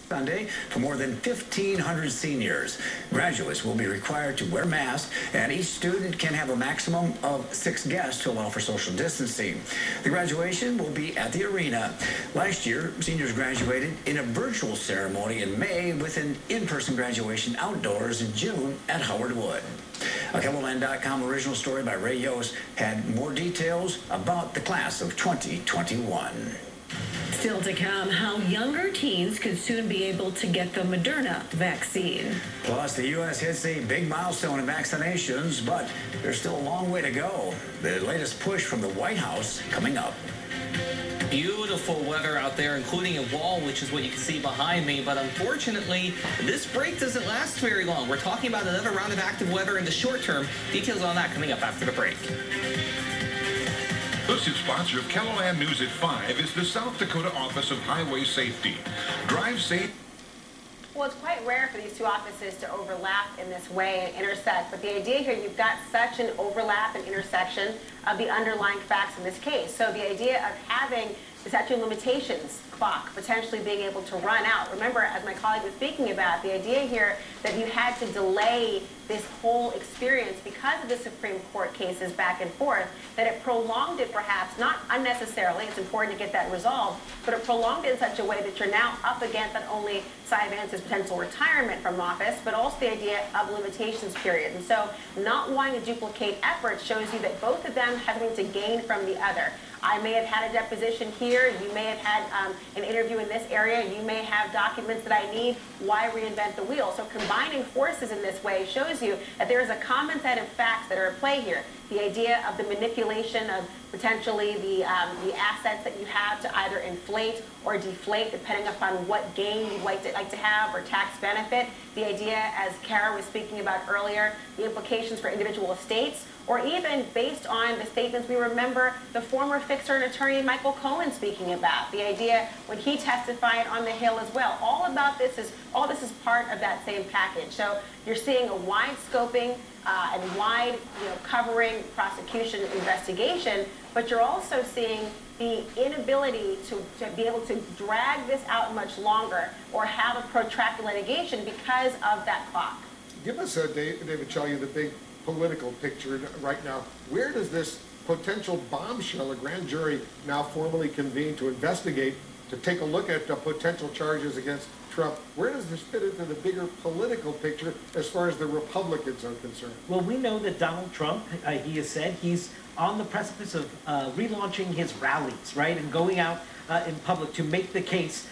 Sunday for more than 1,500 seniors. Graduates will be required to wear masks, and each student can have a maximum of 6 guests to allow for social distancing. The graduation will be at the arena. Last year, seniors graduated in a virtual ceremony in May with an in-person graduation outdoors in June at Howard Wood. A KELOLand.com original story by Ray Yost had more details about the class of 2021. Still to come, how younger teens could soon be able to get the Moderna vaccine. Plus, the U.S. hits a big milestone in vaccinations, but there's still a long way to go. The latest push from the White House coming up. Beautiful weather out there, including a wall, which is what you can see behind me. But unfortunately, this break doesn't last very long. We're talking about another round of active weather in the short term. Details on that coming up after the break. Exclusive sponsor of KELOLand News at 5 is the South Dakota Office of Highway Safety. Drive safe. Well, it's quite rare for these two offices to overlap in this way and intersect, but the idea here, you've got such an overlap and intersection of the underlying facts in this case. So the idea of having the statute of limitations clock potentially being able to run out. Remember, as my colleague was speaking about, the idea here that you had to delay this whole experience because of the Supreme Court cases back and forth, that it prolonged it perhaps, not unnecessarily, it's important to get that resolved, but it prolonged it in such a way that you're now up against not only Cy Vance's potential retirement from office, but also the idea of limitations period. And so not wanting to duplicate efforts shows you that both of them having to gain from the other. I may have had a deposition here, you may have had an interview in this area, you may have documents that I need. Why reinvent the wheel? So combining forces in this way shows you that there is a common set of facts that are at play here. The idea of the manipulation of potentially the assets that you have to either inflate or deflate depending upon what gain you'd like to have or tax benefit. The idea, as Kara was speaking about earlier, the implications for individual estates, or even based on the statements we remember the former fixer and attorney Michael Cohen speaking about. The idea when he testified on the Hill as well. All this is part of that same package. So you're seeing a wide scoping and wide covering prosecution investigation, but you're also seeing the inability to be able to drag this out much longer or have a protracted litigation because of that clock. Give us, David Shelley, the big political picture right now. Where does this potential bombshell, a grand jury now formally convened to investigate, to take a look at the potential charges against Trump, where does this fit into the bigger political picture as far as the Republicans are concerned? Well, we know that Donald Trump, he has said he's on the precipice of relaunching his rallies, right, and going out in public to make the case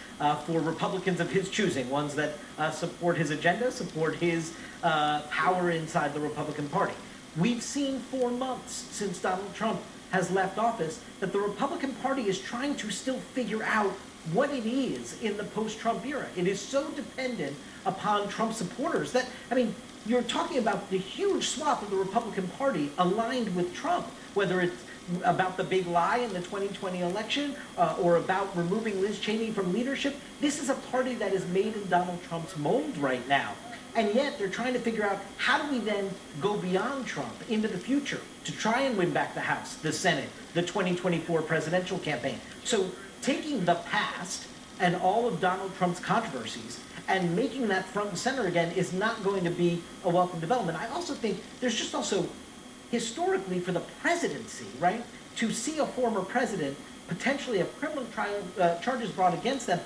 for Republicans of his choosing, ones that support his agenda, support his power inside the Republican Party. We've seen for months since Donald Trump has left office that the Republican Party is trying to still figure out what it is in the post-Trump era. It is so dependent upon Trump supporters that, I mean, you're talking about the huge swath of the Republican Party aligned with Trump, whether it's about the big lie in the 2020 election or about removing Liz Cheney from leadership. This is a party that is made in Donald Trump's mold right now. And yet they're trying to figure out how do we then go beyond Trump into the future to try and win back the House, the Senate, the 2024 presidential campaign. So taking the past and all of Donald Trump's controversies and making that front and center again is not going to be a welcome development. I also think there's just also historically for the presidency, right, to see a former president potentially have criminal charges brought against them.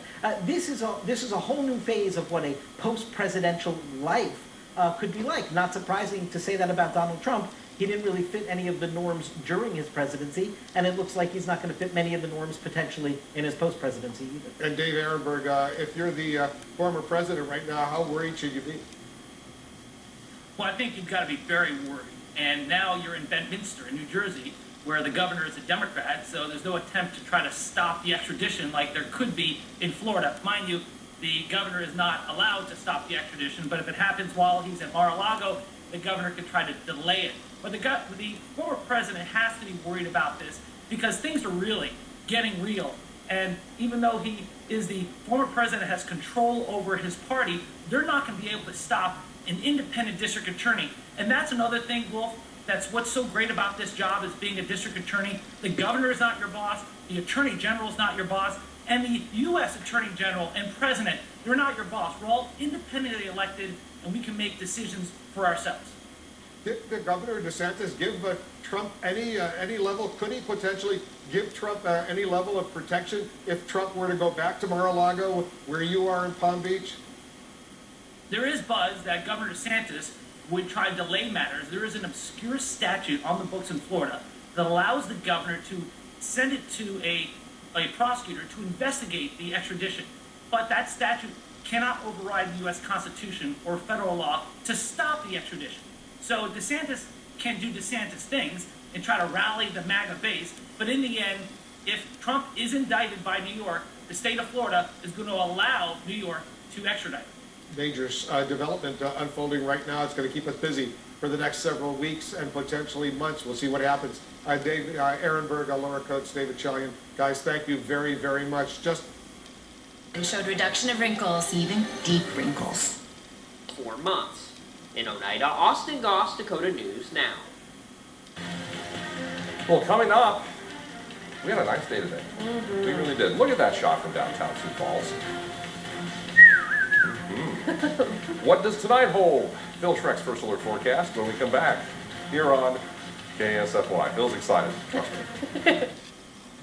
This is a whole new phase of what a post-presidential life could be like. Not surprising to say that about Donald Trump. He didn't really fit any of the norms during his presidency, and it looks like he's not going to fit many of the norms potentially in his post-presidency either. And Dave Ehrenberg, if you're the former president right now, how worried should you be? Well, I think you've got to be very worried. And now you're in Bedminster in New Jersey, where the governor is a Democrat, so there's no attempt to try to stop the extradition like there could be in Florida. Mind you, the governor is not allowed to stop the extradition, but if it happens while he's at Mar-a-Lago, the governor could try to delay it. But the former president has to be worried about this because things are really getting real. And even though he is the former president, has control over his party, they're not going to be able to stop an independent district attorney. And that's another thing, Wolf, that's what's so great about this job is being a district attorney. The governor is not your boss. The attorney general is not your boss. And the U.S. Attorney General and President, they're not your boss. We're all independently elected, and we can make decisions for ourselves. Did Governor DeSantis give Trump any level? Could he potentially give Trump any level of protection if Trump were to go back to Mar-a-Lago, where you are in Palm Beach? There is buzz that Governor DeSantis would try to delay matters. There is an obscure statute on the books in Florida that allows the governor to send it to a prosecutor to investigate the extradition. But that statute cannot override the U.S. Constitution or federal law to stop the extradition. So DeSantis can do DeSantis things and try to rally the MAGA base, but in the end, if Trump is indicted by New York, the state of Florida is going to allow New York to extradite. Dangerous development unfolding right now. It's going to keep us busy for the next several weeks and potentially months. We'll see what happens. Dave Ehrenberg, Laura Coates, David Chalian. Guys, thank you very, very much. It showed reduction of wrinkles, even deep wrinkles. 4 months. In Oneida, Austin Goss, Dakota News Now. Well, coming up, we had a nice day today. We really did. Look at that shot from downtown Sioux Falls. What does tonight hold? Phil Schreck's first alert forecast when we come back here on KSFY. Phil's excited. Trust me.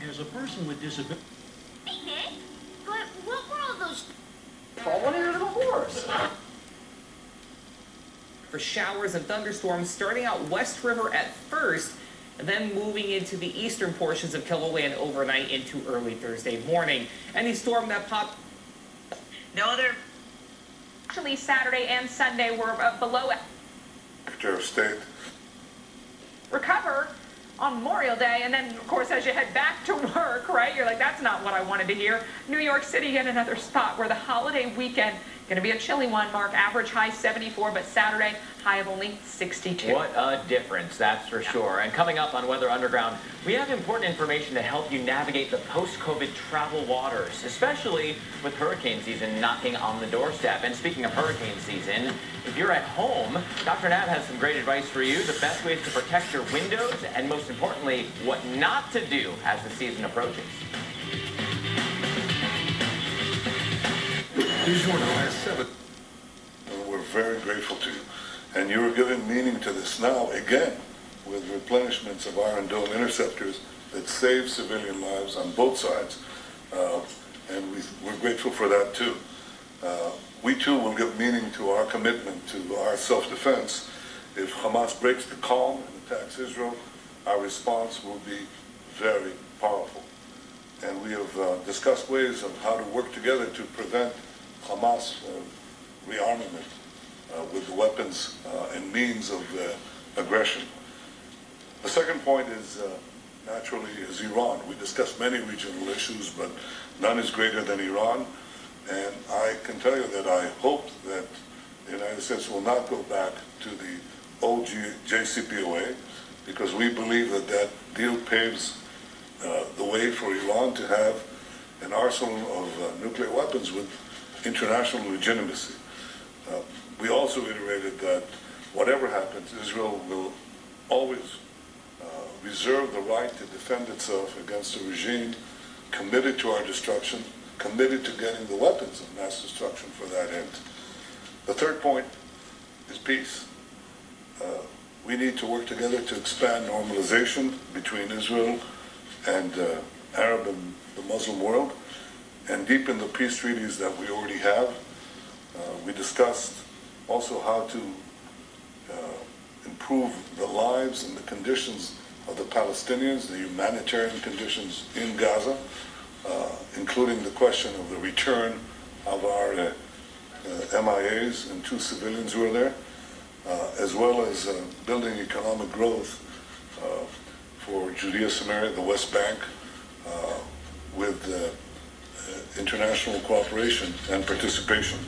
As a person with disability. Hey, Nick, but what were all those? Fall one of your little horse. For showers and thunderstorms starting out West River at first, and then moving into the eastern portions of KELO overnight into early Thursday morning. Any storm that popped. No other. Actually, Saturday and Sunday were below. Secretary of State. Recover on Memorial Day, and then, of course, as you head back to work, right, you're like, that's not what I wanted to hear. New York City, yet another spot where the holiday weekend going to be a chilly one, Mark. Average high 74, but Saturday, high of only 62. What a difference, that's for sure. And coming up on Weather Underground, we have important information to help you navigate the post-COVID travel waters, especially with hurricane season knocking on the doorstep. And speaking of hurricane season, if you're at home, Dr. Nat has some great advice for you, the best ways to protect your windows, and most importantly, what not to do as the season approaches. These were the last 7. And we're very grateful to you. And you are giving meaning to this now, again, with replenishments of Iron Dome interceptors that save civilian lives on both sides. And we're grateful for that, too. We, too, will give meaning to our commitment to our self-defense. If Hamas breaks the calm and attacks Israel, our response will be very powerful. And we have discussed ways of how to work together to prevent Hamas rearmament with the weapons and means of aggression. The second point is, naturally, is Iran. We discussed many regional issues, but none is greater than Iran. And I can tell you that I hope that the United States will not go back to the old JCPOA, because we believe that that deal paves the way for Iran to have an arsenal of nuclear weapons with international legitimacy. We also iterated that whatever happens, Israel will always reserve the right to defend itself against a regime committed to our destruction, committed to getting the weapons of mass destruction for that end. The third point is peace. We need to work together to expand normalization between Israel and Arab and the Muslim world, and deepen the peace treaties that we already have. We discussed also how to improve the lives and the conditions of the Palestinians, the humanitarian conditions in Gaza, including the question of the return of our MIAs and 2 civilians who are there, as well as building economic growth for Judea, Samaria, the West Bank, with international cooperation and participation.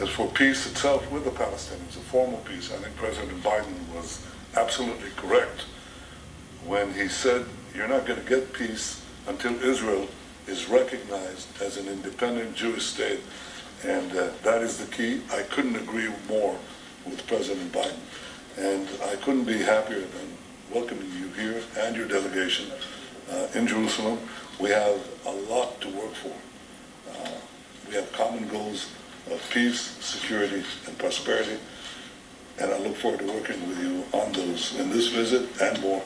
As for peace itself with the Palestinians, a formal peace, I think President Biden was absolutely correct when he said you're not going to get peace until Israel is recognized as an independent Jewish state, and that is the key. I couldn't agree more with President Biden, and I couldn't be happier than welcoming you here and your delegation in Jerusalem. We have a lot to work for. We have common goals of peace, security, and prosperity, and I look forward to working with you on those in this visit and more.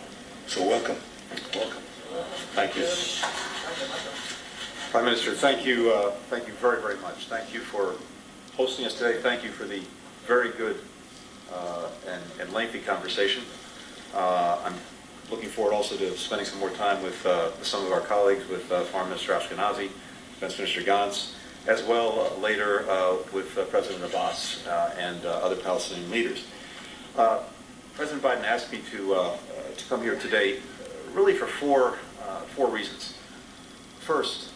So welcome. Welcome. Thank you. Prime Minister, thank you very, very much. Thank you for hosting us today. Thank you for the very good and lengthy conversation. I'm looking forward also to spending some more time with some of our colleagues, with Foreign Minister Ashkenazi, Defense Minister Gantz, as well later with President Abbas and other Palestinian leaders. President Biden asked me to come here today really for four reasons. First,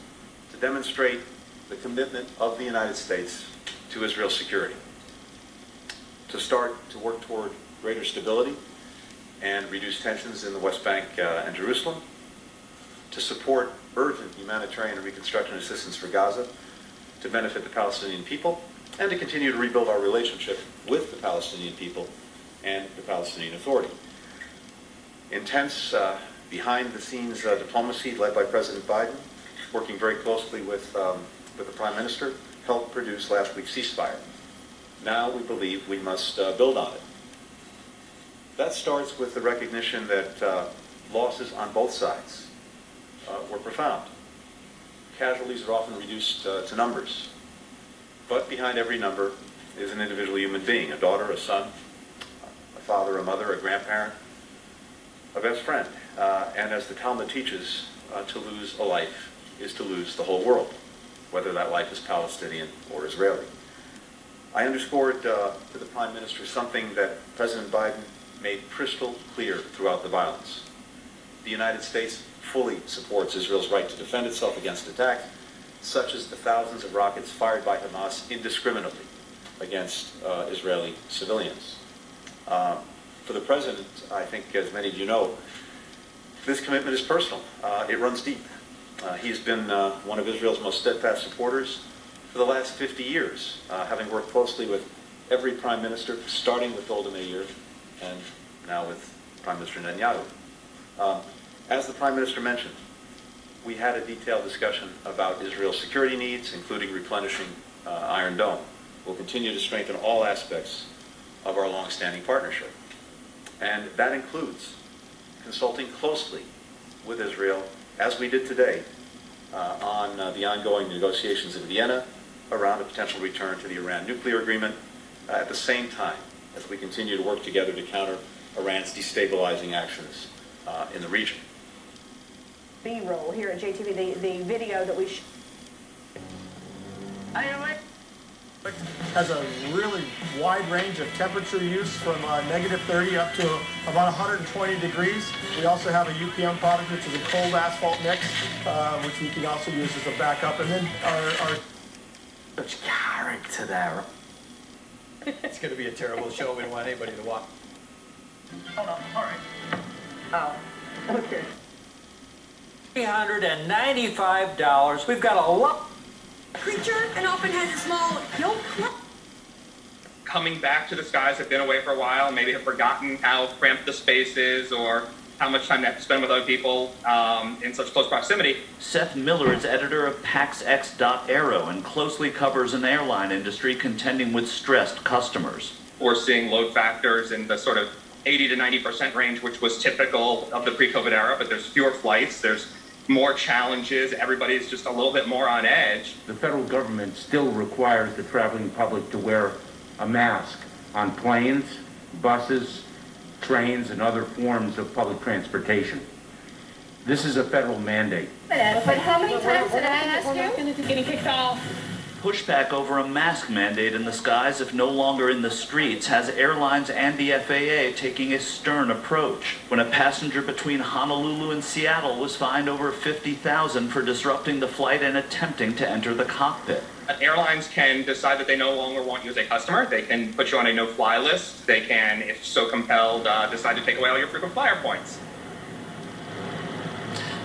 to demonstrate the commitment of the United States to Israel's security, to start to work toward greater stability and reduce tensions in the West Bank and Jerusalem, to support urgent humanitarian and reconstruction assistance for Gaza, to benefit the Palestinian people, and to continue to rebuild our relationship with the Palestinian people and the Palestinian Authority. Intense, behind-the-scenes diplomacy led by President Biden, working very closely with the Prime Minister, helped produce last week's ceasefire. Now we believe we must build on it. That starts with the recognition that losses on both sides were profound. Casualties are often reduced to numbers, but behind every number is an individual human being, a daughter, a son, a father, a mother, a grandparent, a best friend. And as the Talmud teaches, to lose a life is to lose the whole world, whether that life is Palestinian or Israeli. I underscored to the Prime Minister something that President Biden made crystal clear throughout the violence. The United States fully supports Israel's right to defend itself against attack, such as the thousands of rockets fired by Hamas indiscriminately against Israeli civilians. For the President, I think, as many of you know, this commitment is personal. It runs deep. He's been one of Israel's most steadfast supporters for the last 50 years, having worked closely with every Prime Minister, starting with Golda Meir and now with Prime Minister Netanyahu. As the Prime Minister mentioned, we had a detailed discussion about Israel's security needs, including replenishing Iron Dome. We'll continue to strengthen all aspects of our long-standing partnership. And that includes consulting closely with Israel, as we did today, on the ongoing negotiations in Vienna around a potential return to the Iran nuclear agreement, at the same time as we continue to work together to counter Iran's destabilizing actions in the region. B-roll here at JTV, the video that we Has a really wide range of temperature use from negative 30 up to about 120 degrees. We also have a UPM product, which is a cold asphalt mix, which we can also use as a backup. And then our such character there. It's going to be a terrible show. We don't want anybody to watch. Hold on, all right. Oh, okay. $395. We've got a lot. Creature and often has a small yolk. Coming back to the skies, have been away for a while, maybe have forgotten how cramped the space is or how much time they have to spend with other people in such close proximity. Seth Miller is editor of PaxX.Aero and closely covers an airline industry contending with stressed customers. We're seeing load factors in the sort of 80 to 90% range, which was typical of the pre-COVID era, but there's fewer flights, there's more challenges, everybody's just a little bit more on edge. The federal government still requires the traveling public to wear a mask on planes, buses, trains, and other forms of public transportation. This is a federal mandate. But how many times did I ask you? Getting kicked off. Pushback over a mask mandate in the skies, if no longer in the streets, has airlines and the FAA taking a stern approach. When a passenger between Honolulu and Seattle was fined over $50,000 for disrupting the flight and attempting to enter the cockpit. Airlines can decide that they no longer want you as a customer. They can put you on a no-fly list. They can, if so compelled, decide to take away all your frequent flyer points.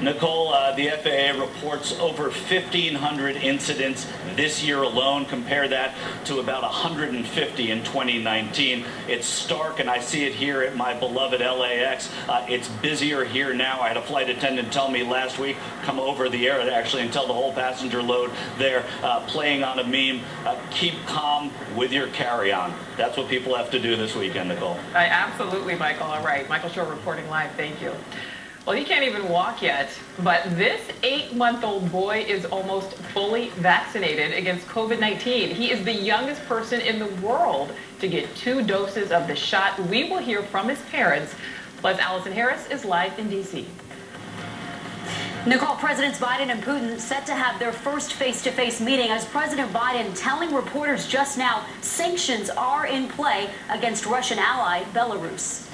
Nicole, the FAA reports over 1,500 incidents this year alone. Compare that to about 150 in 2019. It's stark, and I see it here at my beloved LAX. It's busier here now. I had a flight attendant tell me last week, come over the air actually and tell the whole passenger load there, playing on a meme, keep calm with your carry-on. That's what people have to do this weekend, Nicole. Absolutely, Michael. All right. Michael Shore reporting live. Thank you. Well, he can't even walk yet, but this 8-month-old boy is almost fully vaccinated against COVID-19. He is the youngest person in the world to get 2 doses of the shot. We will hear from his parents. Plus, Allison Harris is live in D.C. Nicole, Presidents Biden and Putin set to have their first face-to-face meeting as President Biden telling reporters just now sanctions are in play against Russian ally Belarus.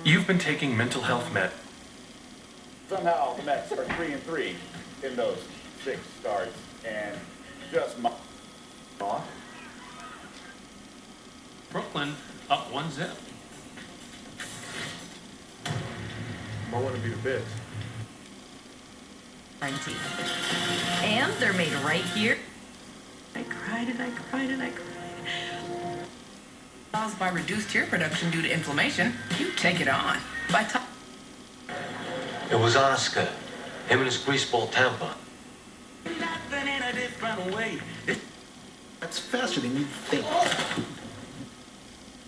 You've been taking mental health med. Somehow the Mets are 3-3 in those 6 starts, and just Brooklyn up 1-0. I want to be the best. 19. And they're made right here. I cried and I cried and I cried. Caused by reduced tear production due to inflammation, you take it on. It was Oscar, him and his greaseball temper. Nothing in a different way. That's faster than you think.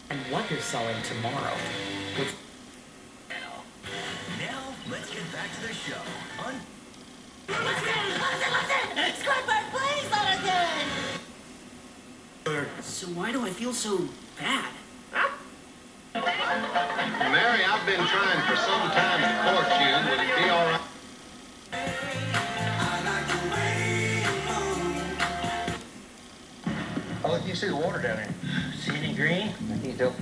And what you're selling tomorrow. Now, let's get back to the show. Listen! Squidward, please let us in! So why do I feel so bad? Mary, I've been trying for some time to court you. Would it be all right? Oh, look, you see the water down there. See any green? I can't tell.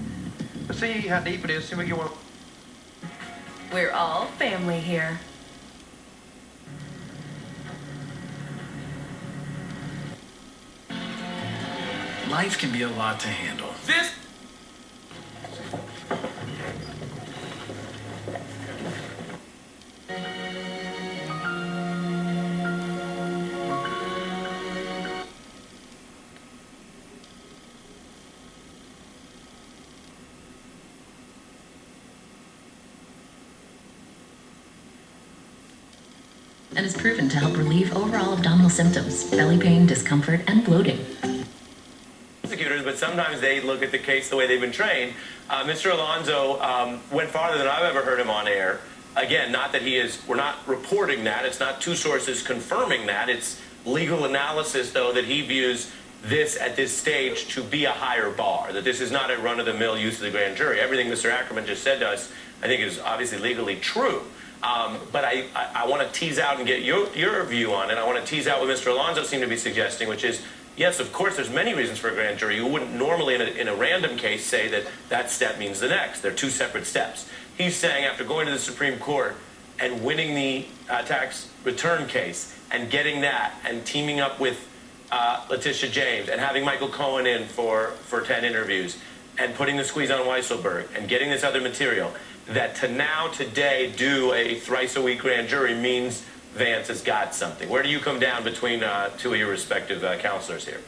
Let's see how deep it is. See if we get one. We're all family here. Life can be a lot to handle. This and is proven to help relieve overall abdominal symptoms, belly pain, discomfort, and bloating. But sometimes they look at the case the way they've been trained. Mr. Alonso went farther than I've ever heard him on air. Again, not that we're not reporting that. It's not 2 sources confirming that. It's legal analysis, though, that he views this at this stage to be a higher bar, that this is not a run-of-the-mill use of the grand jury. Everything Mr. Ackerman just said to us, I think, is obviously legally true. But I want to tease out and get your view on it. I want to tease out what Mr. Alonso seemed to be suggesting, which is, yes, of course, there's many reasons for a grand jury. You wouldn't normally, in a random case, say that that step means the next. They're 2 separate steps. He's saying after going to the Supreme Court and winning the tax return case and getting that and teaming up with Letitia James and having Michael Cohen in for 10 interviews and putting the squeeze on Weisselberg and getting this other material, that today do a thrice-a-week grand jury means Vance has got something. Where do you come down between 2 of your respective counselors here?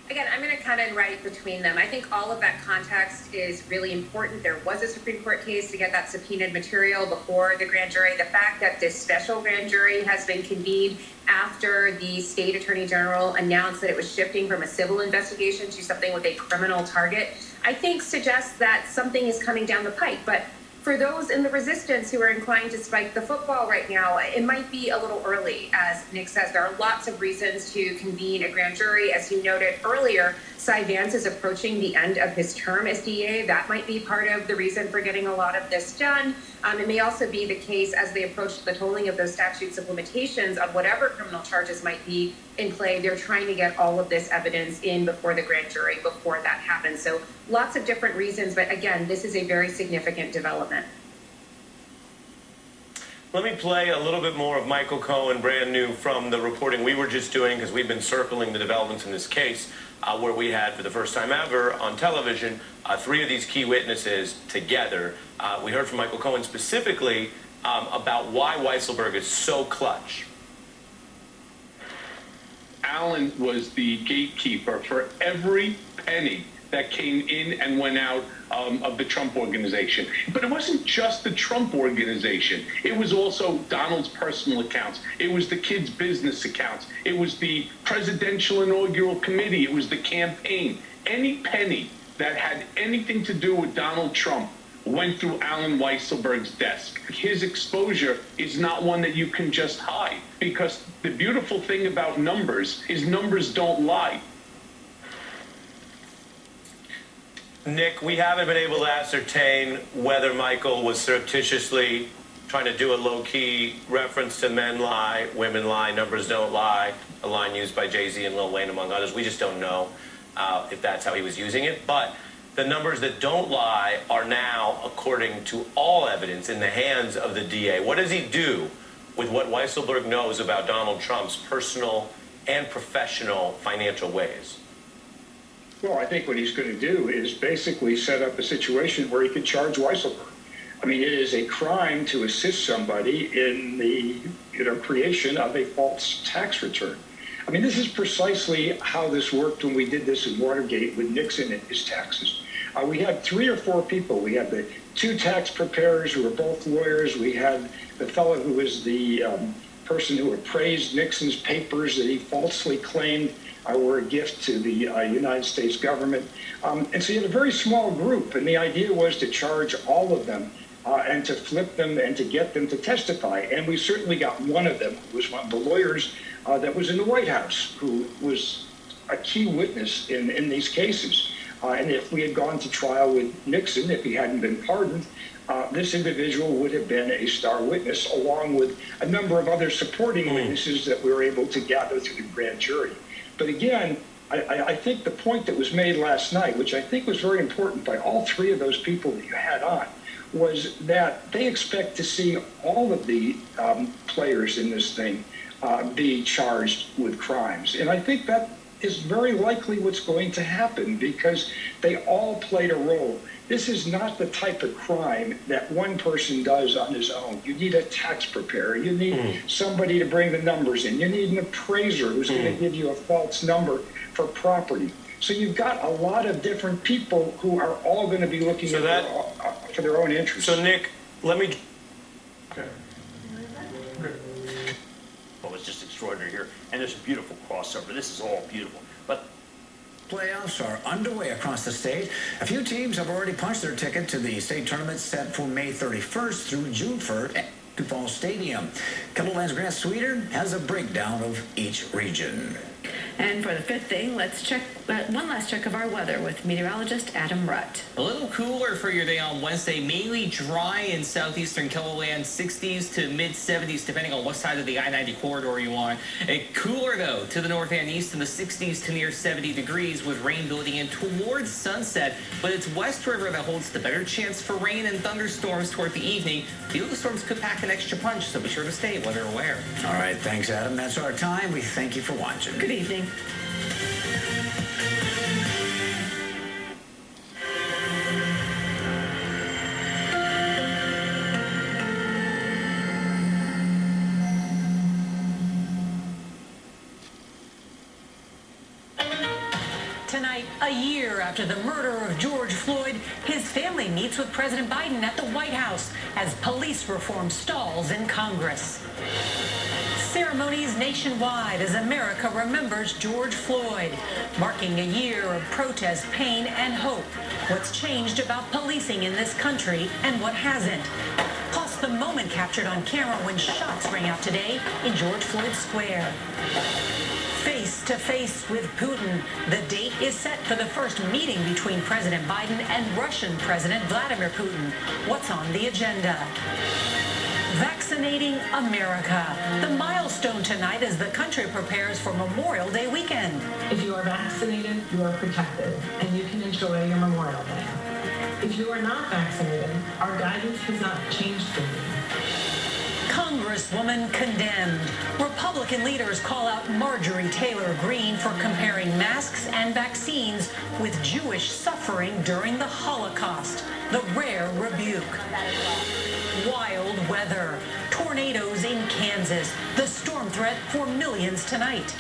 Again, I'm going to cut in right between them. I think all of that context is really important. There was a Supreme Court case to get that subpoenaed material before the grand jury. The fact that this special grand jury has been convened after the state attorney general announced that it was shifting from a civil investigation to something with a criminal target, I think suggests that something is coming down the pike. But for those in the resistance who are inclined to spike the football right now, it might be a little early. As Nick says, there are lots of reasons to convene a grand jury. As you noted earlier, Cy Vance is approaching the end of his term as DA. That might be part of the reason for getting a lot of this done. It may also be the case as they approach the tolling of those statutes of limitations on whatever criminal charges might be in play. They're trying to get all of this evidence in before the grand jury, before that happens. So lots of different reasons, but again, this is a very significant development. Let me play a little bit more of Michael Cohen, brand new from the reporting we were just doing, because we've been circling the developments in this case, where we had, for the first time ever on television, 3 of these key witnesses together. We heard from Michael Cohen specifically about why Weisselberg is so clutch. Alan was the gatekeeper for every penny that came in and went out of the Trump organization. But it wasn't just the Trump organization. It was also Donald's personal accounts. It was the kids' business accounts. It was the presidential inaugural committee. It was the campaign. Any penny that had anything to do with Donald Trump went through Alan Weisselberg's desk. His exposure is not one that you can just hide, because the beautiful thing about numbers is numbers don't lie. Nick, we haven't been able to ascertain whether Michael was surreptitiously trying to do a low-key reference to men lie, women lie, numbers don't lie, a line used by Jay-Z and Lil Wayne, among others. We just don't know if that's how he was using it. But the numbers that don't lie are now, according to all evidence, in the hands of the DA. What does he do with what Weisselberg knows about Donald Trump's personal and professional financial ways? Well, I think what he's going to do is basically set up a situation where he can charge Weisselberg. I mean, it is a crime to assist somebody in the creation of a false tax return. I mean, this is precisely how this worked when we did this in Watergate with Nixon and his taxes. We had 3 or 4 people. We had the 2 tax preparers who were both lawyers. We had the fellow who was the person who appraised Nixon's papers that he falsely claimed were a gift to the United States government. And so you had a very small group, and the idea was to charge all of them and to flip them and to get them to testify. And we certainly got one of them, who was one of the lawyers that was in the White House, who was a key witness in these cases. And if we had gone to trial with Nixon, if he hadn't been pardoned, this individual would have been a star witness, along with a number of other supporting witnesses that we were able to gather through the grand jury. But again, I think the point that was made last night, which I think was very important by all 3 of those people that you had on, was that they expect to see all of the players in this thing be charged with crimes. And I think that is very likely what's going to happen, because they all played a role. This is not the type of crime that one person does on his own. You need a tax preparer. You need somebody to bring the numbers in. You need an appraiser who's going to give you a false number for property. So you've got a lot of different people who are all going to be looking for their own interests. So, Nick, let me... Okay. Well, it's just extraordinary here. And there's a beautiful crossover. This is all beautiful. But playoffs are underway across the state. A few teams have already punched their ticket to the state tournament set for May 31st through June 1st at Fall Stadium. KELO's Grant Sweeter has a breakdown of each region. And for the 5th thing, let's check one last check of our weather with meteorologist Adam Rutt. A little cooler for your day on Wednesday, mainly dry in southeastern KELOland, 60s to mid-70s, depending on what side of the I-90 corridor you're on. Cooler, though, to the north and east in the 60s to near 70 degrees with rain building in towards sunset. But it's West River that holds the better chance for rain and thunderstorms toward the evening. Feel the storms could pack an extra punch, so be sure to stay weather aware. All right, thanks, Adam. That's our time. We thank you for watching. Good evening. Tonight, a year after the murder of George Floyd, his family meets with President Biden at the White House as police reform stalls in Congress. Ceremonies nationwide as America remembers George Floyd, marking a year of protest, pain, and hope. What's changed about policing in this country and what hasn't? Plus, the moment captured on camera when shots rang out today in George Floyd Square. Face to face with Putin. The date is set for the first meeting between President Biden and Russian President Vladimir Putin. What's on the agenda? Vaccinating America. The milestone tonight as the country prepares for Memorial Day weekend. If you are vaccinated, you are protected, and you can enjoy your Memorial Day. If you are not vaccinated, our guidance has not changed for you. Congresswoman condemned. Republican leaders call out Marjorie Taylor Greene for comparing masks and vaccines with Jewish suffering during the Holocaust. The rare rebuke. Wild weather. Tornadoes in Kansas. The storm threat for millions tonight.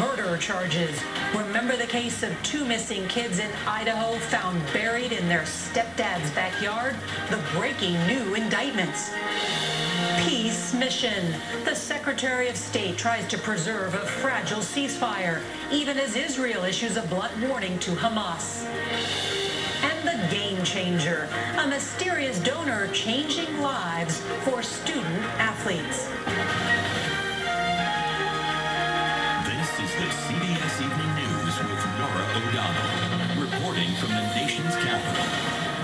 Murder charges. Remember the case of 2 missing kids in Idaho found buried in their stepdad's backyard? The breaking new indictments. Peace mission. The Secretary of State tries to preserve a fragile ceasefire, even as Israel issues a blunt warning to Hamas. And the game changer. A mysterious donor changing lives for student athletes. This is the CBS Evening News with Nora O'Donnell, reporting from the nation's capital.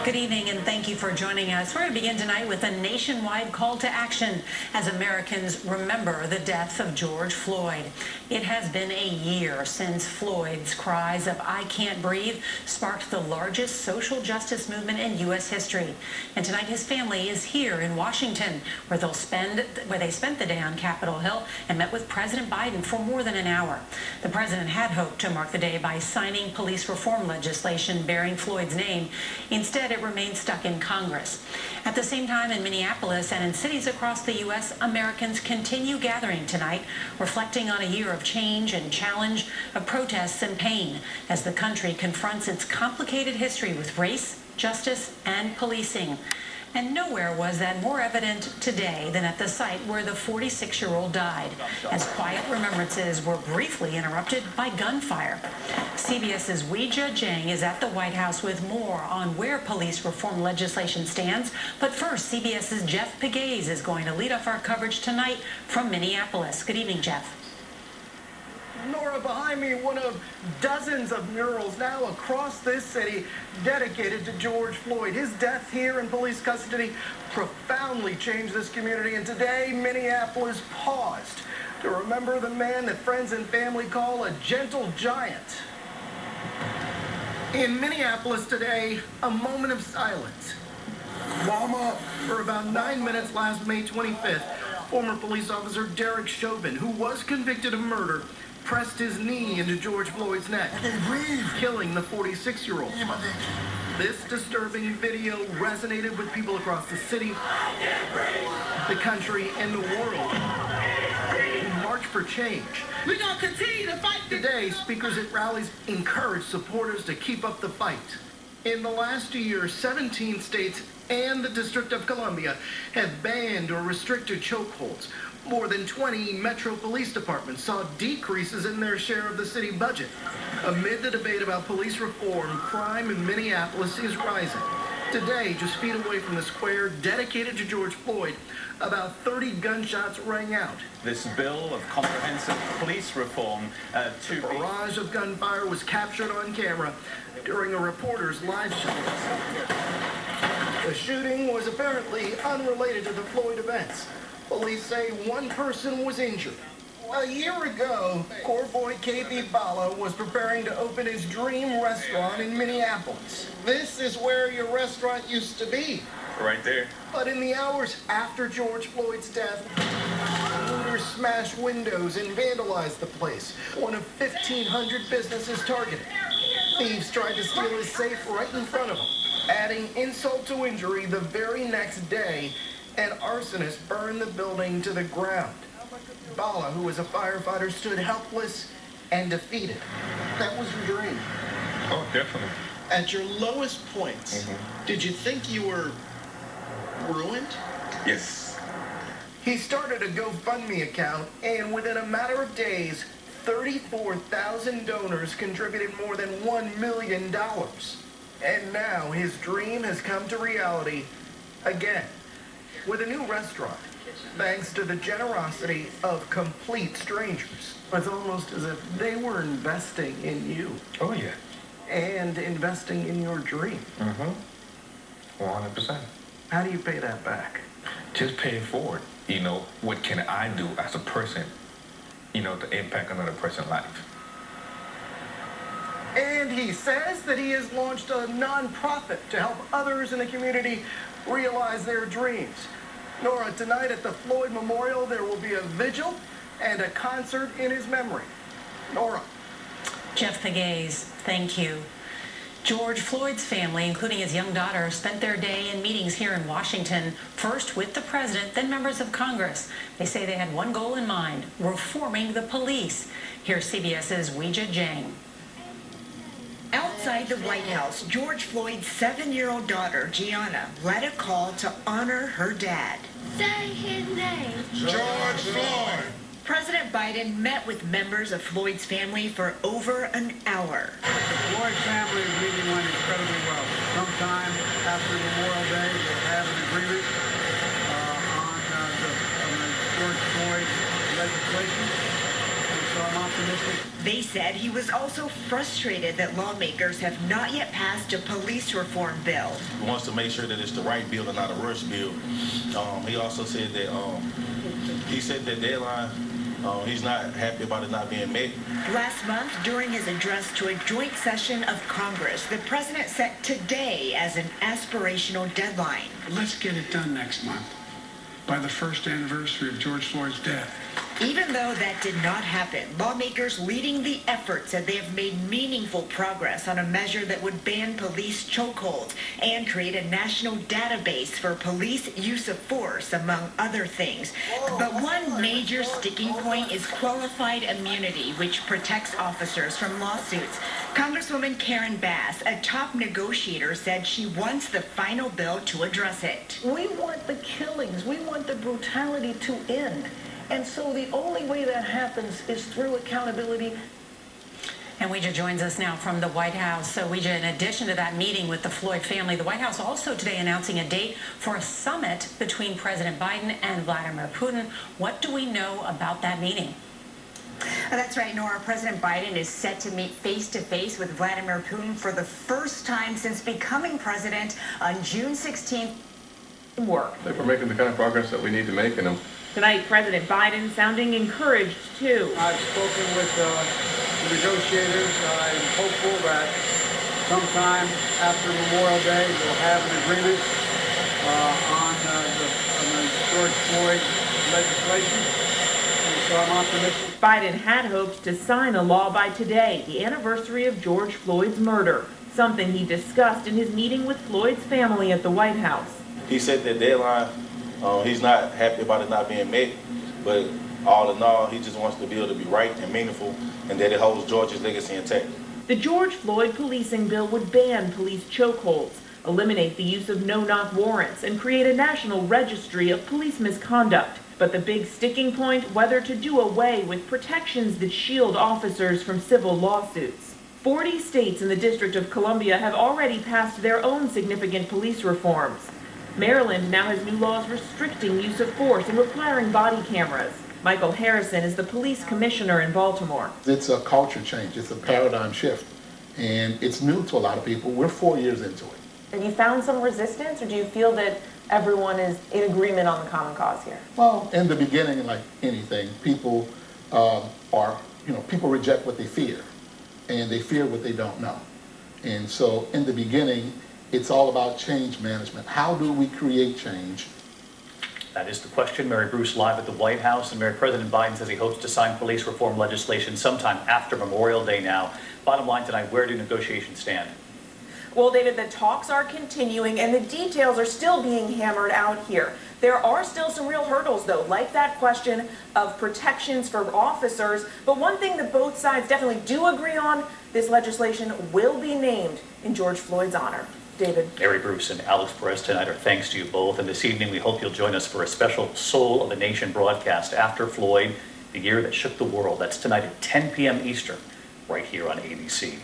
Good evening and thank you for joining us. We're going to begin tonight with a nationwide call to action as Americans remember the death of George Floyd. It has been a year since Floyd's cries of "I can't breathe" sparked the largest social justice movement in U.S. history. And tonight his family is here in Washington, where they spent the day on Capitol Hill and met with President Biden for more than an hour. The president had hoped to mark the day by signing police reform legislation bearing Floyd's name. Instead, it remains stuck in Congress. At the same time, in Minneapolis and in cities across the U.S., Americans continue gathering tonight, reflecting on a year of change and challenge, of protests and pain, as the country confronts its complicated history with race, justice, and policing. And nowhere was that more evident today than at the site where the 46-year-old died, as quiet remembrances were briefly interrupted by gunfire. CBS's Weijia Jiang is at the White House with more on where police reform legislation stands. But first, CBS's Jeff Pegues is going to lead off our coverage tonight from Minneapolis. Good evening, Jeff. Nora, behind me, one of dozens of murals now across this city dedicated to George Floyd. His death here in police custody profoundly changed this community, and today Minneapolis paused to remember the man that friends and family call a gentle giant. In Minneapolis today, a moment of silence. Mama. For about 9 minutes last May 25th, former police officer Derek Chauvin, who was convicted of murder, pressed his knee into George Floyd's neck, killing the 46-year-old. This disturbing video resonated with people across the city, the country, and the world who marched for change. We're going to continue to fight. Today, speakers at rallies encouraged supporters to keep up the fight. In the last year, 17 states and the District of Columbia have banned or restricted chokeholds. More than 20 metro police departments saw decreases in their share of the city budget. Amid the debate about police reform, crime in Minneapolis is rising. Today, just feet away from the square dedicated to George Floyd, about 30 gunshots rang out. This bill of comprehensive police reform A barrage of gunfire was captured on camera during a reporter's live show. The shooting was apparently unrelated to the Floyd events. Police say one person was injured. A year ago, core boy KB Bala was preparing to open his dream restaurant in Minneapolis. This is where your restaurant used to be. right there. But in the hours after George Floyd's death, looters smashed windows and vandalized the place. One of 1,500 businesses targeted. Thieves tried to steal his safe right in front of him. Adding insult to injury, the very next day, an arsonist burned the building to the ground. Bala, who was a firefighter, stood helpless and defeated. That was your dream. Oh, definitely. At your lowest points, did you think you were ruined? Yes. He started a GoFundMe account, and within a matter of days, 34,000 donors contributed more than $1 million. And now his dream has come to reality again, with a new restaurant, thanks to the generosity of complete strangers. It's almost as if they were investing in you. Oh, yeah. And investing in your dream. 100%. How do you pay that back? Just pay it forward. You know, what can I do as a person, you know, to impact another person's life? And he says that he has launched a nonprofit to help others in the community realize their dreams. Nora, tonight at the Floyd Memorial, there will be a vigil and a concert in his memory. Nora. Jeff the Gaze, thank you. George Floyd's family, including his young daughter, spent their day in meetings here in Washington, first with the president, then members of Congress. They say they had one goal in mind, reforming the police. Here's CBS's Weijia Jiang. Outside the White House, George Floyd's 7-year-old daughter, Gianna, led a call to honor her dad. Say his name. George Floyd. President Biden met with members of Floyd's family for over an hour. The Floyd family meeting went incredibly well. Sometime after Memorial Day, we'll have an agreement on the George Floyd legislation. And so I'm optimistic. They said he was also frustrated that lawmakers have not yet passed a police reform bill. He wants to make sure that it's the right bill and not a rush bill. He also said that he said that deadline. He's not happy about it not being met. Last month, during his address to a joint session of Congress, the president set today as an aspirational deadline. Let's get it done next month, by the first anniversary of George Floyd's death. Even though that did not happen, lawmakers leading the effort said they have made meaningful progress on a measure that would ban police chokeholds and create a national database for police use of force, among other things. But one major sticking point is qualified immunity, which protects officers from lawsuits. Congresswoman Karen Bass, a top negotiator, said she wants the final bill to address it. We want the killings. We want the brutality to end. And so the only way that happens is through accountability. And Weijia joins us now from the White House. So Weijia, in addition to that meeting with the Floyd family, the White House also today announcing a date for a summit between President Biden and Vladimir Putin. What do we know about that meeting? That's right, Nora. President Biden is set to meet face-to-face with Vladimir Putin for the first time since becoming president on June 16th. I think we're making the kind of progress that we need to make in them. Tonight, President Biden sounding encouraged, too. I've spoken with the negotiators. I'm hopeful that sometime after Memorial Day, we'll have an agreement on the George Floyd legislation. And so I'm optimistic. Biden had hoped to sign a law by today, the anniversary of George Floyd's murder, something he discussed in his meeting with Floyd's family at the White House. He said that deadline, he's not happy about it not being met, but all in all, he just wants the bill to be right and meaningful and that it holds George's legacy intact. The George Floyd policing bill would ban police chokeholds, eliminate the use of no-knock warrants, and create a national registry of police misconduct. But the big sticking point, whether to do away with protections that shield officers from civil lawsuits. 40 states in the District of Columbia have already passed their own significant police reforms. Maryland now has new laws restricting use of force and requiring body cameras. Michael Harrison is the police commissioner in Baltimore. It's a culture change. It's a paradigm shift. And it's new to a lot of people. We're 4 years into it. Have you found some resistance, or do you feel that everyone is in agreement on the common cause here? Well, in the beginning, like anything, people people reject what they fear. And they fear what they don't know. And so in the beginning, it's all about change management. How do we create change? That is the question. Mary Bruce live at the White House. And President Biden says he hopes to sign police reform legislation sometime after Memorial Day now. Bottom line tonight, where do negotiations stand? Well, David, the talks are continuing and the details are still being hammered out here. There are still some real hurdles, though, like that question of protections for officers. But one thing that both sides definitely do agree on, this legislation will be named in George Floyd's honor. David. Mary Bruce and Alex Perez tonight, our thanks to you both. And this evening, we hope you'll join us for a special Soul of a Nation broadcast after Floyd, the year that shook the world. That's tonight at 10 p.m. Eastern, right here on ABC.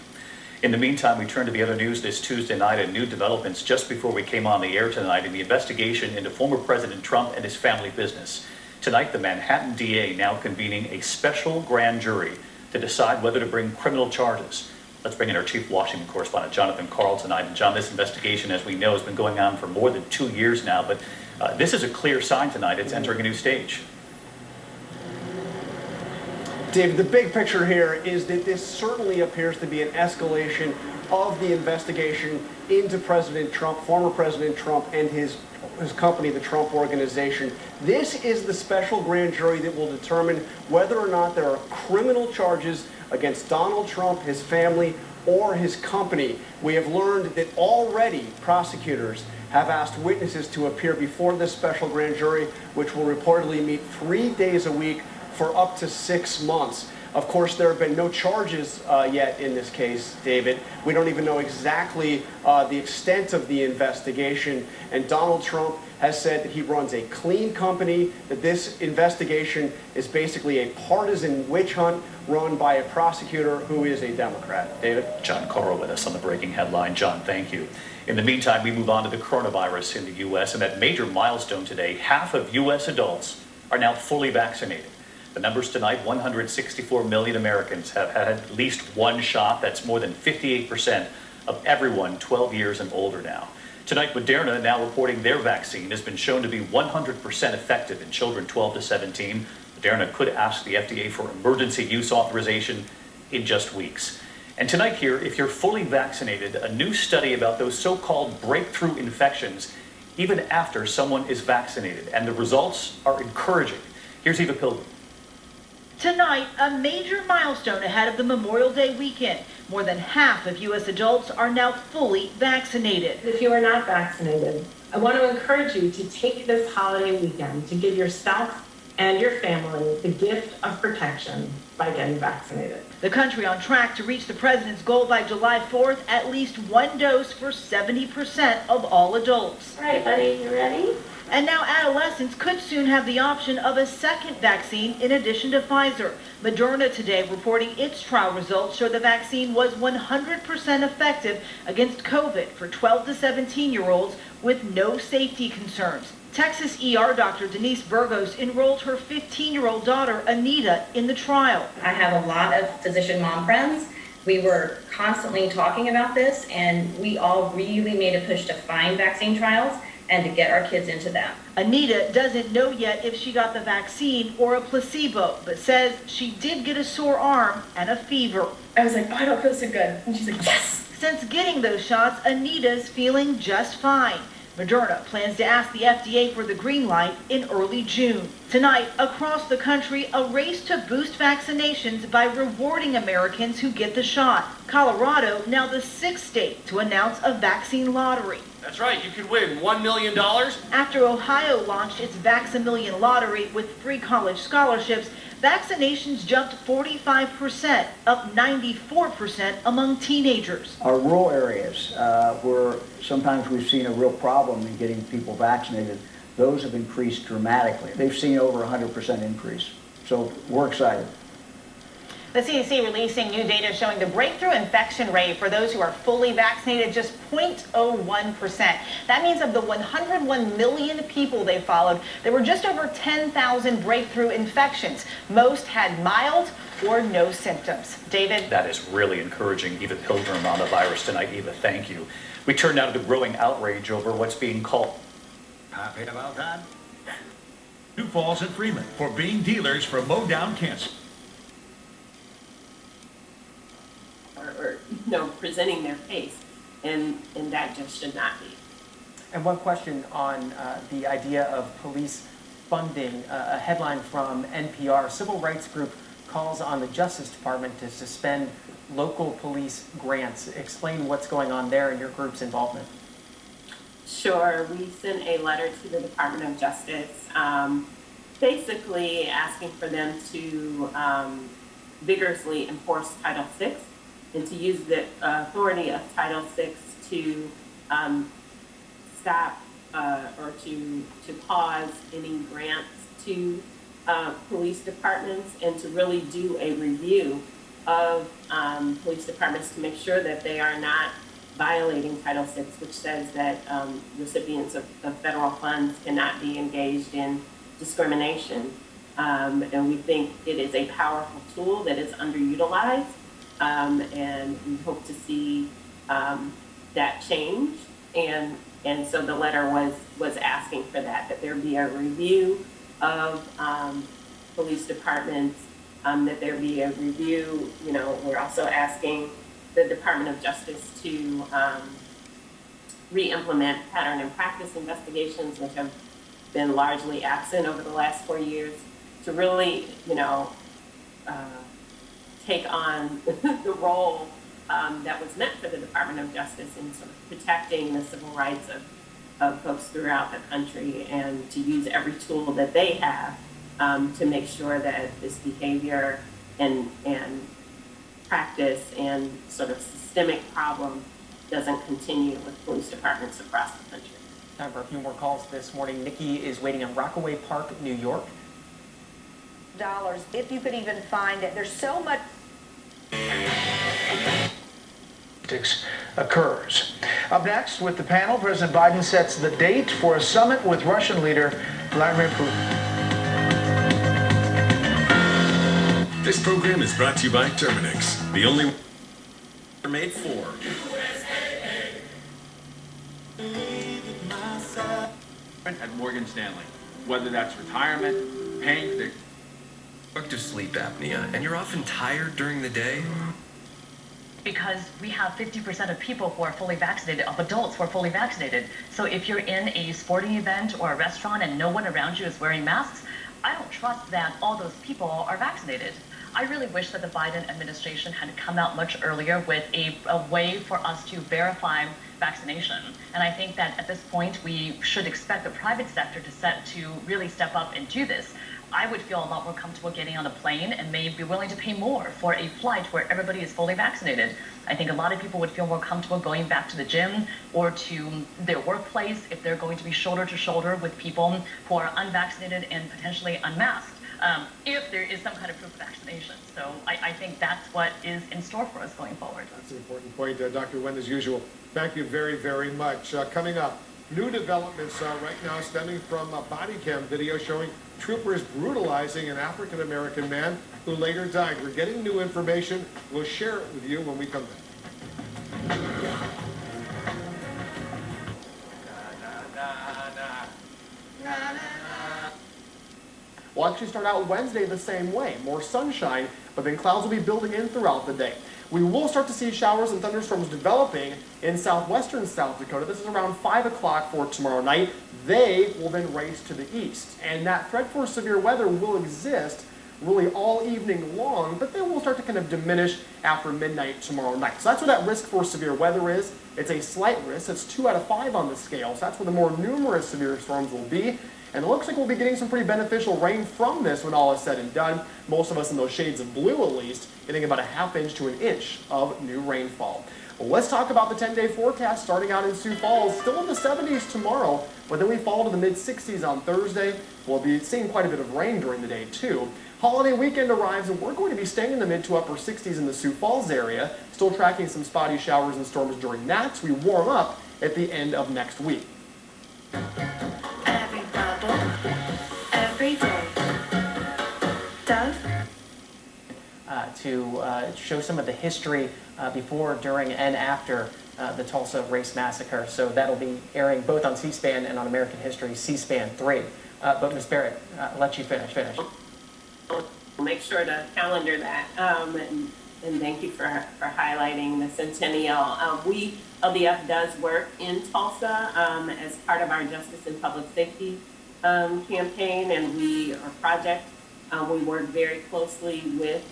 In the meantime, we turn to the other news this Tuesday night and new developments just before we came on the air tonight in the investigation into former President Trump and his family business. Tonight, the Manhattan DA now convening a special grand jury to decide whether to bring criminal charges. Let's bring in our chief Washington correspondent, Jonathan Karl, tonight. And John, this investigation, as we know, has been going on for more than 2 years now. But this is a clear sign tonight. It's entering a new stage. David, the big picture here is that this certainly appears to be an escalation of the investigation into President Trump, former President Trump, and his his company, the Trump Organization. This is the special grand jury that will determine whether or not there are criminal charges against Donald Trump, his family, or his company. We have learned that already prosecutors have asked witnesses to appear before this special grand jury, which will reportedly meet 3 days a week for up to 6 months. Of course, there have been no charges yet in this case, David. We don't even know exactly the extent of the investigation. And Donald Trump has said that he runs a clean company, that this investigation is basically a partisan witch hunt run by a prosecutor who is a Democrat. David? John Coro with us on the breaking headline. John, thank you. In the meantime, we move on to the coronavirus in the U.S. and that major milestone today, half of U.S. adults are now fully vaccinated. The numbers tonight, 164 million Americans have had at least one shot. That's more than 58% of everyone 12 years and older now. Tonight, Moderna, now reporting their vaccine, has been shown to be 100% effective in children 12 to 17. Moderna could ask the FDA for emergency use authorization in just weeks. And tonight here, if you're fully vaccinated, a new study about those so-called breakthrough infections, even after someone is vaccinated. And the results are encouraging. Here's Eva Pilgrim. Tonight, a major milestone ahead of the Memorial Day weekend. More than half of U.S. adults are now fully vaccinated. If you are not vaccinated, I want to encourage you to take this holiday weekend to give yourself and your family the gift of protection by getting vaccinated. The country on track to reach the president's goal by July 4th, at least one dose for 70% of all adults. All right, buddy, you ready? And now adolescents could soon have the option of a second vaccine in addition to Pfizer. Moderna today reporting its trial results show the vaccine was 100% effective against COVID for 12 to 17-year-olds with no safety concerns. Texas ER doctor Denise Burgos enrolled her 15-year-old daughter, Anita, in the trial. I have a lot of physician mom friends. We were constantly talking about this, and we all really made a push to find vaccine trials and to get our kids into them. Anita doesn't know yet if she got the vaccine or a placebo, but says she did get a sore arm and a fever. I was like, oh, I don't feel so good. And she's like, yes! Since getting those shots, Anita's feeling just fine. Moderna plans to ask the FDA for the green light in early June. Tonight, across the country, a race to boost vaccinations by rewarding Americans who get the shot. Colorado, now the 6th state to announce a vaccine lottery. That's right, you could win $1 million. After Ohio launched its Vax-A-Million lottery with free college scholarships, vaccinations jumped 45%, up 94% among teenagers. Our rural areas, where sometimes we've seen a real problem in getting people vaccinated, those have increased dramatically. They've seen over 100% increase. So we're excited. The CDC releasing new data showing the breakthrough infection rate for those who are fully vaccinated just 0.01%. That means of the 101 million people they followed, there were just over 10,000 breakthrough infections. Most had mild or no symptoms. David? That is really encouraging. Eva Pilgrim on the virus tonight. Eva, thank you. We turn now to the growing outrage over what's being called. Happy about that? Sioux Falls and Freeman for being dealers for mow down cancer. Or presenting their case, and that just should not be. And one question on the idea of police funding. A headline from NPR, civil rights group calls on the Justice Department to suspend local police grants. Explain what's going on there and your group's involvement. Sure, we sent a letter to the Department of Justice, basically asking for them to vigorously enforce Title VI and to use the authority of Title VI to stop or to pause any grants to police departments and to really do a review of police departments to make sure that they are not violating Title VI, which says that recipients of federal funds cannot be engaged in discrimination. And we think it is a powerful tool that is underutilized. And we hope to see that change, and so the letter was asking for that there be a review of police departments, that there be a review. We're also asking the Department of Justice to re-implement pattern and practice investigations, which have been largely absent over the last 4 years, to really, take on the role that was meant for the Department of Justice in sort of protecting the civil rights of folks throughout the country, and to use every tool that they have to make sure that this behavior and practice and sort of systemic problem doesn't continue with police departments across the country. Time for a few more calls this morning. Nikki is waiting in Rockaway Park, New York. If you could even find it. There's so much occurs. Up next with the panel, President Biden sets the date for a summit with Russian leader Vladimir Putin. This program is brought to you by Terminix, the only made for. At Morgan Stanley, whether that's retirement, paying the obstructive sleep apnea, and you're often tired during the day. Because we have 50% of people who are fully vaccinated, of adults who are fully vaccinated. So if you're in a sporting event or a restaurant and no one around you is wearing masks, I don't trust that all those people are vaccinated. I really wish that the Biden administration had come out much earlier with a way for us to verify vaccination. And I think that at this point, we should expect the private sector to really step up and do this. I would feel a lot more comfortable getting on a plane and may be willing to pay more for a flight where everybody is fully vaccinated. I think a lot of people would feel more comfortable going back to the gym or to their workplace if they're going to be shoulder to shoulder with people who are unvaccinated and potentially unmasked, if there is some kind of proof of vaccination. So I think that's what is in store for us going forward. That's an important point, Dr. Wen, as usual. Thank you very, very much. Coming up, new developments right now stemming from a body cam video showing troopers brutalizing an African-American man who later died. We're getting new information. We'll share it with you when we come back. We'll actually start out Wednesday the same way. More sunshine, but then clouds will be building in throughout the day. We will start to see showers and thunderstorms developing in southwestern South Dakota. This is around 5 o'clock for tomorrow night. They will then race to the east. And that threat for severe weather will exist really all evening long, but then will start to kind of diminish after midnight tomorrow night. So that's where that risk for severe weather is. It's a slight risk. It's 2 out of 5 on the scale. So that's where the more numerous severe storms will be. And it looks like we'll be getting some pretty beneficial rain from this when all is said and done. Most of us in those shades of blue, at least, getting about a ½ inch to an inch of new rainfall. Well, let's talk about the 10-day forecast starting out in Sioux Falls. Still in the 70s tomorrow, but then we fall to the mid-60s on Thursday. We'll be seeing quite a bit of rain during the day, too. Holiday weekend arrives, and we're going to be staying in the mid to upper 60s in the Sioux Falls area. Still tracking some spotty showers and storms during that, so we warm up at the end of next week. Every bubble, every day. Doug? To show some of the history before, during, and after the Tulsa Race Massacre. So that'll be airing both on C-SPAN and on American History, C-SPAN 3. But Ms. Barrett, I'll let you finish. We'll make sure to calendar that, and thank you for highlighting the centennial. LDF does work in Tulsa as part of our Justice and Public Safety campaign, and our project. We work very closely with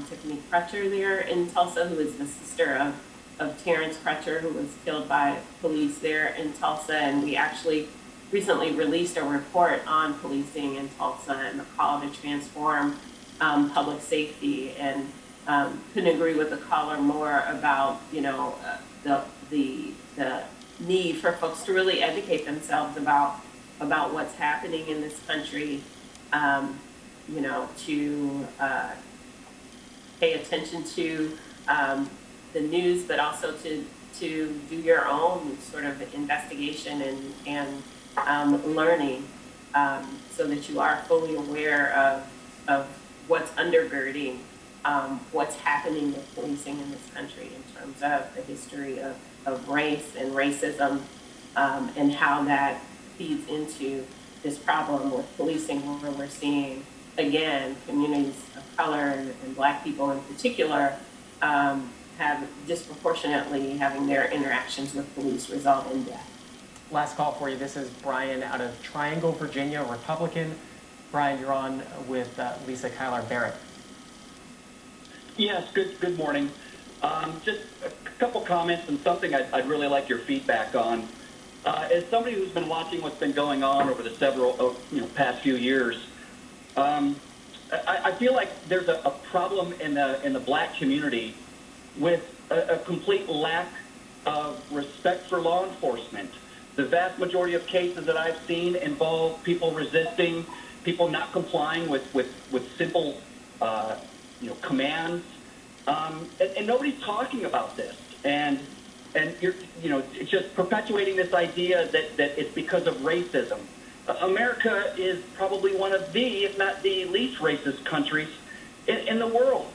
Tiffany Crutcher there in Tulsa, who is the sister of Terrence Crutcher, who was killed by police there in Tulsa. And we actually recently released a report on policing in Tulsa and the call to transform public safety. And couldn't agree with the caller more about, the need for folks to really educate themselves about what's happening in this country. To pay attention to the news, but also to do your own sort of investigation and learning, so that you are fully aware of what's undergirding what's happening with policing in this country in terms of the history of race and racism, and how that feeds into this problem with policing, where we're seeing, again, communities of color and Black people in particular have disproportionately having their interactions with police result in death. Last call for you. This is Brian out of Triangle, Virginia, Republican. Brian, you're on with Lisa Kyler Barrett. Yes, good morning. Just a couple comments and something I'd really like your feedback on. As somebody who's been watching what's been going on over the past few years, I feel like there's a problem in the black community with a complete lack of respect for law enforcement. The vast majority of cases that I've seen involve people resisting, people not complying with simple commands, and nobody's talking about this. And you're just perpetuating this idea that it's because of racism. America is probably one of the, if not the least racist countries in the world.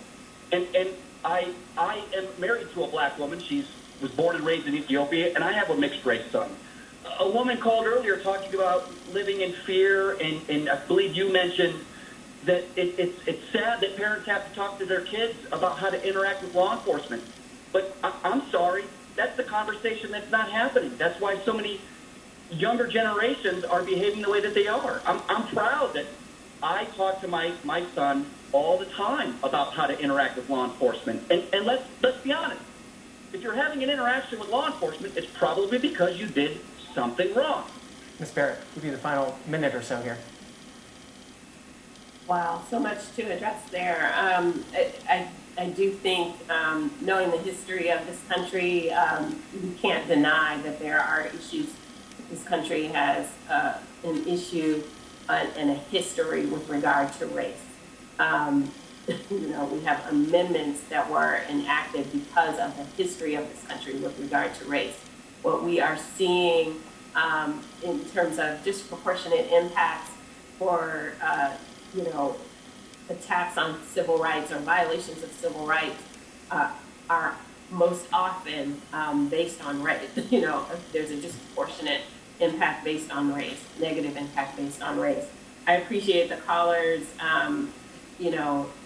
And I am married to a black woman. She was born and raised in Ethiopia, and I have a mixed race son. A woman called earlier talking about living in fear, and I believe you mentioned that it's sad that parents have to talk to their kids about how to interact with law enforcement. But I'm sorry, that's the conversation that's not happening. That's why so many younger generations are behaving the way that they are. I'm proud that I talk to my son all the time about how to interact with law enforcement. And let's be honest. If you're having an interaction with law enforcement, it's probably because you did something wrong. Ms. Barrett, give you the final minute or so here. Wow, so much to address there. I do think, knowing the history of this country, we can't deny that there are issues. This country has an issue and a history with regard to race. We have amendments that were enacted because of the history of this country with regard to race. What we are seeing in terms of disproportionate impacts for, attacks on civil rights or violations of civil rights are most often based on race. There's a disproportionate impact based on race, negative impact based on race. I appreciate the caller's,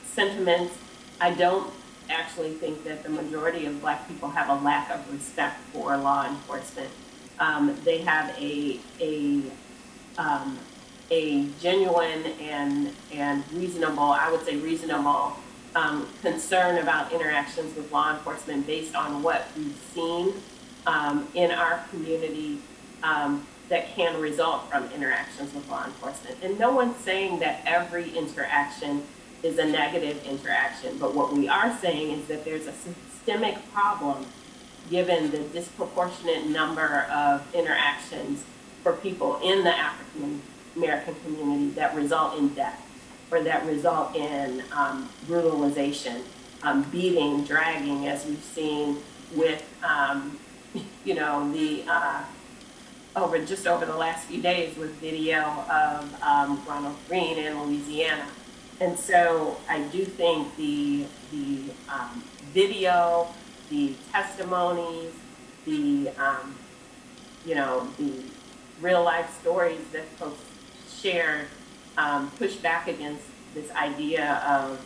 sentiments. I don't actually think that the majority of black people have a lack of respect for law enforcement. They have a genuine and reasonable, I would say reasonable, concern about interactions with law enforcement based on what we've seen in our community that can result from interactions with law enforcement. And no one's saying that every interaction is a negative interaction, but what we are saying is that there's a systemic problem given the disproportionate number of interactions for people in the African American community that result in death or that result in brutalization, beating, dragging, as we've seen with, over the last few days with video of Ronald Green in Louisiana. And so I do think the video, the testimonies, the real life stories that folks shared push back against this idea of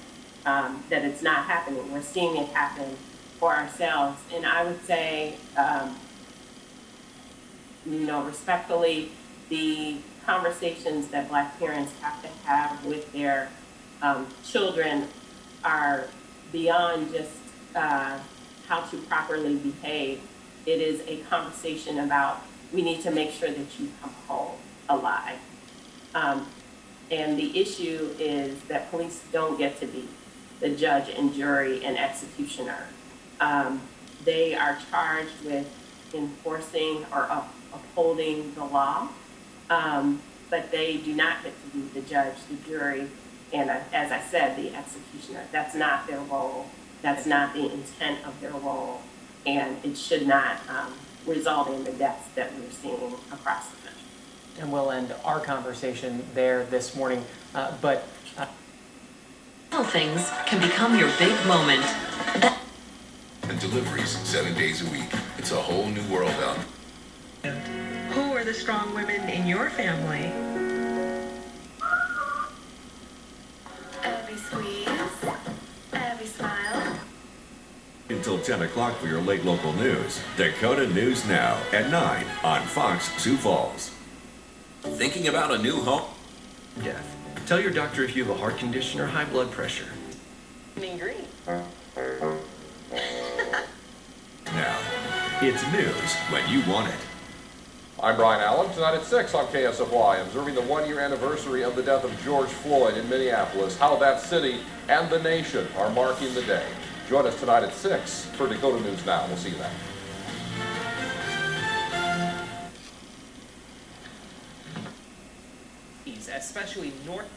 that it's not happening. We're seeing it happen for ourselves. And I would say, respectfully, the conversations that black parents have to have with their children are beyond just how to properly behave. It is a conversation about we need to make sure that you come home alive. And the issue is that police don't get to be the judge and jury and executioner. They are charged with enforcing or upholding the law, but they do not get to be the judge, the jury, and as I said, the executioner. That's not their role. That's not the intent of their role, and it should not result in the deaths that we're seeing across the country. And we'll end our conversation there this morning. But Little things can become your big moment. And deliveries 7 days a week. It's a whole new world out. Who are the strong women in your family? Every squeeze, every smile. Until until 10 o'clock for your late local news. Dakota News Now at 9 on Fox Sioux Falls. Thinking about a new home? Death. Tell your doctor if you have a heart condition or high blood pressure. Green. Now, it's news when you want it. I'm Brian Allen. Tonight at 6 on KSFY, observing the one-year anniversary of the death of George Floyd in Minneapolis, how that city and the nation are marking the day. Join us tonight at 6 for Dakota News Now. We'll see you then. Especially north.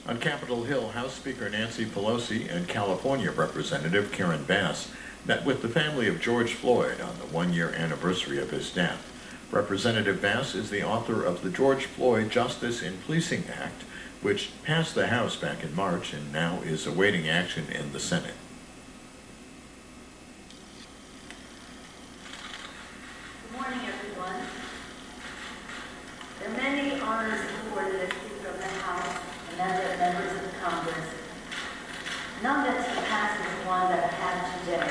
On Capitol Hill, House Speaker Nancy Pelosi and California Representative Karen Bass met with the family of George Floyd on the one-year anniversary of his death. Representative Bass is the author of the George Floyd Justice in Policing Act, which passed the House back in March and now is awaiting action in the Senate. Good morning, everyone. There are many honors afforded as Speaker of the House and other members of Congress. None that surpasses one that I have today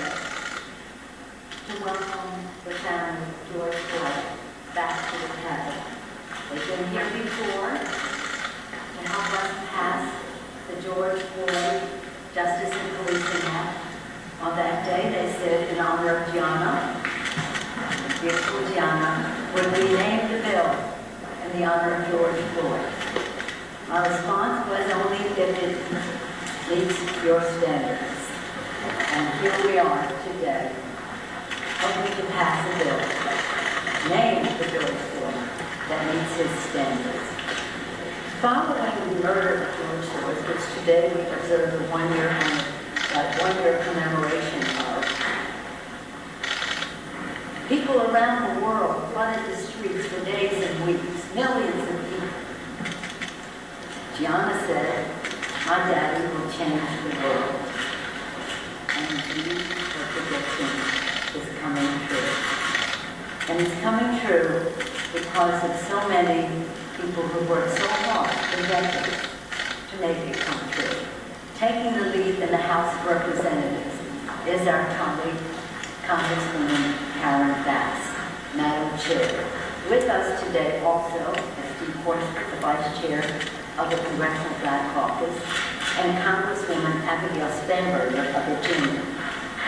to welcome the family of George Floyd back to the Capitol. They've been here before to help us pass the George Floyd Justice and Policing Act. On that day, they said, in honor of Gianna, beautiful Gianna, would we name the bill in the honor of George Floyd? Our response was only if it meets your standards. And here we are today, hoping to pass a bill, named the George Floyd, that meets his standards. Following the murder of George Floyd, which today we observe the one-year commemoration of, people around the world flooded the streets for days and weeks, millions of people. Gianna said, my daddy will change the world. And indeed, her prediction is coming true. And it's coming true because of so many people who worked so hard for decades to make it come true. Taking the lead in the House of Representatives is our colleague, Congresswoman Karen Bass, Madam Chair. With us today also is Steve Porter, the Vice Chair of the Congressional Black Caucus, and Congresswoman Abigail Spanberger of Virginia.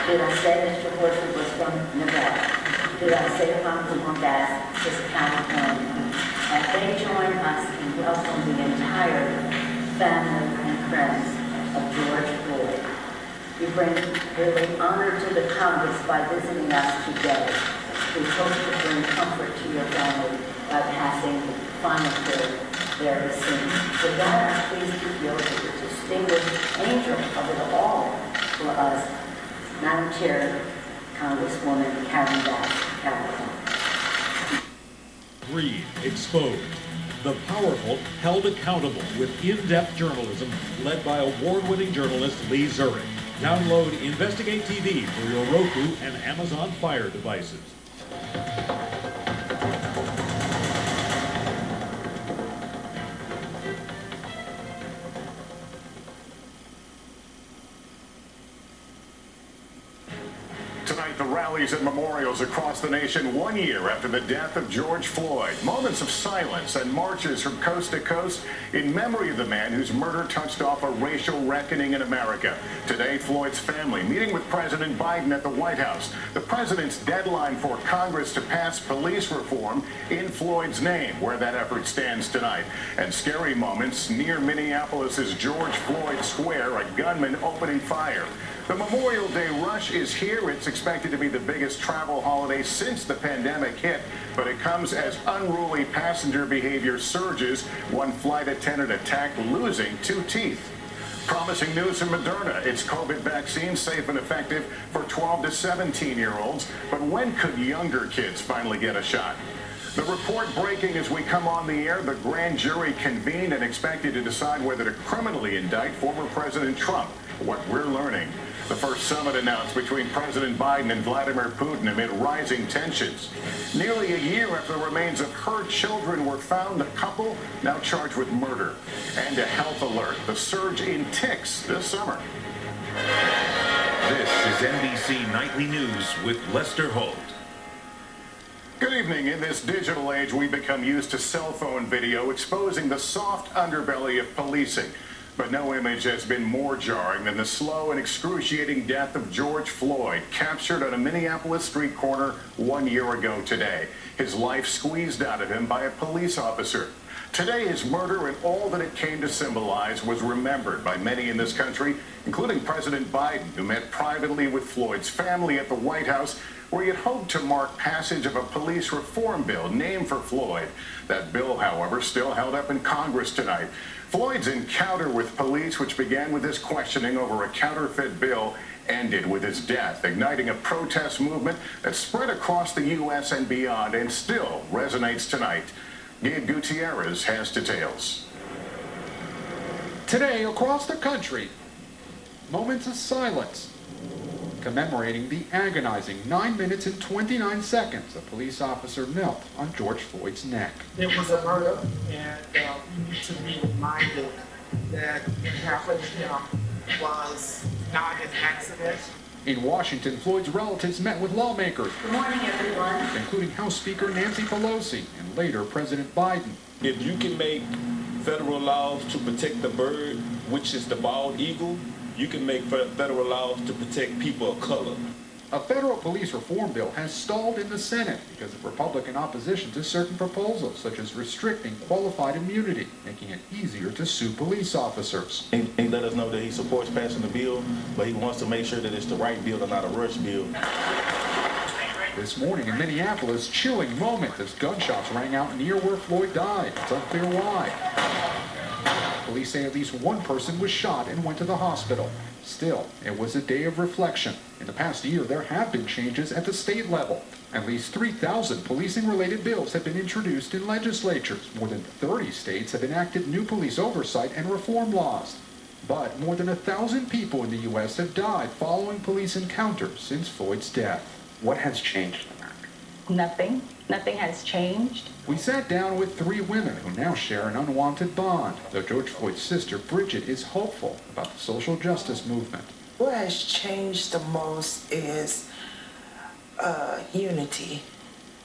Did I say Mr. Horford was from Nevada? Did I say Congresswoman Bass is California? And they join us in welcoming the entire family and friends of George Floyd. We bring really honor to the Congress by visiting us today. We hope to bring comfort to your family by passing the final bill very soon. With that, I'm pleased to yield to the distinguished angel of it all for us, Madam Chair, Congresswoman Karen Bass, California. Read, exposed. The powerful held accountable with in-depth journalism led by award-winning journalist Lee Zurich. Download Investigate TV for your Roku and Amazon Fire devices. Tonight, the rallies and memorials across the nation 1 year after the death of George Floyd. Moments of silence and marches from coast to coast in memory of the man whose murder touched off a racial reckoning in America. Today, Floyd's family meeting with President Biden at the White House. The president's deadline for Congress to pass police reform in Floyd's name, where that effort stands tonight. And scary moments near Minneapolis's George Floyd Square, a gunman opening fire. The Memorial Day rush is here. It's expected to be the biggest travel holiday since the pandemic hit, but it comes as unruly passenger behavior surges. One flight attendant attacked, losing 2 teeth. Promising news from Moderna. Its COVID vaccine safe and effective for 12 to 17-year-olds. But when could younger kids finally get a shot? The report breaking as we come on the air. The grand jury convened and expected to decide whether to criminally indict former President Trump. What we're learning. The first summit announced between President Biden and Vladimir Putin amid rising tensions. Nearly a year after the remains of her children were found, the couple now charged with murder. And a health alert, the surge in ticks this summer. This is NBC Nightly News with Lester Holt. Good evening. In this digital age, we've become used to cell phone video exposing the soft underbelly of policing. But no image has been more jarring than the slow and excruciating death of George Floyd, captured on a Minneapolis street corner 1 year ago today. His life squeezed out of him by a police officer. Today, his murder and all that it came to symbolize was remembered by many in this country, including President Biden, who met privately with Floyd's family at the White House, where he had hoped to mark passage of a police reform bill named for Floyd. That bill, however, still held up in Congress tonight. Floyd's encounter with police, which began with his questioning over a counterfeit bill, ended with his death, igniting a protest movement that spread across the U.S. and beyond and still resonates tonight. Gabe Gutierrez has details. Today, across the country, moments of silence commemorating the agonizing 9 minutes and 29 seconds a police officer knelt on George Floyd's neck. It was a murder, and we need to be reminded that what happened to him was not an accident. In Washington, Floyd's relatives met with lawmakers. Good morning, everyone. Including House Speaker Nancy Pelosi and later President Biden. If you can make federal laws to protect the bird, which is the bald eagle, you can make federal laws to protect people of color. A federal police reform bill has stalled in the Senate because of Republican opposition to certain proposals, such as restricting qualified immunity, making it easier to sue police officers. He let us know that he supports passing the bill, but he wants to make sure that it's the right bill and not a rush bill. This morning in Minneapolis, chilling moment as gunshots rang out near where Floyd died. It's unclear why. Police say at least one person was shot and went to the hospital. Still, it was a day of reflection. In the past year, there have been changes at the state level. At least 3,000 policing-related bills have been introduced in legislatures. More than 30 states have enacted new police oversight and reform laws. But more than 1,000 people in the U.S. have died following police encounters since Floyd's death. What has changed in America? Nothing. Nothing has changed. We sat down with 3 women who now share an unwanted bond, though George Floyd's sister, Bridget, is hopeful about the social justice movement. What has changed the most is unity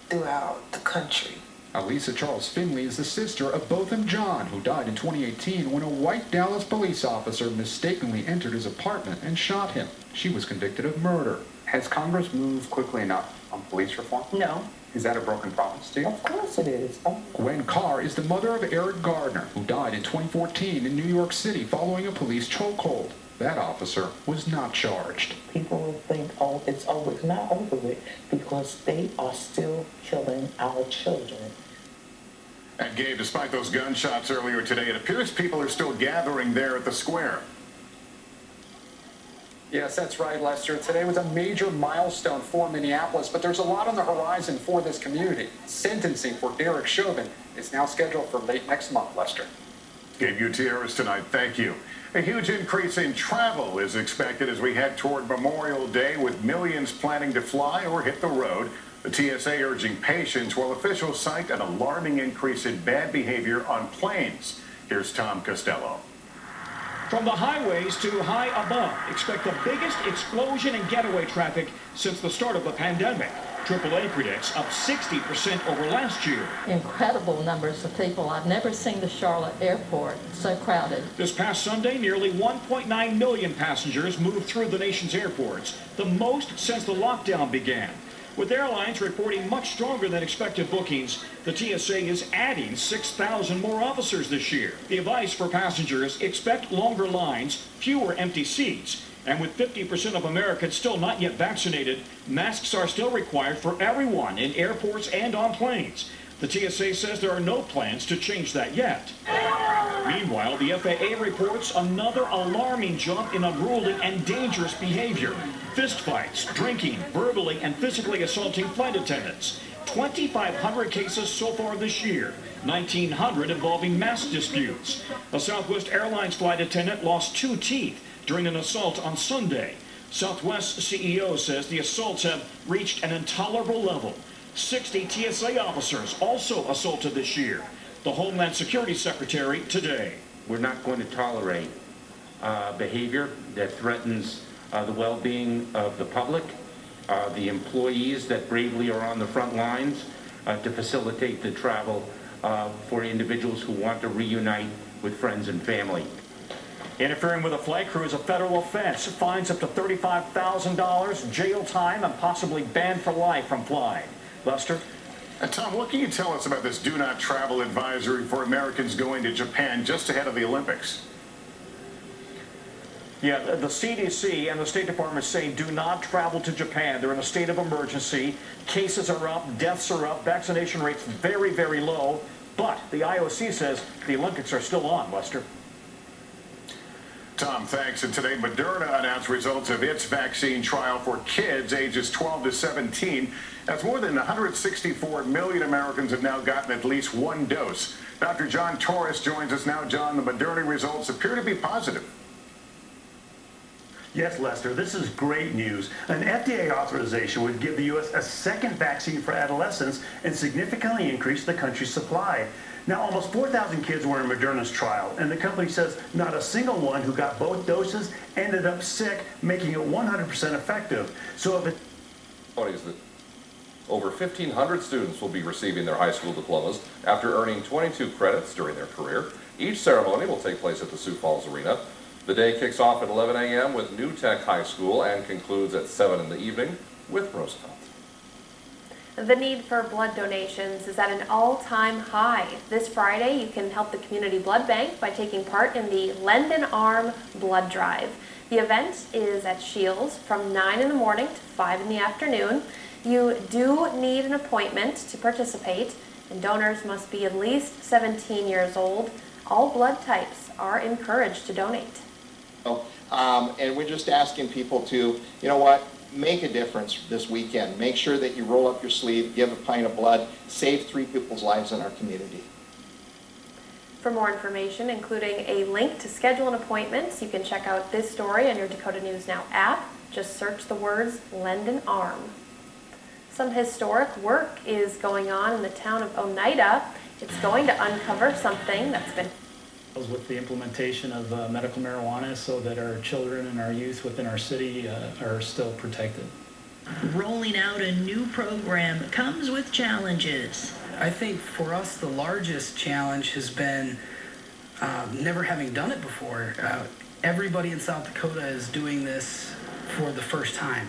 throughout the country. Alisa Charles Finley is the sister of Botham John, who died in 2018 when a white Dallas police officer mistakenly entered his apartment and shot him. She was convicted of murder. Has Congress moved quickly enough on police reform? No. Is that a broken promise to you? Of course it is. Gwen Carr is the mother of Eric Gardner, who died in 2014 in New York City following a police chokehold. That officer was not charged. People will think, oh, it's over. It's not over with because they are still killing our children. And Gabe, despite those gunshots earlier today, it appears people are still gathering there at the square. Yes, that's right, Lester. Today was a major milestone for Minneapolis, but there's a lot on the horizon for this community. Sentencing for Derek Chauvin is now scheduled for late next month, Lester. Gabe Gutierrez tonight, thank you. A huge increase in travel is expected as we head toward Memorial Day, with millions planning to fly or hit the road. The TSA urging patience, while officials cite an alarming increase in bad behavior on planes. Here's Tom Costello. From the highways to high above, expect the biggest explosion in getaway traffic since the start of the pandemic. AAA predicts up 60% over last year. Incredible numbers of people. I've never seen the Charlotte airport so crowded. This past Sunday, nearly 1.9 million passengers moved through the nation's airports, the most since the lockdown began. With airlines reporting much stronger than expected bookings, the TSA is adding 6,000 more officers this year. The advice for passengers: expect longer lines, fewer empty seats, And with 50% of Americans still not yet vaccinated, masks are still required for everyone in airports and on planes. The TSA says there are no plans to change that yet. Meanwhile, the FAA reports another alarming jump in unruly and dangerous behavior. Fistfights, drinking, verbally and physically assaulting flight attendants. 2,500 cases so far this year, 1,900 involving mask disputes. A Southwest Airlines flight attendant lost 2 teeth during an assault on Sunday. Southwest CEO says the assaults have reached an intolerable level. 60 TSA officers also assaulted this year. The Homeland Security Secretary today. We're not going to tolerate behavior that threatens the well-being of the public, the employees that bravely are on the front lines to facilitate the travel for individuals who want to reunite with friends and family. Interfering with a flight crew is a federal offense. Fines up to $35,000, jail time, and possibly banned for life from flying. Lester? Tom, what can you tell us about this do not travel advisory for Americans going to Japan just ahead of the Olympics? Yeah, the CDC and the State Department say do not travel to Japan. They're in a state of emergency. Cases are up, deaths are up, vaccination rates very, very low. But the IOC says the Olympics are still on, Lester. Tom, thanks. And today, Moderna announced results of its vaccine trial for kids ages 12 to 17. That's more than 164 million Americans have now gotten at least one dose. Dr. John Torres joins us now. John, the Moderna results appear to be positive. Yes, Lester, this is great news. An FDA authorization would give the U.S. a second vaccine for adolescents and significantly increase the country's supply. Now, almost 4,000 kids were in Moderna's trial, and the company says not a single one who got both doses ended up sick, making it 100% effective. So if it... Over 1,500 students will be receiving their high school diplomas after earning 22 credits during their career. Each ceremony will take place at the Sioux Falls Arena. The day kicks off at 11 a.m. with New Tech High School and concludes at 7 in the evening with Roosevelt. The need for blood donations is at an all-time high. This Friday, you can help the community blood bank by taking part in the Lend an Arm Blood Drive. The event is at Shields from 9 in the morning to 5 in the afternoon. You do need an appointment to participate, and donors must be at least 17 years old. All blood types are encouraged to donate. And we're just asking people to, you know what, make a difference this weekend. Make sure that you roll up your sleeve, give a pint of blood, save 3 people's lives in our community. For more information, including a link to schedule an appointment, you can check out this story on your Dakota News Now app. Just search the words Lend an Arm. Some historic work is going on in the town of Oneida. It's going to uncover something that's been with the implementation of medical marijuana so that our children and our youth within our city are still protected. Rolling out a new program comes with challenges. I think for us the largest challenge has been never having done it before. Everybody in South Dakota is doing this for the first time.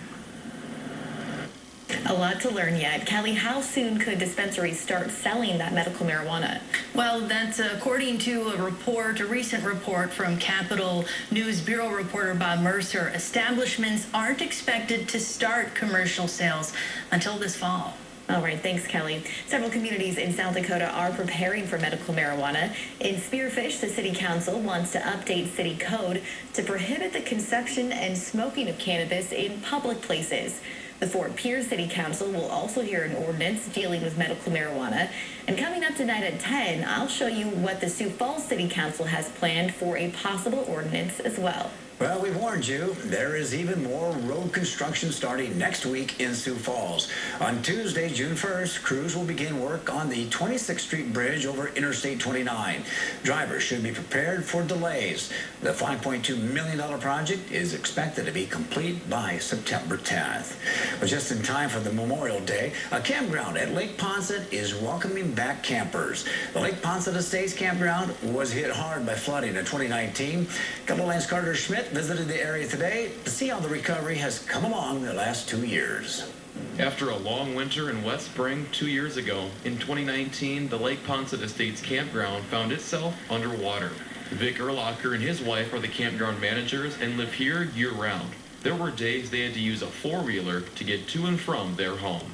A lot to learn yet. Kelly, how soon could dispensaries start selling that medical marijuana? Well, that's according to a recent report from Capitol News Bureau reporter Bob Mercer. Establishments aren't expected to start commercial sales until this fall. All right, thanks, Kelly. Several communities in South Dakota are preparing for medical marijuana. In Spearfish, the city council wants to update city code to prohibit the consumption and smoking of cannabis in public places. The Fort Pierce City Council will also hear an ordinance dealing with medical marijuana. And coming up tonight at 10, I'll show you what the Sioux Falls City Council has planned for a possible ordinance as well. Well, we warned you, there is even more road construction starting next week in Sioux Falls. On Tuesday, June 1st, crews will begin work on the 26th Street Bridge over Interstate 29. Drivers should be prepared for delays. The $5.2 million project is expected to be complete by September 10th. But just in time for the Memorial Day, a campground at Lake Ponset is welcoming back campers. The Lake Ponset Estates campground was hit hard by flooding in 2019. Couple Lance Carter Schmidt visited the area today to see how the recovery has come along the last 2 years. After a long winter and wet spring 2 years ago, in 2019, the Lake Ponset Estates campground found itself underwater. Vic Erlacher and his wife are the campground managers and live here year-round. There were days they had to use a four-wheeler to get to and from their home.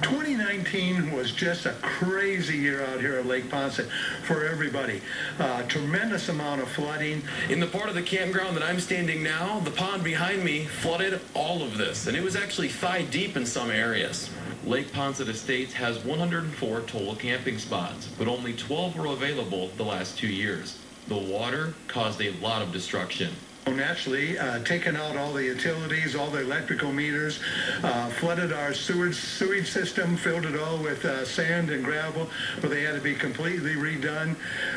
2019 was just a crazy year out here at Lake Ponce for everybody. Tremendous amount of flooding. In the part of the campground that I'm standing now, the pond behind me flooded all of this, and it was actually thigh-deep in some areas. Lake Ponce Estates has 104 total camping spots, but only 12 were available the last 2 years. The water caused a lot of destruction. Naturally, taking out all the utilities, all the electrical meters, flooded our sewage system, filled it all with sand and gravel, where they had to be completely redone.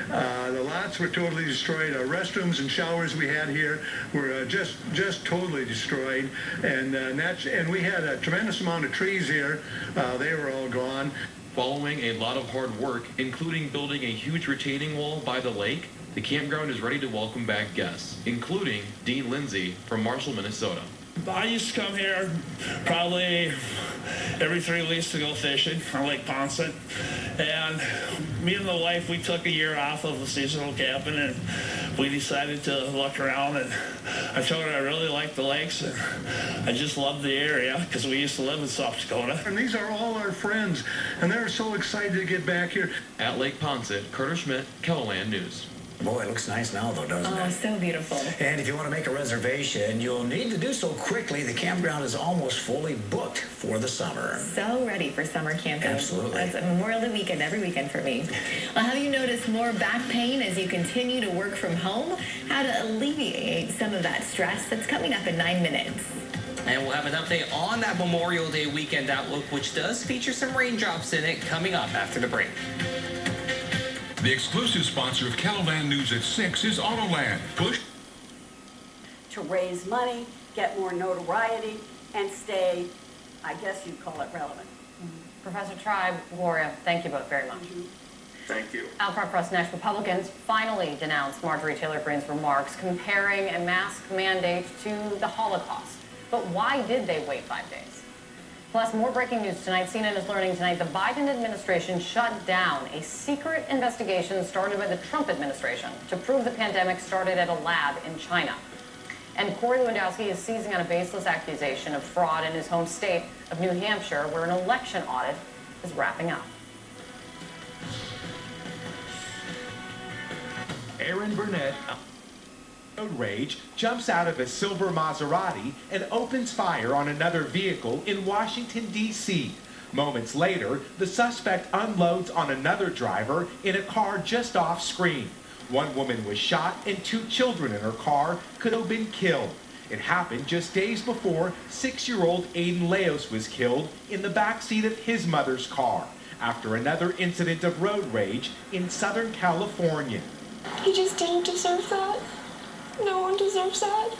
The lots were totally destroyed. Our restrooms and showers we had here were just totally destroyed. And we had a tremendous amount of trees here. They were all gone. Following a lot of hard work, including building a huge retaining wall by the lake, the campground is ready to welcome back guests, including Dean Lindsay from Marshall, Minnesota. I used to come here probably every 3 weeks to go fishing on Lake Ponce. And me and the wife, we took a year off of the seasonal camping, and we decided to look around. And I told her I really liked the lakes, and I just loved the area because we used to live in South Dakota. And these are all our friends, and they're so excited to get back here. At Lake Ponce, Carter Schmidt, KELO News. Boy, it looks nice now, though, doesn't it? Oh, so beautiful. And if you want to make a reservation, you'll need to do so quickly. The campground is almost fully booked for the summer. So ready for summer camping. Absolutely. That's a Memorial Day weekend, every weekend for me. Well, have you noticed more back pain as you continue to work from home? How to alleviate some of that stress? That's coming up in 9 minutes. And we'll have an update on that Memorial Day weekend outlook, which does feature some raindrops in it, coming up after the break. The exclusive sponsor of KELO News at 6 is Autoland. Push to raise money, get more notoriety, and stay, I guess you'd call it relevant. Professor Tribe, Gloria, thank you both very much. Thank you. Out front for us next, Republicans finally denounced Marjorie Taylor Greene's remarks comparing a mask mandate to the Holocaust. But why did they wait 5 days? Plus, more breaking news tonight. CNN is learning tonight the Biden administration shut down a secret investigation started by the Trump administration to prove the pandemic started at a lab in China. And Corey Lewandowski is seizing on a baseless accusation of fraud in his home state of New Hampshire, where an election audit is wrapping up. Aaron Burnett, road rage, jumps out of a silver Maserati and opens fire on another vehicle in Washington, D.C. Moments later, the suspect unloads on another driver in a car just off screen. One woman was shot and 2 children in her car could have been killed. It happened just days before 6-year-old Aiden Leos was killed in the backseat of his mother's car after another incident of road rage in Southern California. He just didn't deserve that. No one deserves that.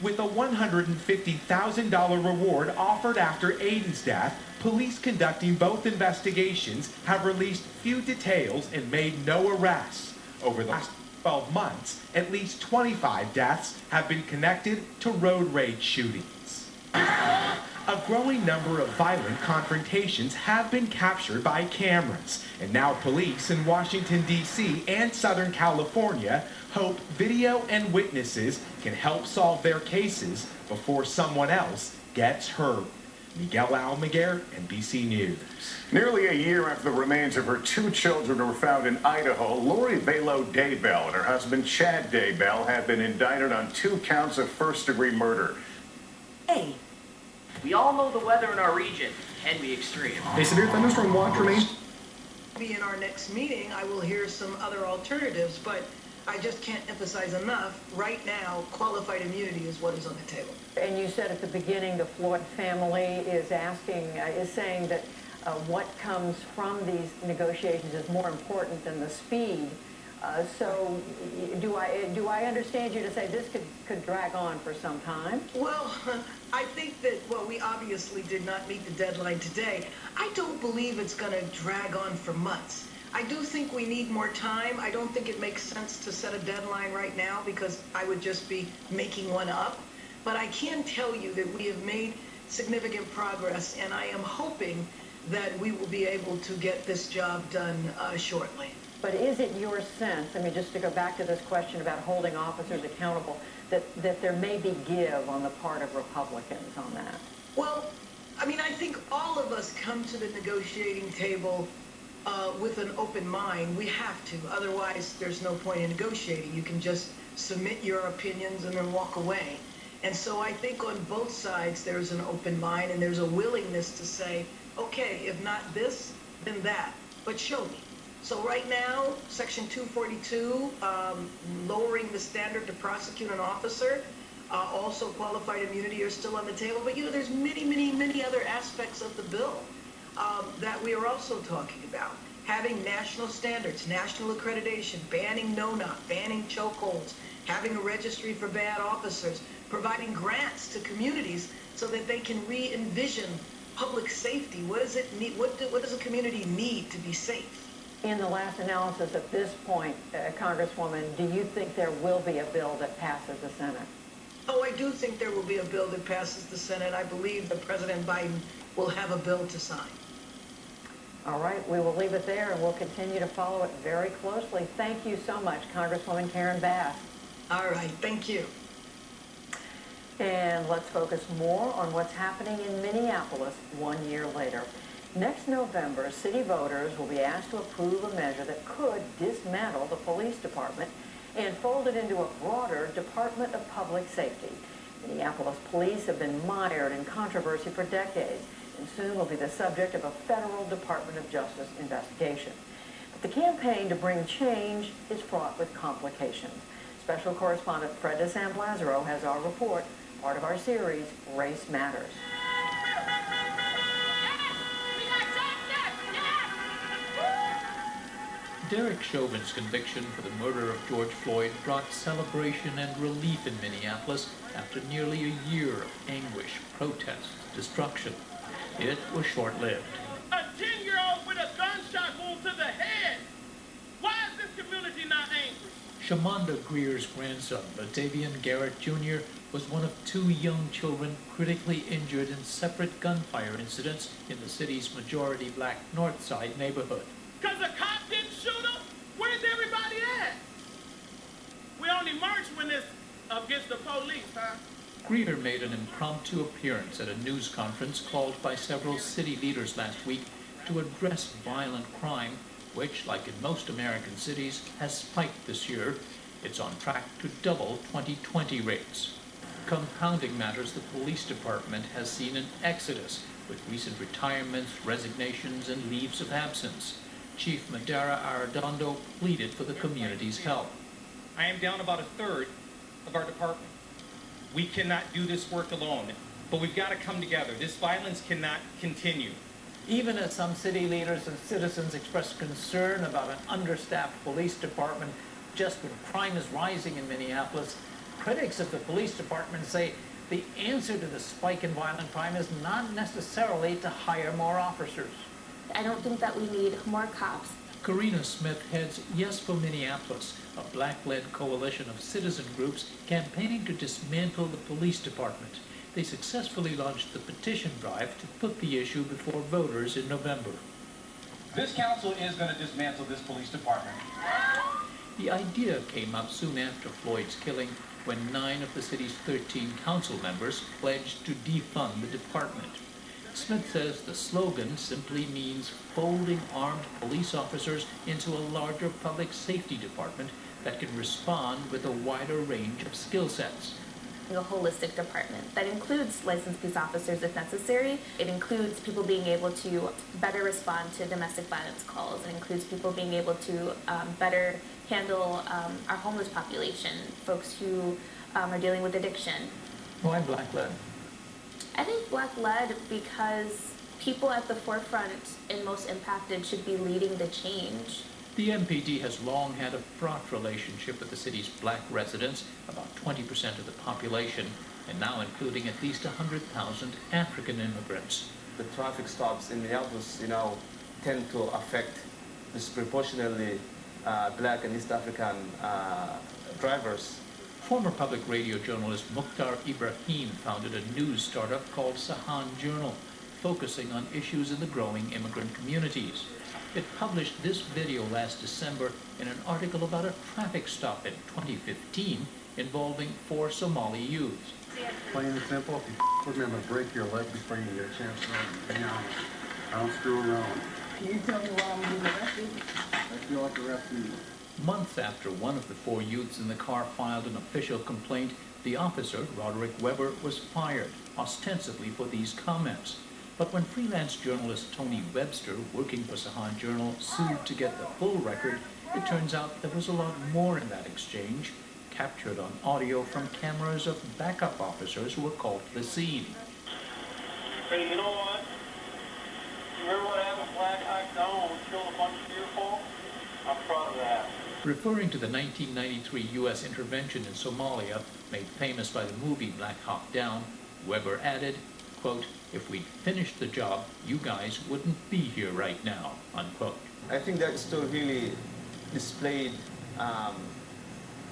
With a $150,000 reward offered after Aiden's death, police conducting both investigations have released few details and made no arrests. Over the last 12 months, at least 25 deaths have been connected to road rage shootings. A growing number of violent confrontations have been captured by cameras, and now police in Washington, D.C. and Southern California hope video and witnesses can help solve their cases before someone else gets hurt. Miguel Almaguer, NBC News. Nearly a year after the remains of her 2 children were found in Idaho, Lori Velo Daybell and her husband Chad Daybell have been indicted on 2 counts of first-degree murder. Hey, we all know the weather in our region can be extreme. A severe thunderstorm watch remains. In our next meeting, I will hear some other alternatives, but I just can't emphasize enough, right now, qualified immunity is what is on the table. And you said at the beginning the Floyd family is saying that what comes from these negotiations is more important than the speed. So do I understand you to say this could drag on for some time? Well, I think that, we obviously did not meet the deadline today. I don't believe it's going to drag on for months. I do think we need more time. I don't think it makes sense to set a deadline right now because I would just be making one up. But I can tell you that we have made significant progress, and I am hoping that we will be able to get this job done shortly. But is it your sense, I mean, just to go back to this question about holding officers accountable, that there may be give on the part of Republicans on that? Well, I mean, I think all of us come to the negotiating table with an open mind. We have to. Otherwise, there's no point in negotiating. You can just submit your opinions and then walk away. And so I think on both sides, there's an open mind and there's a willingness to say, okay, if not this, then that, but show me. So right now, Section 242, lowering the standard to prosecute an officer, also qualified immunity are still on the table. But, you know, there's many other aspects of the bill that we are also talking about. Having national standards, national accreditation, banning no-knock, banning chokeholds, having a registry for bad officers, providing grants to communities so that they can re-envision public safety. What does it need? What does a community need to be safe? In the last analysis at this point, Congresswoman, do you think there will be a bill that passes the Senate? Oh, I do think there will be a bill that passes the Senate. I believe that President Biden will have a bill to sign. All right, we will leave it there and we'll continue to follow it very closely. Thank you so much, Congresswoman Karen Bass. All right, thank you. And let's focus more on what's happening in Minneapolis 1 year later. Next November, city voters will be asked to approve a measure that could dismantle the police department and fold it into a broader Department of Public Safety. Minneapolis police have been mired in controversy for decades and soon will be the subject of a federal Department of Justice investigation. But the campaign to bring change is fraught with complications. Special correspondent Fred DeSan-Blazaro has our report, part of our series, Race Matters. Derek Chauvin's conviction for the murder of George Floyd brought celebration and relief in Minneapolis after nearly a year of anguish, protest, destruction. It was short-lived. A 10-year-old with a gunshot wound to the head. Why is this community not angry? Shamanda Greer's grandson, Latavian Garrett Jr., was one of 2 young children critically injured in separate gunfire incidents in the city's majority black North Side neighborhood. Because a cop didn't shoot him? Where's everybody at? We only march when it's against the police, huh? Greer made an impromptu appearance at a news conference called by several city leaders last week to address violent crime, which, like in most American cities, has spiked this year. It's on track to double 2020 rates. Compounding matters, the police department has seen an exodus with recent retirements, resignations, and leaves of absence. Chief Madara Arredondo pleaded for the community's help. I am down about a third of our department. We cannot do this work alone, but we've got to come together. This violence cannot continue. Even as some city leaders and citizens express concern about an understaffed police department just when crime is rising in Minneapolis, critics of the police department say the answer to the spike in violent crime is not necessarily to hire more officers. I don't think that we need more cops. Karina Smith heads Yes for Minneapolis, a black-led coalition of citizen groups campaigning to dismantle the police department. They successfully launched the petition drive to put the issue before voters in November. This council is going to dismantle this police department. The idea came up soon after Floyd's killing, when 9 of the city's 13 council members pledged to defund the department. Smith says the slogan simply means folding armed police officers into a larger public safety department that can respond with a wider range of skill sets. A holistic department that includes licensed peace officers if necessary. It includes people being able to better respond to domestic violence calls. It includes people being able to better handle our homeless population, folks who are dealing with addiction. Why black-led? I think black-led because people at the forefront and most impacted should be leading the change. The MPD has long had a fraught relationship with the city's black residents, about 20% of the population, and now including at least 100,000 African immigrants. The traffic stops in Minneapolis, tend to affect disproportionately black and East African drivers. Former public radio journalist Mukhtar Ibrahim founded a news startup called Sahan Journal, focusing on issues in the growing immigrant communities. It published this video last December in an article about a traffic stop in 2015 involving 4 Somali youths. Plain and simple, if you with me, I'm going to break your leg before you get a chance to be honest. I don't screw around. Can you tell me why I'm being arrested? I feel like arresting you. Months after one of the 4 youths in the car filed an official complaint, the officer, Roderick Weber, was fired, ostensibly for these comments. But when freelance journalist Tony Webster, working for Sahan Journal, sued to get the full record, it turns out there was a lot more in that exchange, captured on audio from cameras of backup officers who were called to the scene. Hey, you know what? You remember what happened at Black Hawk Down when we killed a bunch of deer folk? I'm proud of that. Referring to the 1993 U.S. intervention in Somalia, made famous by the movie Black Hawk Down, Weber added, quote, "If we'd finished the job, you guys wouldn't be here right now," unquote. I think that story really displayed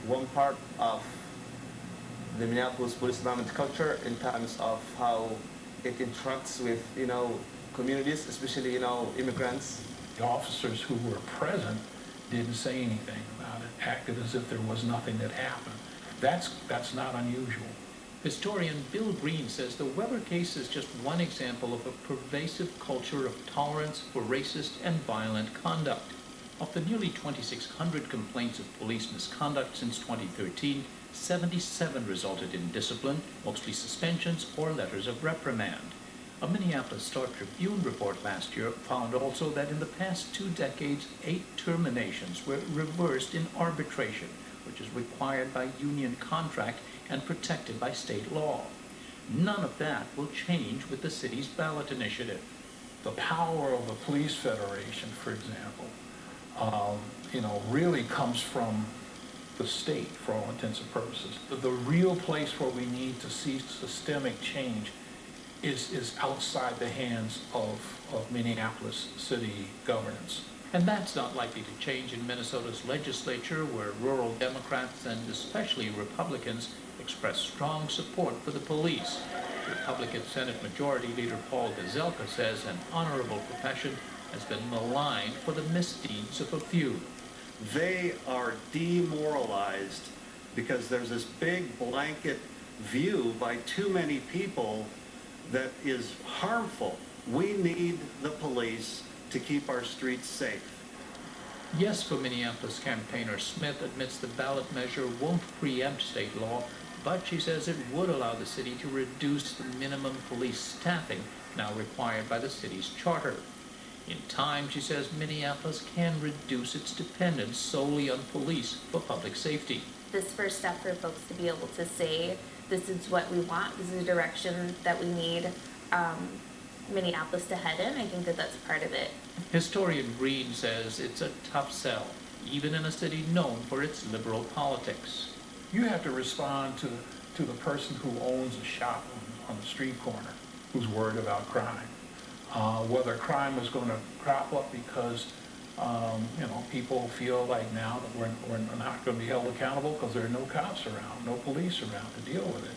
one part of the Minneapolis police department culture in terms of how it interacts with, communities, especially, immigrants. The officers who were present didn't say anything about it, acted as if there was nothing that happened. That's not unusual. Historian Bill Green says the Weber case is just one example of a pervasive culture of tolerance for racist and violent conduct. Of the nearly 2,600 complaints of police misconduct since 2013, 77 resulted in discipline, mostly suspensions or letters of reprimand. A Minneapolis Star-Tribune report last year found also that in the past 2 decades, 8 terminations were reversed in arbitration, which is required by union contract and protected by state law. None of that will change with the city's ballot initiative. The power of the police federation, for example, really comes from the state for all intents and purposes. The real place where we need to see systemic change is outside the hands of Minneapolis city governance. And that's not likely to change in Minnesota's legislature, where rural Democrats and especially Republicans express strong support for the police. Republican Senate Majority Leader Paul Gazelka says an honorable profession has been maligned for the misdeeds of a few. They are demoralized because there's this big blanket view by too many people that is harmful. We need the police to keep our streets safe. Yes for Minneapolis campaigner Smith admits the ballot measure won't preempt state law, but she says it would allow the city to reduce the minimum police staffing now required by the city's charter. In time, she says, Minneapolis can reduce its dependence solely on police for public safety. This first step for folks to be able to say, this is what we want, this is the direction that we need Minneapolis to head in, I think that that's part of it. Historian Green says it's a tough sell, even in a city known for its liberal politics. You have to respond to the person who owns a shop on the street corner who's worried about crime. Whether crime is going to crop up because people feel like now that we're not going to be held accountable because there are no cops around, no police around to deal with it.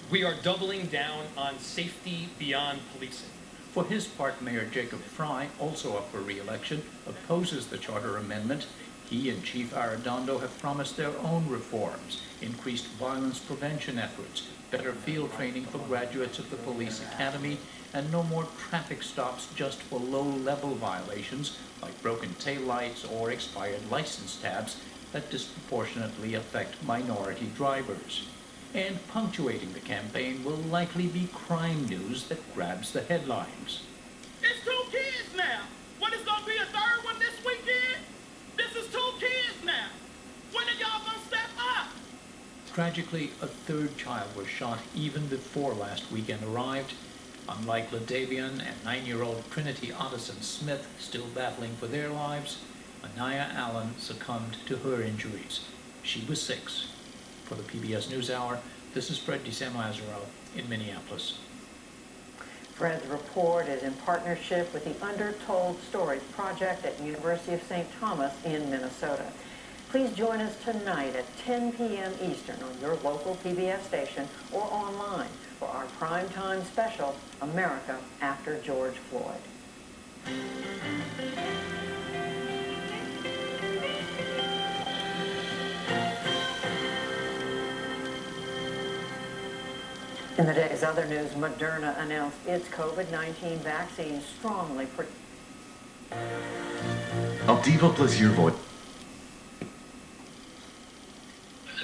We are doubling down on safety beyond policing. For his part, Mayor Jacob Fry, also up for re-election, opposes the charter amendment. He and Chief Arredondo have promised their own reforms, increased violence prevention efforts, better field training for graduates of the police academy, and no more traffic stops just for low-level violations like broken taillights or expired license tabs that disproportionately affect minority drivers. And punctuating the campaign will likely be crime news that grabs the headlines. It's 2 kids now. What is gonna be a 3rd one this weekend? This is 2 kids now. When are y'all gonna step up? Tragically, a 3rd child was shot even before last weekend arrived. Unlike LaDavian and 9-year-old Trinity Otteson Smith, still battling for their lives, Anaya Allen succumbed to her injuries. She was 6. For the PBS NewsHour, this is Fred DeSanLazaro in Minneapolis. Fred's report is in partnership with the Undertold Stories Project at University of St. Thomas in Minnesota. Please join us tonight at 10 p.m. Eastern on your local PBS station or online for our primetime special, America After George Floyd. In the day's other news, Moderna announced its COVID-19 vaccine strongly Aldiva plus your voice.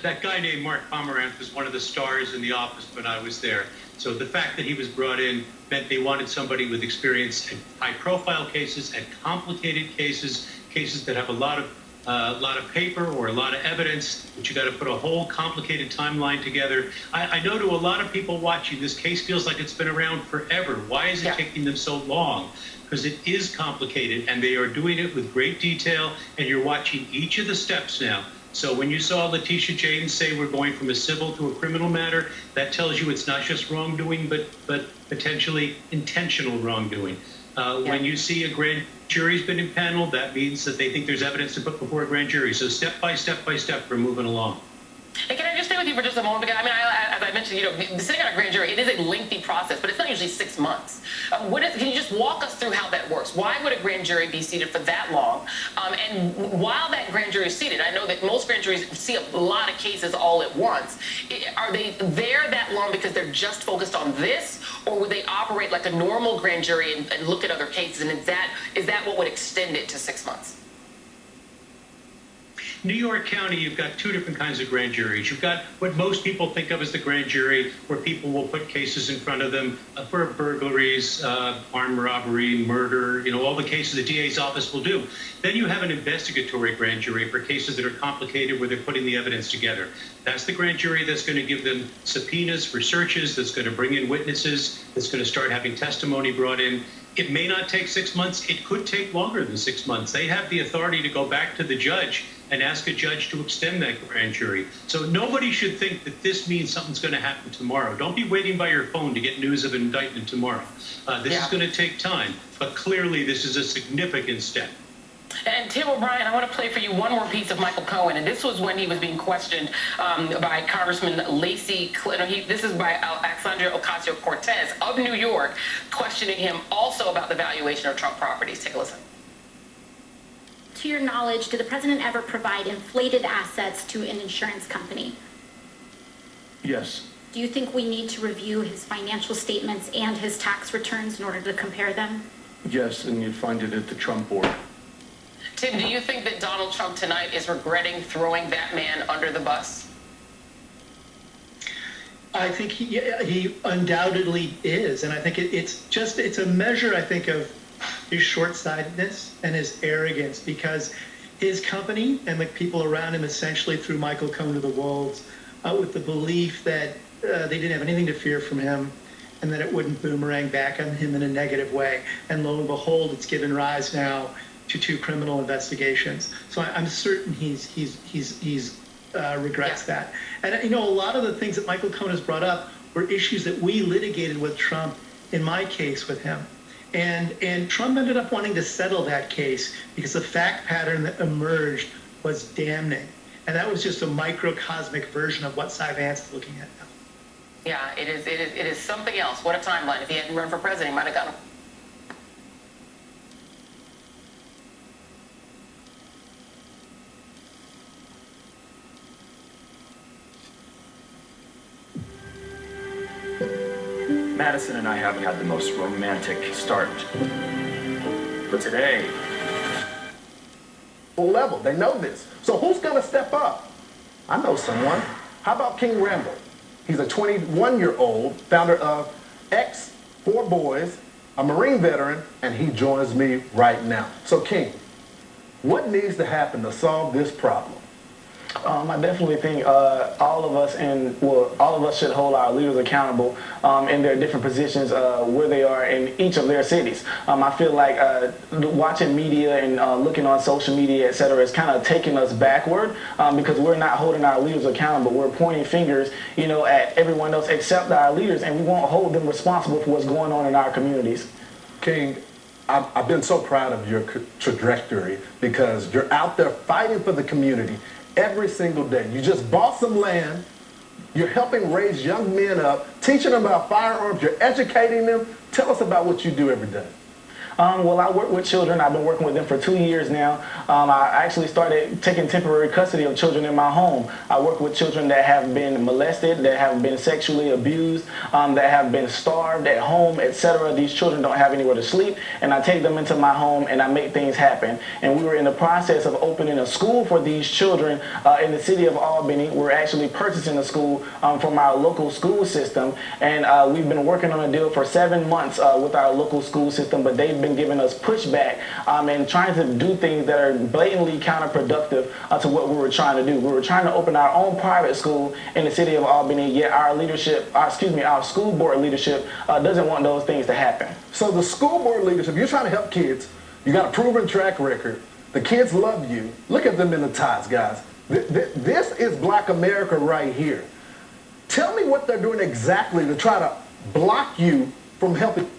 That guy named Mark Pomeranz was one of the stars in the office when I was there. So the fact that he was brought in meant they wanted somebody with experience in high-profile cases, and complicated cases, cases that have a lot of paper or a lot of evidence, that you got to put a whole complicated timeline together. I know to a lot of people watching, this case feels like it's been around forever. Why is it taking them so long? Because it is complicated, and they are doing it with great detail, and you're watching each of the steps now. So when you saw Letitia Jaden say we're going from a civil to a criminal matter, that tells you it's not just wrongdoing, but potentially intentional wrongdoing. When you see a grand jury's been impaneled, that means that they think there's evidence to put before a grand jury. So step by step by step, we're moving along. And can I just stay with you for just a moment? Because, I mean, as I mentioned, sitting on a grand jury, it is a lengthy process, but it's not usually 6 months. Can you just walk us through how that works? Why would a grand jury be seated for that long? And while that grand jury is seated, I know that most grand juries see a lot of cases all at once. Are they there that long because they're just focused on this? Or would they operate like a normal grand jury and look at other cases? And is that what would extend it to 6 months? New York County, you've got two different kinds of grand juries. You've got what most people think of as the grand jury, where people will put cases in front of them for burglaries, armed robbery, murder, all the cases the DA's office will do. Then you have an investigatory grand jury for cases that are complicated, where they're putting the evidence together. That's the grand jury that's going to give them subpoenas for searches, that's going to bring in witnesses, that's going to start having testimony brought in. It may not take 6 months. It could take longer than 6 months. They have the authority to go back to the judge and ask a judge to extend that grand jury. So nobody should think that this means something's going to happen tomorrow. Don't be waiting by your phone to get news of an indictment tomorrow. This is going to take time, but clearly this is a significant step. And Tim O'Brien, I want to play for you one more piece of Michael Cohen, and this was when he was being questioned by Congressman Lacey Clinton. This is by Alexandria Ocasio-Cortez of New York, questioning him also about the valuation of Trump properties. Take a listen. To your knowledge, did the president ever provide inflated assets to an insurance company? Yes. Do you think we need to review his financial statements and his tax returns in order to compare them? Yes, and you'd find it at the Trump board. Tim, do you think that Donald Trump tonight is regretting throwing that man under the bus? I think he undoubtedly is, and I think it's a measure, I think, of his short-sightedness and his arrogance, because his company and the people around him essentially threw Michael Cohen to the wolves with the belief that they didn't have anything to fear from him and that it wouldn't boomerang back on him in a negative way. And lo and behold, it's given rise now to 2 criminal investigations. So I'm certain he's regrets that. And a lot of the things that Michael Cohen has brought up were issues that we litigated with Trump in my case with him. And Trump ended up wanting to settle that case because the fact pattern that emerged was damning. And that was just a microcosmic version of what Cy Vance is looking at now. Yeah, it is something else. What a timeline. If he hadn't run for president, he might have gotten him. Madison and I haven't had the most romantic start. But today... Full level, they know this. So who's gonna step up? I know someone. How about King Rambo? He's a 21-year-old, founder of X, 4 Boys, a Marine veteran, and he joins me right now. So King, what needs to happen to solve this problem? I definitely think all of us should hold our leaders accountable in their different positions where they are in each of their cities. I feel like watching media and looking on social media, etc., is kind of taking us backward because we're not holding our leaders accountable. We're pointing fingers, at everyone else except our leaders, and we won't hold them responsible for what's going on in our communities. King, I've been so proud of your trajectory because you're out there fighting for the community every single day. You just bought some land. You're helping raise young men up, teaching them about firearms. You're educating them. Tell us about what you do every day. Well, I work with children. I've been working with them for 2 years now. I actually started taking temporary custody of children in my home. I work with children that have been molested, that have been sexually abused, that have been starved at home, etc. These children don't have anywhere to sleep, and I take them into my home and I make things happen. And we were in the process of opening a school for these children in the city of Albany. We're actually purchasing a school from our local school system, and we've been working on a deal for 7 months with our local school system, but they've been giving us pushback and trying to do things that are blatantly counterproductive to what we were trying to do. We were trying to open our own private school in the city of Albany, yet our leadership, our school board leadership doesn't want those things to happen. So the school board leadership, you're trying to help kids. You got a proven track record. The kids love you. Look at them in the ties, guys. This is Black America right here. Tell me what they're doing exactly to try to block you from helping.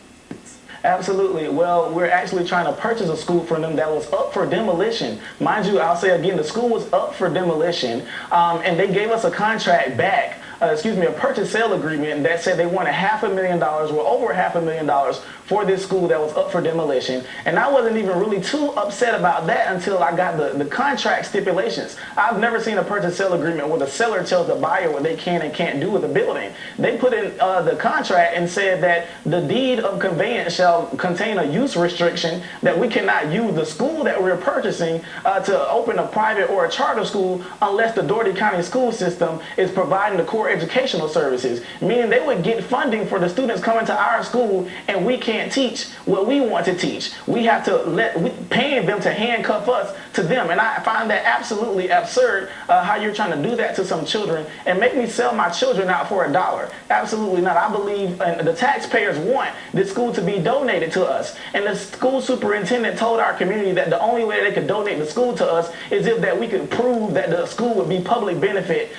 Absolutely. Well, we're actually trying to purchase a school for them that was up for demolition. Mind you, I'll say again, the school was up for demolition, and they gave us a contract back, a purchase sale agreement that said they wanted $500,000, well, over $500,000 for this school that was up for demolition. And I wasn't even really too upset about that until I got the contract stipulations. I've never seen a purchase sale agreement where the seller tells the buyer what they can and can't do with the building. They put in the contract and said that the deed of conveyance shall contain a use restriction, that we cannot use the school that we're purchasing to open a private or a charter school unless the Dougherty County school system is providing the core educational services, meaning they would get funding for the students coming to our school and we can't teach what we want to teach. We have to paying them to handcuff us to them, and I find that absolutely absurd how you're trying to do that to some children and make me sell my children out for $1. Absolutely not. I believe the taxpayers want this school to be donated to us, and the school superintendent told our community that the only way they could donate the school to us is if that we could prove that the school would be public benefit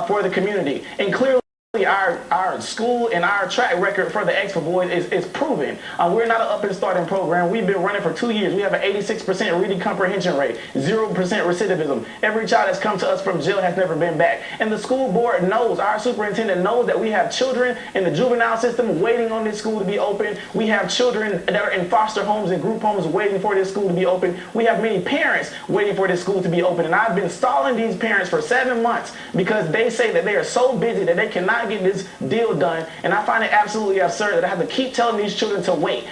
for the community. And clearly our school and our track record for the Expo Boys is proven. We're not an up and starting program. We've been running for 2 years. We have an 86% reading comprehension rate, 0% recidivism. Every child that's come to us from jail has never been back. And the school board knows, our superintendent knows, that we have children in the juvenile system waiting on this school to be open. We have children that are in foster homes and group homes waiting for this school to be open. We have many parents waiting for this school to be open. And I've been stalling these parents for 7 months because they say that they are so busy that they cannot get this deal done, and I find it absolutely absurd that I have to keep telling these children to wait.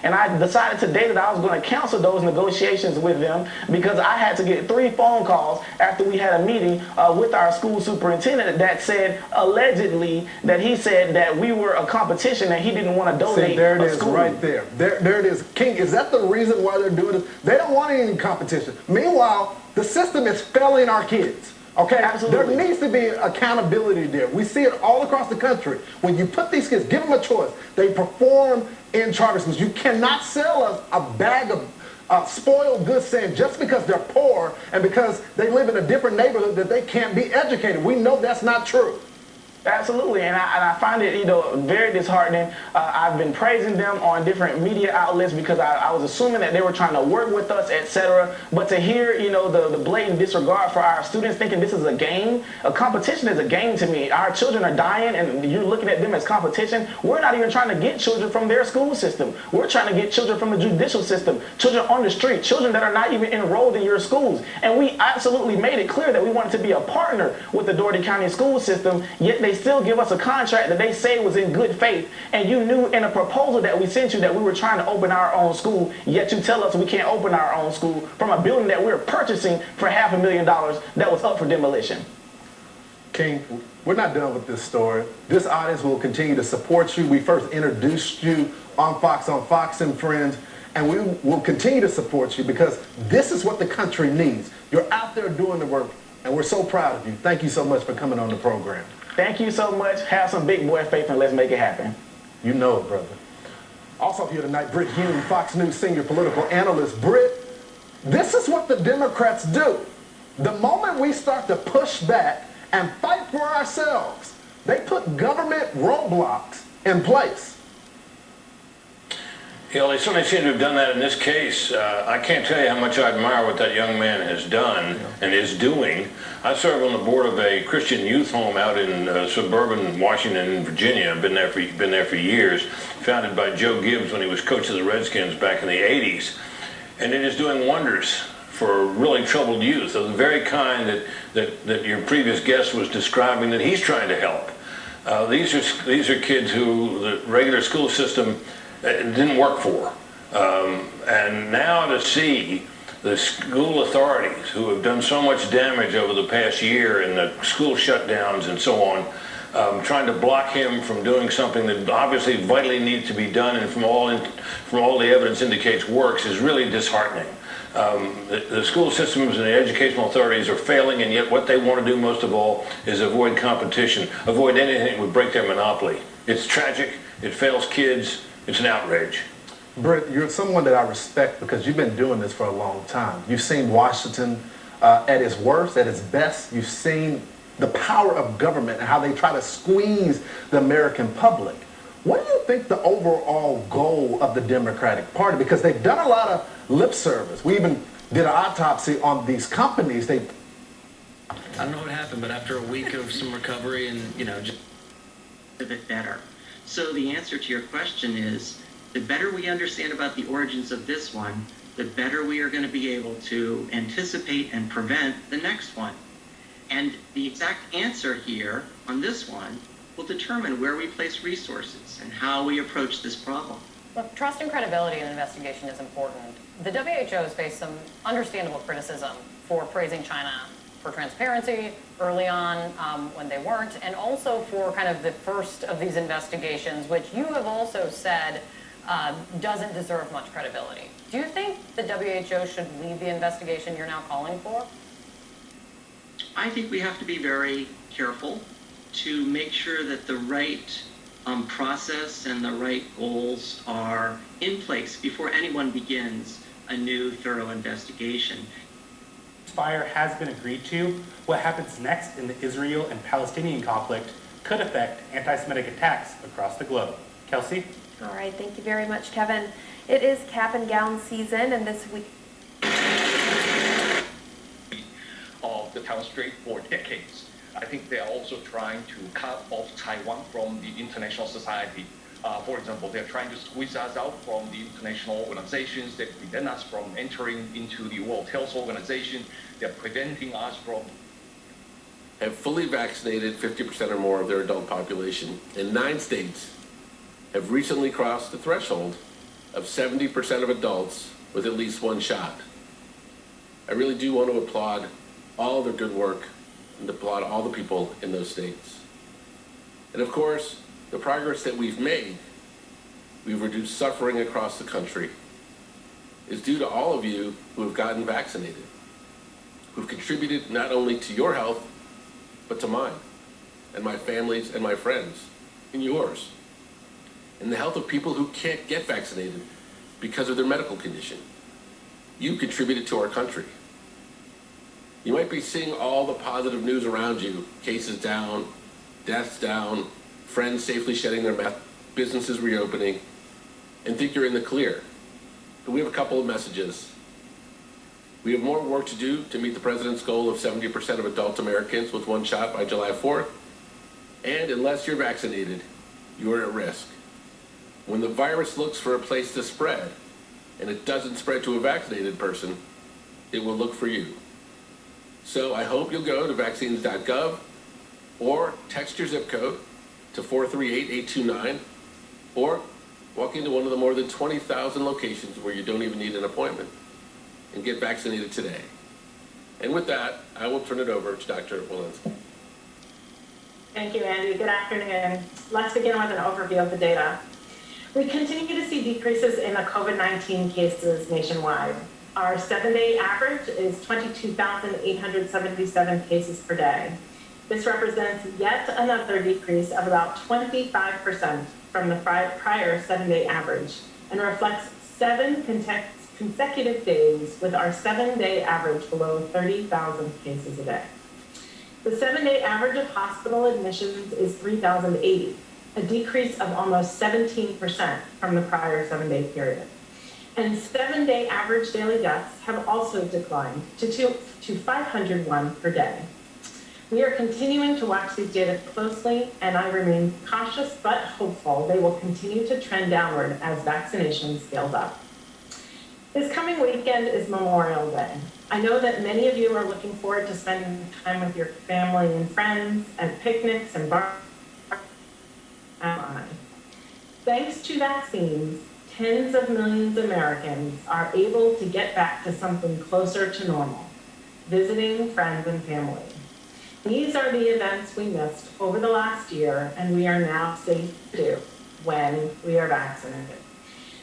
And I decided today that I was going to cancel those negotiations with them because I had to get 3 phone calls after we had a meeting with our school superintendent that said, allegedly, that he said that we were a competition and he didn't want to donate. See, there it is, school. right there. There it is. King, is that the reason why they're doing this? They don't want any competition. Meanwhile, the system is failing our kids. Okay, absolutely. There needs to be accountability there. We see it all across the country. When you put these kids, give them a choice. They perform in charter schools. You cannot sell us a bag of spoiled goods saying just because they're poor and because they live in a different neighborhood that they can't be educated. We know that's not true. Absolutely, and I find it, very disheartening. I've been praising them on different media outlets because I was assuming that they were trying to work with us, etc. But to hear, the blatant disregard for our students, thinking this is a game, a competition is a game to me. Our children are dying, and you're looking at them as competition. We're not even trying to get children from their school system. We're trying to get children from the judicial system, children on the street, children that are not even enrolled in your schools. And we absolutely made it clear that we wanted to be a partner with the Dougherty County school system, yet they still give us a contract that they say was in good faith, and you knew in a proposal that we sent you that we were trying to open our own school, yet you tell us we can't open our own school from a building that we're purchasing for $500,000 that was up for demolition. King, we're not done with this story. This audience will continue to support you. We first introduced you on Fox and Friends, and we will continue to support you because this is what the country needs. You're out there doing the work, and we're so proud of you. Thank you so much for coming on the program. Thank you so much. Have some big boy faith and let's make it happen. You know it, brother. Also here tonight, Britt Hume, Fox News senior political analyst. Britt, this is what the Democrats do. The moment we start to push back and fight for ourselves, they put government roadblocks in place. Yeah, they certainly seem to have done that in this case. I can't tell you how much I admire what that young man has done and is doing. I serve on the board of a Christian youth home out in suburban Washington and Virginia. I've been there for years, founded by Joe Gibbs when he was coach of the Redskins back in the 80s. And it is doing wonders for really troubled youth, of the very kind that your previous guest was describing that he's trying to help. These are kids who the regular school system didn't work for. And now to see the school authorities who have done so much damage over the past year and the school shutdowns and so on, trying to block him from doing something that obviously vitally needs to be done and from all the evidence indicates works is really disheartening. The school systems and the educational authorities are failing, and yet what they want to do most of all is avoid competition, avoid anything that would break their monopoly. It's tragic, it fails kids, it's an outrage. Britt, you're someone that I respect because you've been doing this for a long time. You've seen Washington at its worst, at its best. You've seen the power of government and how they try to squeeze the American public. What do you think the overall goal of the Democratic Party? Because they've done a lot of lip service. We even did an autopsy on these companies. I don't know what happened, but after a week of some recovery and, just a bit better. So the answer to your question is, the better we understand about the origins of this one, the better we are going to be able to anticipate and prevent the next one. And the exact answer here on this one will determine where we place resources and how we approach this problem. Look, trust and credibility in an investigation is important. The WHO has faced some understandable criticism for praising China for transparency early on when they weren't, and also for kind of the first of these investigations, which you have also said doesn't deserve much credibility. Do you think the WHO should lead the investigation you're now calling for? I think we have to be very careful to make sure that the right process and the right goals are in place before anyone begins a new thorough investigation. Ceasefire has been agreed to. What happens next in the Israel and Palestinian conflict could affect anti-Semitic attacks across the globe. Kelsey? All right, thank you very much, Kevin. It is cap and gown season, and this week of the Taiwan Strait for decades. I think they're also trying to cut off Taiwan from the international society. For example, they're trying to squeeze us out from the international organizations that prevent us from entering into the World Health Organization. They're preventing us from have fully vaccinated 50% or more of their adult population, and 9 states have recently crossed the threshold of 70% of adults with at least 1 shot. I really do want to applaud all of their good work and applaud all the people in those states. And of course, the progress that we've made, we've reduced suffering across the country, is due to all of you who have gotten vaccinated, who've contributed not only to your health, but to mine, and my family's and my friends, and yours, and the health of people who can't get vaccinated because of their medical condition. You contributed to our country. You might be seeing all the positive news around you, cases down, deaths down, friends safely shedding their mask, businesses reopening, and think you're in the clear. But we have a couple of messages. We have more work to do to meet the president's goal of 70% of adult Americans with 1 shot by July 4th. And unless you're vaccinated, you're at risk. When the virus looks for a place to spread, and it doesn't spread to a vaccinated person, it will look for you. So I hope you'll go to vaccines.gov or text your zip code to 438-829 or walk into one of the more than 20,000 locations where you don't even need an appointment and get vaccinated today. And with that, I will turn it over to Dr. Walensky. Thank you, Andy. Good afternoon. Let's begin with an overview of the data. We continue to see decreases in the COVID-19 cases nationwide. Our 7-day average is 22,877 cases per day. This represents yet another decrease of about 25% from the prior 7-day average and reflects 7 consecutive days with our 7-day average below 30,000 cases a day. The 7-day average of hospital admissions is 3,080. a decrease of almost 17% from the prior 7-day period. And 7-day average daily deaths have also declined to 501 per day. We are continuing to watch these data closely, and I remain cautious but hopeful they will continue to trend downward as vaccination scales up. This coming weekend is Memorial Day. I know that many of you are looking forward to spending time with your family and friends at picnics and bars. Thanks to vaccines, tens of millions of Americans are able to get back to something closer to normal, visiting friends and family. These are the events we missed over the last year, and we are now safe to do when we are vaccinated.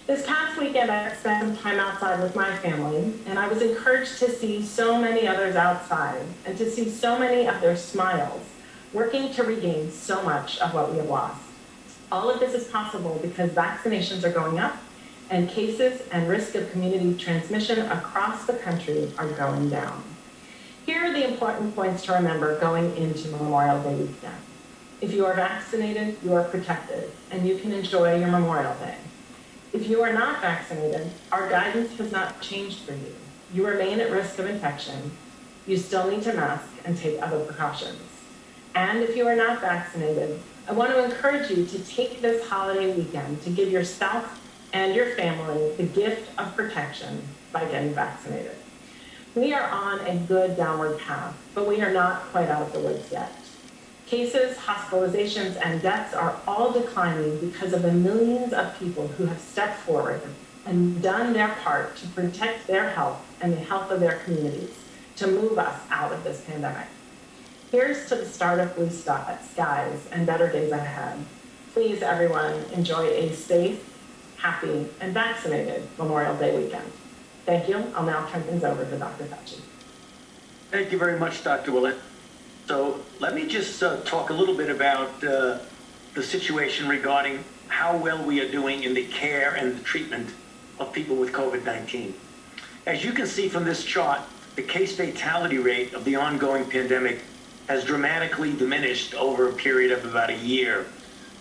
This past weekend, I spent some time outside with my family, and I was encouraged to see so many others outside and to see so many of their smiles working to regain so much of what we have lost. All of this is possible because vaccinations are going up and cases and risk of community transmission across the country are going down. Here are the important points to remember going into Memorial Day weekend. If you are vaccinated, you are protected, and you can enjoy your Memorial Day. If you are not vaccinated, our guidance has not changed for you. You remain at risk of infection. You still need to mask and take other precautions. And if you are not vaccinated, I want to encourage you to take this holiday weekend to give yourself and your family the gift of protection by getting vaccinated. We are on a good downward path, but we are not quite out of the woods yet. Cases, hospitalizations, and deaths are all declining because of the millions of people who have stepped forward and done their part to protect their health and the health of their communities to move us out of this pandemic. Here's to the start of blue skies and better days ahead. Please, everyone, enjoy a safe, happy, and vaccinated Memorial Day weekend. Thank you. I'll now turn things over to Dr. Fauci. Thank you very much, Dr. Willett. So let me just talk a little bit about the situation regarding how well we are doing in the care and the treatment of people with COVID-19. As you can see from this chart, the case fatality rate of the ongoing pandemic has dramatically diminished over a period of about a year,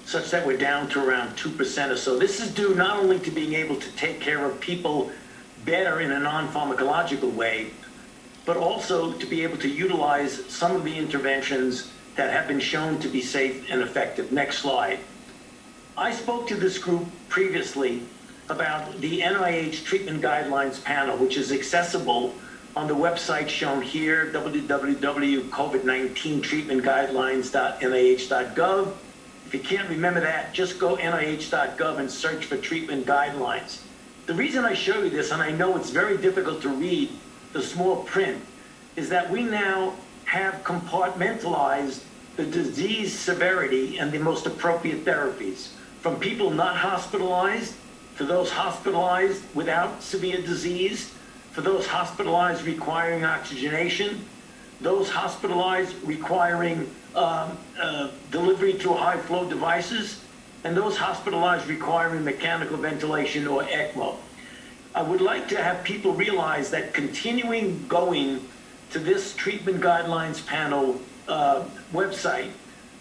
such that we're down to around 2% or so. This is due not only to being able to take care of people better in a non-pharmacological way, but also to be able to utilize some of the interventions that have been shown to be safe and effective. Next slide. I spoke to this group previously about the NIH treatment guidelines panel, which is accessible on the website shown here, www.covid19treatmentguidelines.nih.gov. If you can't remember that, just go nih.gov and search for treatment guidelines. The reason I show you this, and I know it's very difficult to read the small print, is that we now have compartmentalized the disease severity and the most appropriate therapies, from people not hospitalized to those hospitalized without severe disease, for those hospitalized requiring oxygenation, those hospitalized requiring delivery through high flow devices, and those hospitalized requiring mechanical ventilation or ECMO. I would like to have people realize that continuing going to this treatment guidelines panel website,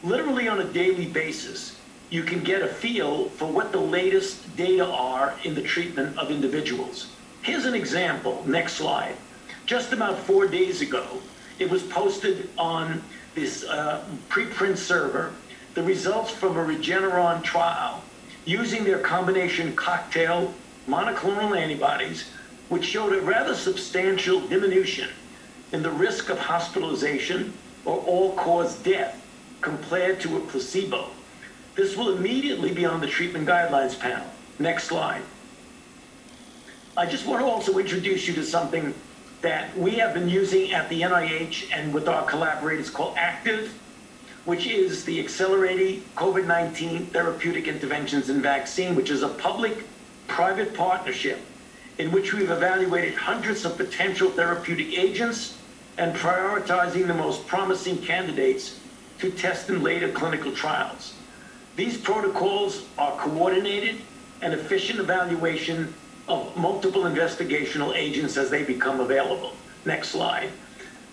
literally on a daily basis, you can get a feel for what the latest data are in the treatment of individuals. Here's an example, next slide. Just about 4 days ago, it was posted on this preprint server, the results from a Regeneron trial using their combination cocktail monoclonal antibodies, which showed a rather substantial diminution in the risk of hospitalization or all-cause death compared to a placebo. This will immediately be on the treatment guidelines panel. Next slide. I just want to also introduce you to something that we have been using at the NIH and with our collaborators called ACTIVE, which is the Accelerated COVID-19 Therapeutic Interventions and Vaccine, which is a public-private partnership in which we've evaluated hundreds of potential therapeutic agents and prioritizing the most promising candidates to test in later clinical trials. These protocols are coordinated and efficient evaluation of multiple investigational agents as they become available. Next slide.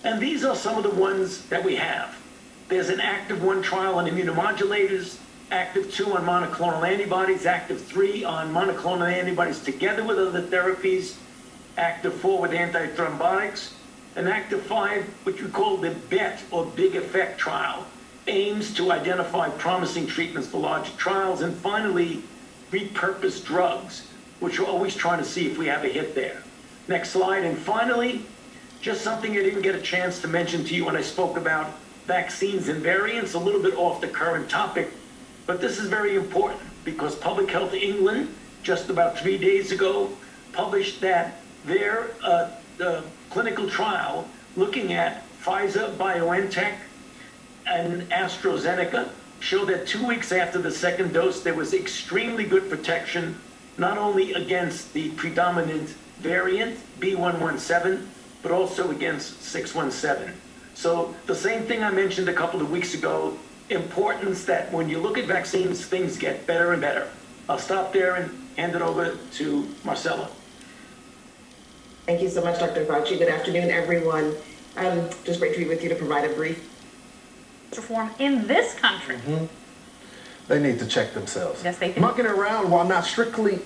And these are some of the ones that we have. There's an active one trial on immunomodulators, active 2 on monoclonal antibodies, active 3 on monoclonal antibodies together with other therapies, active 4 with antithrombotics, and active 5, which we call the BET, or Big Effect Trial, aims to identify promising treatments for larger trials, and finally, repurposed drugs, which we're always trying to see if we have a hit there. Next slide. And finally, just something I didn't get a chance to mention to you when I spoke about vaccines and variants, a little bit off the current topic, but this is very important because Public Health England, just about 3 days ago, published that their clinical trial looking at Pfizer, BioNTech, and AstraZeneca showed that 2 weeks after the second dose, there was extremely good protection, not only against the predominant variant, B117, but also against 617. So the same thing I mentioned a couple of weeks ago, importance that when you look at vaccines, things get better and better. I'll stop there and hand it over to Marcella. Thank you so much, Dr. Fauci. Good afternoon, everyone. Just great to be with you to provide a brief reform in this country. They need to check themselves. Yes, they do. Mucking around while not strictly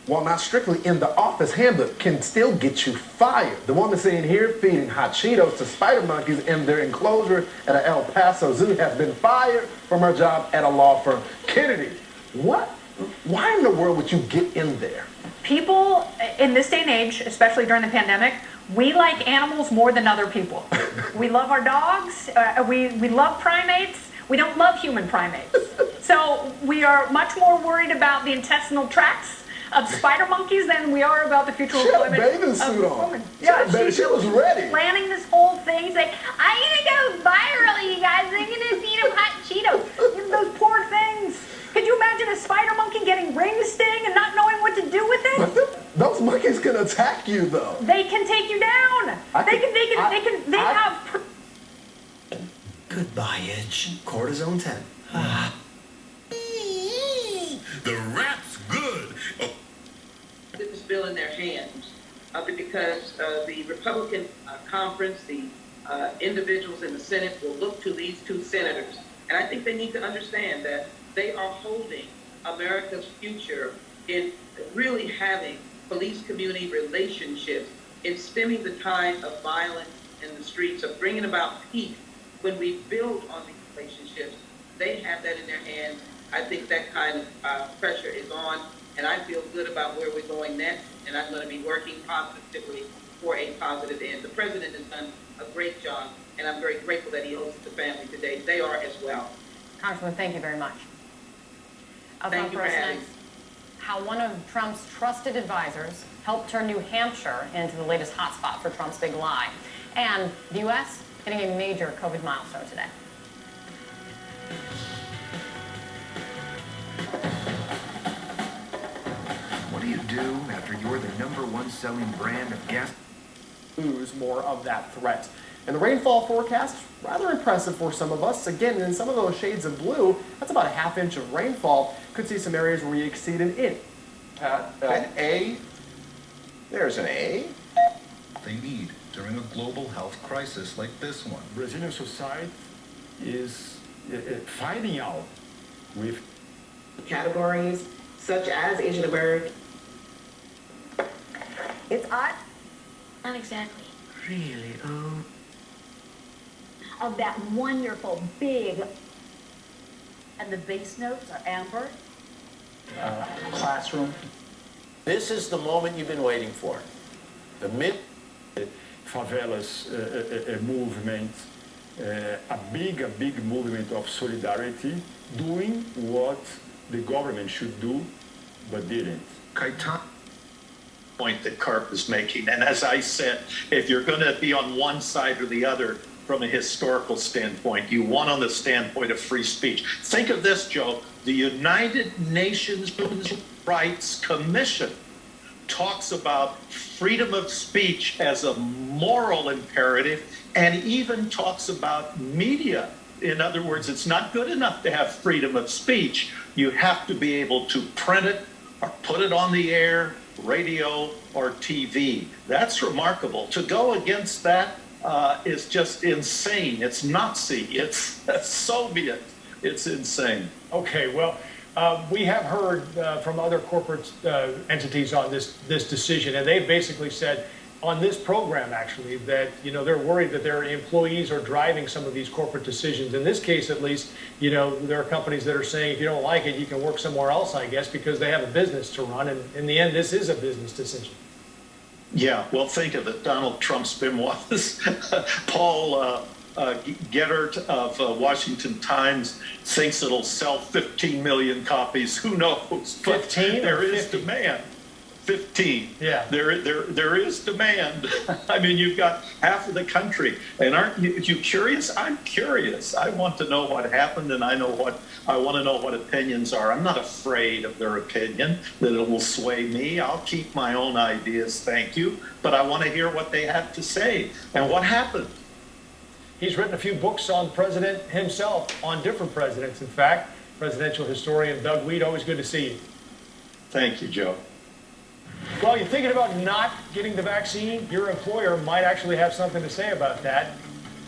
in the office handbook can still get you fired. The woman seen here feeding hot Cheetos to spider monkeys in their enclosure at an El Paso zoo has been fired from her job at a law firm. Kennedy, what? Why in the world would you get in there? People in this day and age, especially during the pandemic, we like animals more than other people. We love our dogs. We love primates. We don't love human primates. So we are much more worried about the intestinal tracts of spider monkeys than we are about the future employment of women. Yeah, she was ready. Planning this whole thing. He's like, I'm gonna go viral, you guys. I'm gonna feed them hot Cheetos. Those poor things. Could you imagine a spider monkey getting ring sting and not knowing what to do with it? Those monkeys can attack you, though. They can take you down. They have. Goodbye, Edge. Cortisone 10. The rap's good. This bill in their hands because the Republican conference, the individuals in the Senate will look to these two senators. And I think they need to understand that they are holding America's future in really having police community relationships, in stemming the tide of violence in the streets, of bringing about peace. When we build on these relationships, they have that in their hands. I think that kind of pressure is on, and I feel good about where we're going next, and I'm going to be working positively for a positive end. The president has done a great job, and I'm very grateful that he hosted the family today. They are as well. Congressman, thank you very much. Thank you for having me. How one of Trump's trusted advisors helped turn New Hampshire into the latest hotspot for Trump's big lie. And the U.S. hitting a major COVID milestone today. What do you do after you're the #1 selling brand of gas? Lose more of that threat. And the rainfall forecast, rather impressive for some of us. Again, in some of those shades of blue, that's about a ½ inch of rainfall. Could see some areas where we exceed an inch. An A? There's an A? They need during a global health crisis like this one. Brazilian society is finding out with categories such as Asian American. It's odd. Not exactly. Really? Of that wonderful big, and the base notes are amber. Classroom. This is the moment you've been waiting for. The favelas movement, a big movement of solidarity, doing what the government should do, but didn't. Point that Karp is making, and as I said, if you're going to be on one side or the other from a historical standpoint, you want on the standpoint of free speech. Think of this, Joe. The United Nations Human Rights Commission talks about freedom of speech as a moral imperative, and even talks about media. In other words, it's not good enough to have freedom of speech. You have to be able to print it or put it on the air, radio, or TV. That's remarkable. To go against that is just insane. It's Nazi. It's Soviet. It's insane. Okay, well, we have heard from other corporate entities on this decision, and they've basically said on this program, actually, that, you know, they're worried that their employees are driving some of these corporate decisions. In this case, at least, you know, there are companies that are saying if you don't like it, you can work somewhere else, I guess, because they have a business to run, and in the end, this is a business decision. Yeah, well, think of it. Donald Trump's been was. Paul Gettert of Washington Times thinks it'll sell 15 million copies. Who knows? 15? There is demand. 15. Yeah. There is demand. I mean, you've got half of the country. And aren't you curious? I'm curious. I want to know what happened, and I want to know what opinions are. I'm not afraid of their opinion, that it will sway me. I'll keep my own ideas, thank you. But I want to hear what they have to say. And what happened? He's written a few books on the president himself, on different presidents, in fact. Presidential historian Doug Weed, always good to see you. Thank you, Joe. Well, you're thinking about not getting the vaccine, your employer might actually have something to say about that.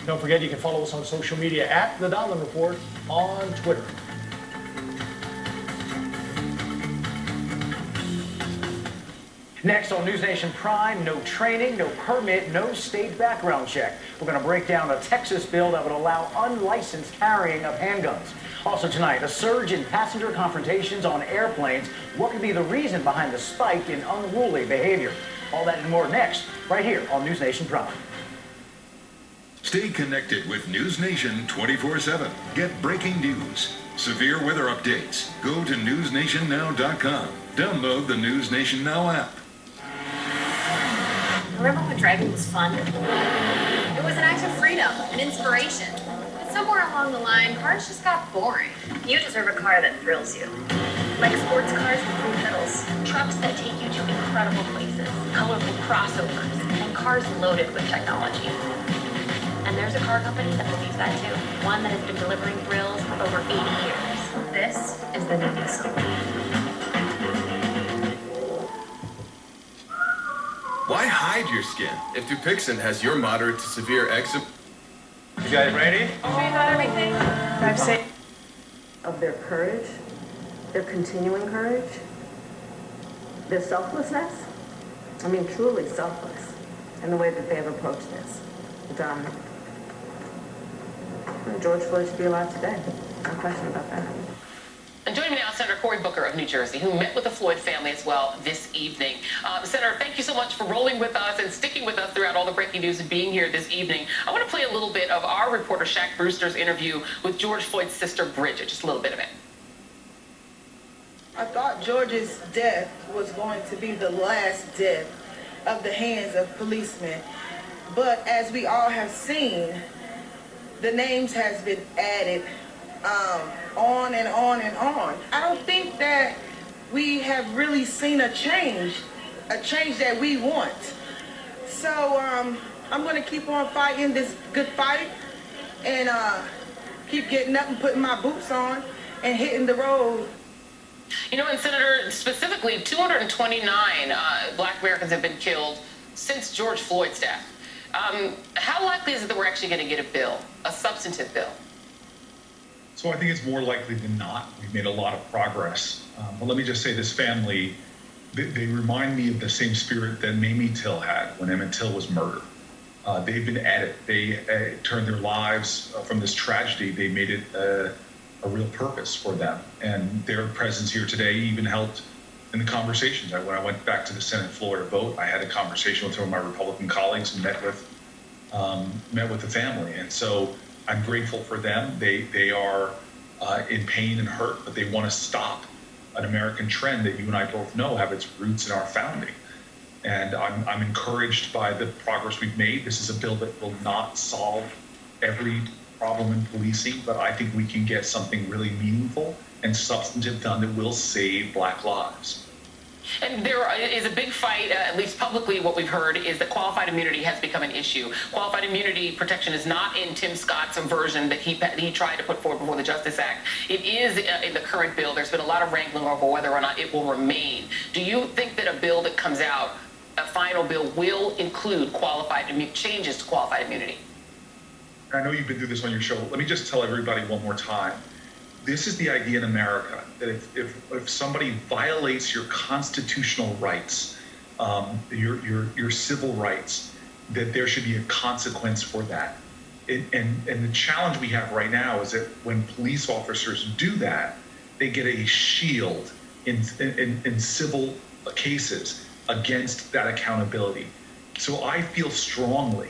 Don't forget, you can follow us on social media at The Donlin Report on Twitter. Next on News Nation Prime, no training, no permit, no state background check. We're going to break down a Texas bill that would allow unlicensed carrying of handguns. Also tonight, a surge in passenger confrontations on airplanes. What could be the reason behind the spike in unruly behavior? All that and more next, right here on News Nation Prime. Stay connected with News Nation 24/7. Get breaking news, severe weather updates. Go to newsnationnow.com. Download the News Nation Now app. Remember when driving was fun? It was an act of freedom, an inspiration. But somewhere along the line, cars just got boring. You deserve a car that thrills you. Like sports cars with three pedals, trucks that take you to incredible places, colorful crossovers, and cars loaded with technology. And there's a car company that believes that too. One that has been delivering thrills for over 80 years. This is the new Nissan. Why hide your skin if Dupixent has your moderate to severe eczema? You guys ready? About everything. I've said of their courage, their continuing courage, their selflessness. I mean, truly selfless in the way that they have approached this. George Floyd should be alive today. No question about that. And joining me now, Senator Cory Booker of New Jersey, who met with the Floyd family as well this evening. Senator, thank you so much for rolling with us and sticking with us throughout all the breaking news and being here this evening. I want to play a little bit of our reporter Shaq Brewster's interview with George Floyd's sister, Bridget, just a little bit of it. I thought George's death was going to be the last death of the hands of policemen. But as we all have seen, the names has been added on and on and on. I don't think that we have really seen a change that we want. So I'm going to keep on fighting this good fight and keep getting up and putting my boots on and hitting the road. You know, and Senator, specifically, 229 Black Americans have been killed since George Floyd's death. How likely is it that we're actually going to get a bill, a substantive bill? So I think it's more likely than not. We've made a lot of progress. But let me just say, this family, they remind me of the same spirit that Mamie Till had when Emmett Till was murdered. They've been at it. They turned their lives from this tragedy. They made it a real purpose for them. And their presence here today even helped in the conversations. When I went back to the Senate floor to vote, I had a conversation with some of my Republican colleagues and met with the family. And so I'm grateful for them. They are in pain and hurt, but they want to stop an American trend that you and I both know have its roots in our founding. And I'm encouraged by the progress we've made. This is a bill that will not solve every problem in policing, but I think we can get something really meaningful and substantive done that will save Black lives. And there is a big fight, at least publicly what we've heard, is that qualified immunity has become an issue. Qualified immunity protection is not in Tim Scott's version that he tried to put forward before the Justice Act. It is in the current bill. There's been a lot of wrangling over whether or not it will remain. Do you think that a bill that comes out, a final bill, will include changes to qualified immunity? I know you've been through this on your show. Let me just tell everybody one more time. this is the idea in America that if somebody violates your constitutional rights, your civil rights, that there should be a consequence for that. And the challenge we have right now is that when police officers do that, they get a shield in civil cases against that accountability. So I feel strongly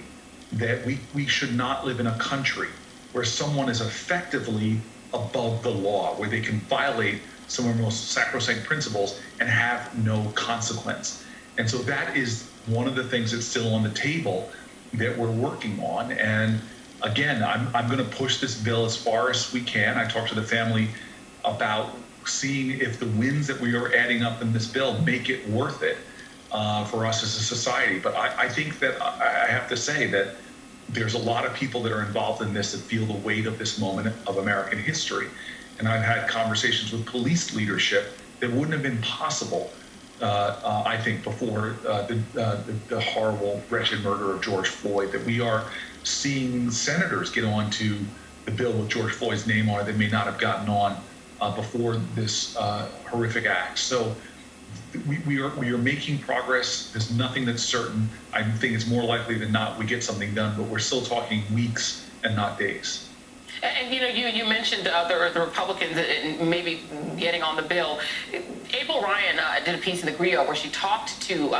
that we should not live in a country where someone is effectively above the law, where they can violate some of our most sacrosanct principles and have no consequence. And so that is one of the things that's still on the table that we're working on. And again, I'm going to push this bill as far as we can. I talked to the family about seeing if the wins that we are adding up in this bill make it worth it for us as a society. But I think that I have to say that there's a lot of people that are involved in this that feel the weight of this moment of American history. And I've had conversations with police leadership that wouldn't have been possible, I think, before the horrible, wretched murder of George Floyd, that we are seeing senators get onto the bill with George Floyd's name on it that may not have gotten on before this horrific act. So we are making progress. There's nothing that's certain. I think it's more likely than not we get something done, but we're still talking weeks and not days. And you mentioned the Republicans maybe getting on the bill. April Ryan did a piece in the Grio where she talked to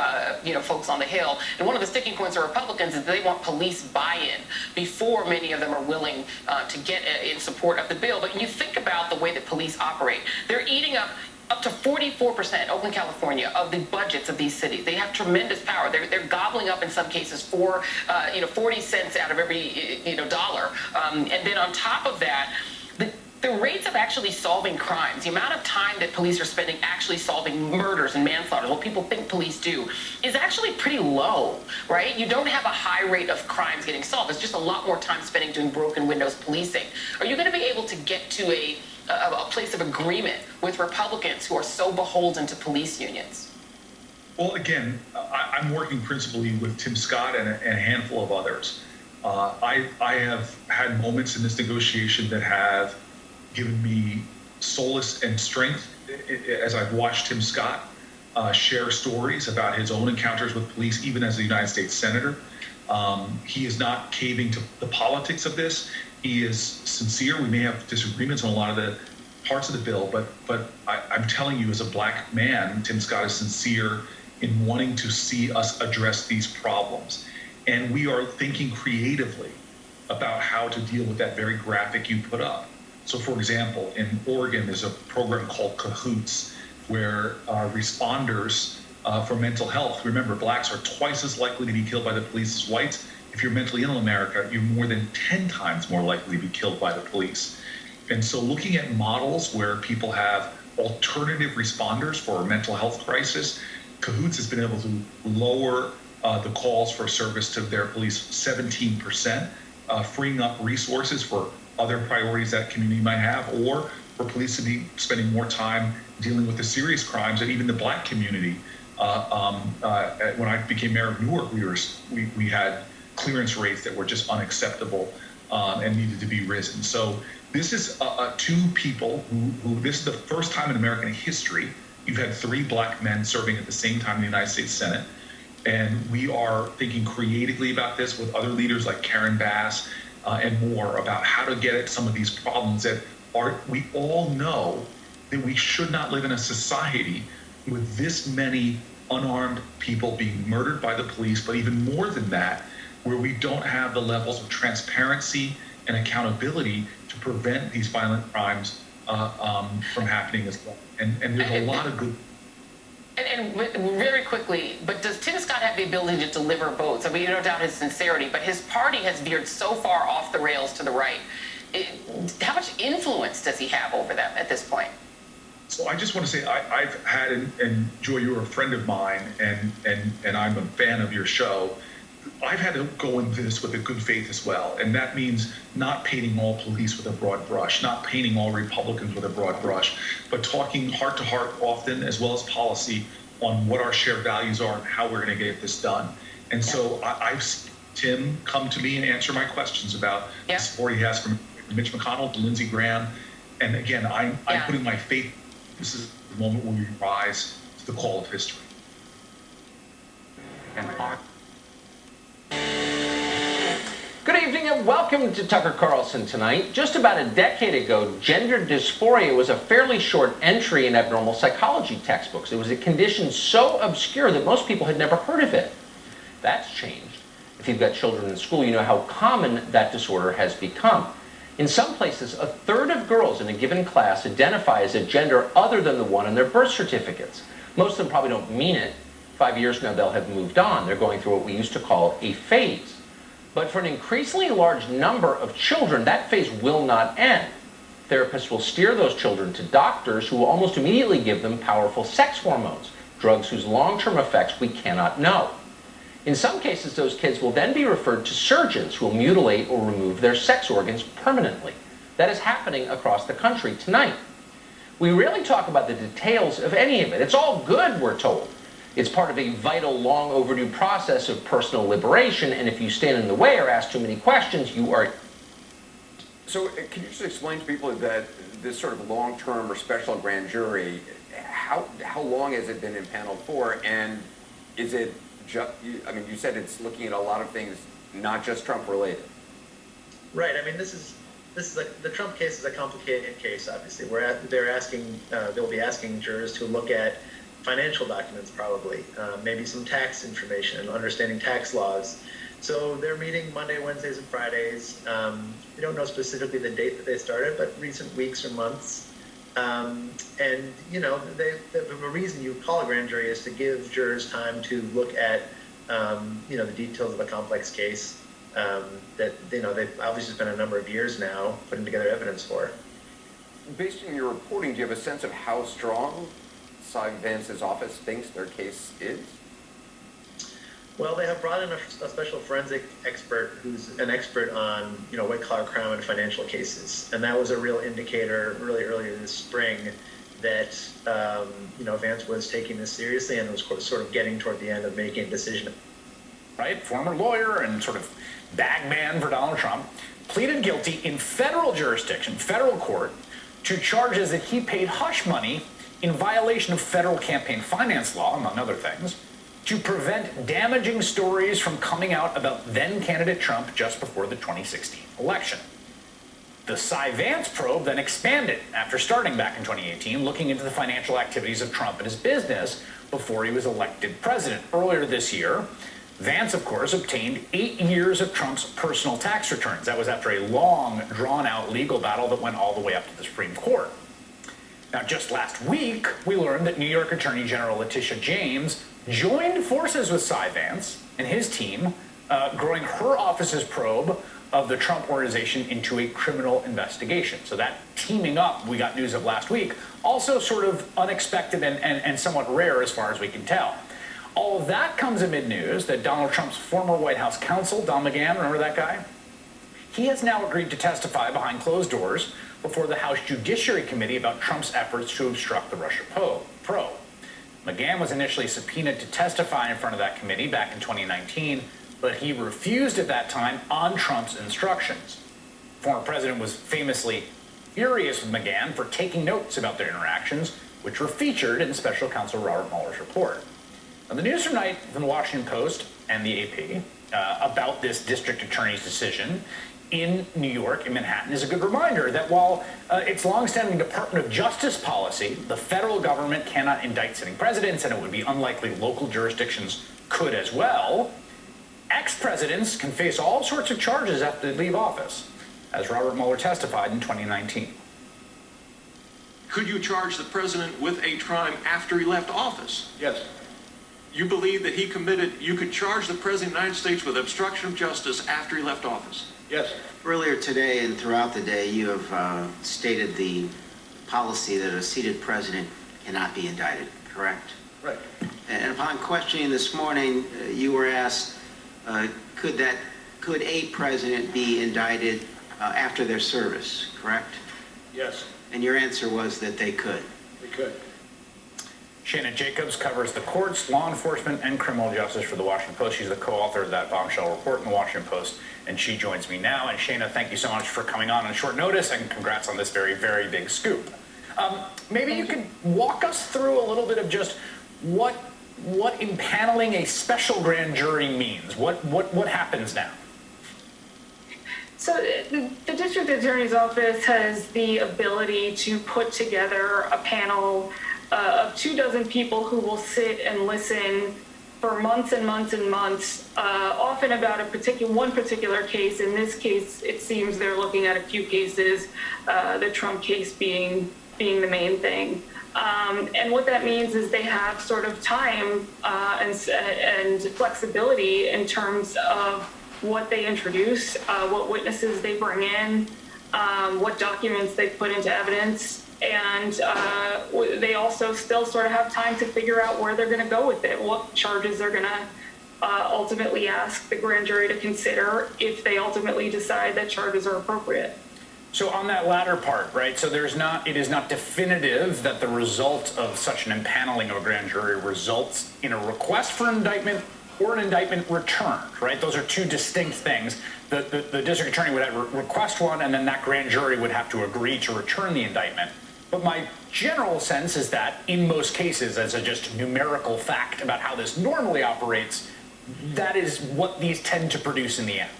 folks on the Hill, and one of the sticking points of Republicans is they want police buy-in before many of them are willing to get in support of the bill. But when you think about the way that police operate, they're eating up to 44%, Oakland, California, of the budgets of these cities. They have tremendous power. They're gobbling up in some cases 40 cents out of every dollar. And then on top of that, the rates of actually solving crimes, the amount of time that police are spending actually solving murders and manslaughter, what people think police do, is actually pretty low, right? You don't have a high rate of crimes getting solved. It's just a lot more time spending doing broken windows policing. Are you going to be able to get to a place of agreement with Republicans who are so beholden to police unions? Well, again, I'm working principally with Tim Scott and a handful of others. I have had moments in this negotiation that have given me solace and strength as I've watched Tim Scott share stories about his own encounters with police, even as a United States Senator. He is not caving to the politics of this. He is sincere. We may have disagreements on a lot of the parts of the bill, but I'm telling you, as a black man, Tim Scott is sincere in wanting to see us address these problems. And we are thinking creatively about how to deal with that very graphic you put up. So, for example, in Oregon, there's a program called CAHOOTS, where responders for mental health, remember, blacks are twice as likely to be killed by the police as whites. If you're mentally ill in America, you're more than 10 times more likely to be killed by the police. And so looking at models where people have alternative responders for a mental health crisis, CAHOOTS has been able to lower the calls for service to their police 17%, freeing up resources for other priorities that community might have, or for police to be spending more time dealing with the serious crimes that even the black community. When I became mayor of Newark, we had clearance rates that were just unacceptable and needed to be risen. So this is two people who this is the first time in American history you've had 3 black men serving at the same time in the United States Senate. And we are thinking creatively about this with other leaders like Karen Bass and more about how to get at some of these problems that we all know that we should not live in a society with this many unarmed people being murdered by the police, but even more than that, where we don't have the levels of transparency and accountability to prevent these violent crimes from happening as well. And there's a lot of good. And very quickly, but does Tim Scott have the ability to deliver votes? I mean, you no doubt his sincerity, but his party has veered so far off the rails to the right. How much influence does he have over them at this point? So I just want to say I've had, and Joy, you're a friend of mine, and I'm a fan of your show. I've had to go into this with a good faith as well, and that means not painting all police with a broad brush, not painting all Republicans with a broad brush, but talking heart to heart often, as well as policy, on what our shared values are and how we're going to get this done. And so I've seen Tim come to me and answer my questions about the support he has from Mitch McConnell to Lindsey Graham, And again, I'm putting my faith, this is the moment where we rise to the call of history. Good evening and welcome to Tucker Carlson Tonight. Just about a decade ago, gender dysphoria was a fairly short entry in abnormal psychology textbooks. It was a condition so obscure that most people had never heard of it. That's changed. If you've got children in school, you know how common that disorder has become. In some places, a third of girls in a given class identify as a gender other than the one on their birth certificates. Most of them probably don't mean it. 5 years from now, they'll have moved on. They're going through what we used to call a phase. But for an increasingly large number of children, that phase will not end. Therapists will steer those children to doctors who will almost immediately give them powerful sex hormones, drugs whose long-term effects we cannot know. In some cases, those kids will then be referred to surgeons who will mutilate or remove their sex organs permanently. That is happening across the country tonight. We rarely talk about the details of any of it. It's all good, we're told. It's part of a vital, long overdue process of personal liberation, and if you stand in the way or ask too many questions, you are... So can you just explain to people that this sort of long-term or special grand jury, how long has it been impaneled for, and is it just, I mean, you said it's looking at a lot of things, not just Trump-related. Right, I mean, this is the Trump case is a complicated case, obviously. They'll be asking jurors to look at financial documents, probably, maybe some tax information and understanding tax laws. So they're meeting Monday, Wednesdays, and Fridays. We don't know specifically the date that they started, but recent weeks or months. And, you know, the reason you call a grand jury is to give jurors time to look at, you know, the details of a complex case that, you know, they've obviously spent a number of years now putting together evidence for. Based on your reporting, do you have a sense of how strong Cy Vance's office thinks their case is? Well, they have brought in a special forensic expert who's an expert on, you know, white-collar crime and financial cases. And that was a real indicator really earlier this spring that, you know, Vance was taking this seriously and was sort of getting toward the end of making a decision. Right, former lawyer and sort of bag man for Donald Trump, pleaded guilty in federal jurisdiction, federal court, to charges that he paid hush money in violation of federal campaign finance law, among other things, to prevent damaging stories from coming out about then-candidate Trump just before the 2016 election. The Cy Vance probe then expanded after starting back in 2018, looking into the financial activities of Trump and his business before he was elected president. Earlier this year, Vance, of course, obtained 8 years of Trump's personal tax returns. That was after a long, drawn-out legal battle that went all the way up to the Supreme Court. Now, just last week, we learned that New York Attorney General Letitia James joined forces with Cy Vance and his team, growing her office's probe of the Trump organization into a criminal investigation. So that teaming up we got news of last week, also sort of unexpected and somewhat rare as far as we can tell. All of that comes amid news that Donald Trump's former White House counsel, Don McGahn, remember that guy? He has now agreed to testify behind closed doors before the House Judiciary Committee about Trump's efforts to obstruct the Russia probe. McGahn was initially subpoenaed to testify in front of that committee back in 2019, but he refused at that time on Trump's instructions. The former president was famously furious with McGahn for taking notes about their interactions, which were featured in special counsel Robert Mueller's report. Now, the news tonight from the Washington Post and the AP about this district attorney's decision in New York, in Manhattan, is a good reminder that while it's longstanding Department of Justice policy, the federal government cannot indict sitting presidents, and it would be unlikely local jurisdictions could as well, ex-presidents can face all sorts of charges after they leave office, as Robert Mueller testified in 2019. Could you charge the president with a crime after he left office? Yes. You believe that you could charge the president of the United States with obstruction of justice after he left office? Yes. Earlier today and throughout the day, you have stated the policy that a seated president cannot be indicted, correct? Right. And upon questioning this morning, you were asked, could a president be indicted after their service, correct? Yes. And your answer was that they could. They could. Shana Jacobs covers the courts, law enforcement, and criminal justice for the Washington Post. She's the co-author of that bombshell report in the Washington Post, and she joins me now. And Shana, thank you so much for coming on short notice, and congrats on this very, very big scoop. Maybe you could walk us through a little bit of just what impaneling a special grand jury means. What happens now? So the district attorney's office has the ability to put together a panel of 24 people who will sit and listen for months and months and months, often about one particular case. In this case, it seems they're looking at a few cases, the Trump case being the main thing. And what that means is they have sort of time and flexibility in terms of what they introduce, what witnesses they bring in, what documents they put into evidence. And they also still sort of have time to figure out where they're going to go with it, what charges they're going to ultimately ask the grand jury to consider if they ultimately decide that charges are appropriate. So on that latter part, right, so it is not definitive that the result of such an impaneling of a grand jury results in a request for an indictment or an indictment returned, right? Those are two distinct things. The district attorney would have request one, and then that grand jury would have to agree to return the indictment. But my general sense is that in most cases, as a just numerical fact about how this normally operates, that is what these tend to produce in the end.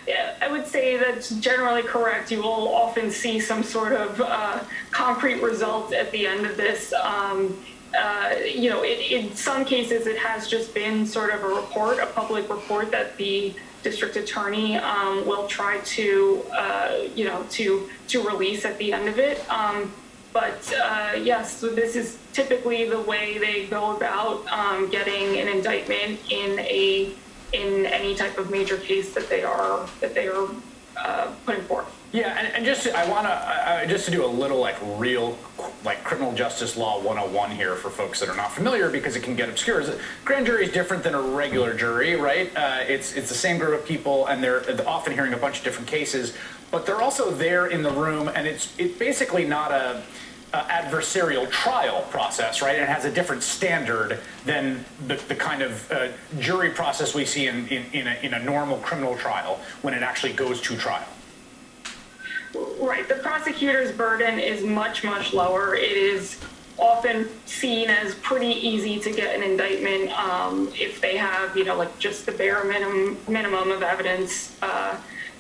Yeah, I would say that's generally correct. You will often see some sort of concrete result at the end of this. In some cases, it has just been sort of a public report that the district attorney will try to release at the end of it. Yes, so this is typically the way they go about getting an indictment in any type of major case that they are putting forth. Yeah, and I want to just to do a little real criminal justice law 101 here for folks that are not familiar, because it can get obscure. Grand jury is different than a regular jury, right? It's the same group of people, and they're often hearing a bunch of different cases, but they're also there in the room, and it's basically not a adversarial trial process, right? It has a different standard than the kind of jury process we see in a normal criminal trial when it actually goes to trial. Right. The prosecutor's burden is much, much lower. It is often seen as pretty easy to get an indictment if they have, just the bare minimum of evidence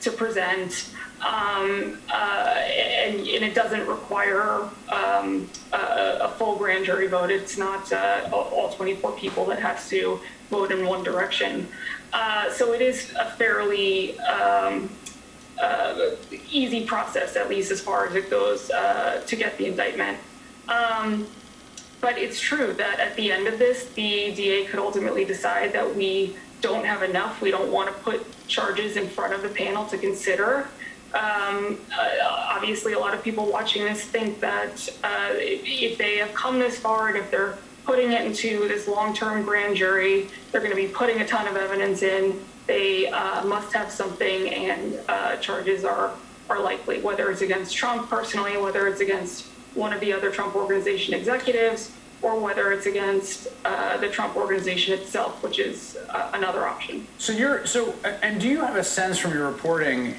to present. And it doesn't require a full grand jury vote. It's not all 24 people that has to vote in one direction. So it is a fairly easy process, at least as far as it goes, to get the indictment. But it's true that at the end of this, the DA could ultimately decide that we don't have enough. We don't want to put charges in front of the panel to consider. Obviously, a lot of people watching this think that if they have come this far and if they're putting it into this long-term grand jury, they're going to be putting a ton of evidence in. They must have something, and charges are likely, whether it's against Trump personally, whether it's against one of the other Trump Organization executives, or whether it's against the Trump Organization itself, which is another option. And do you have a sense from your reporting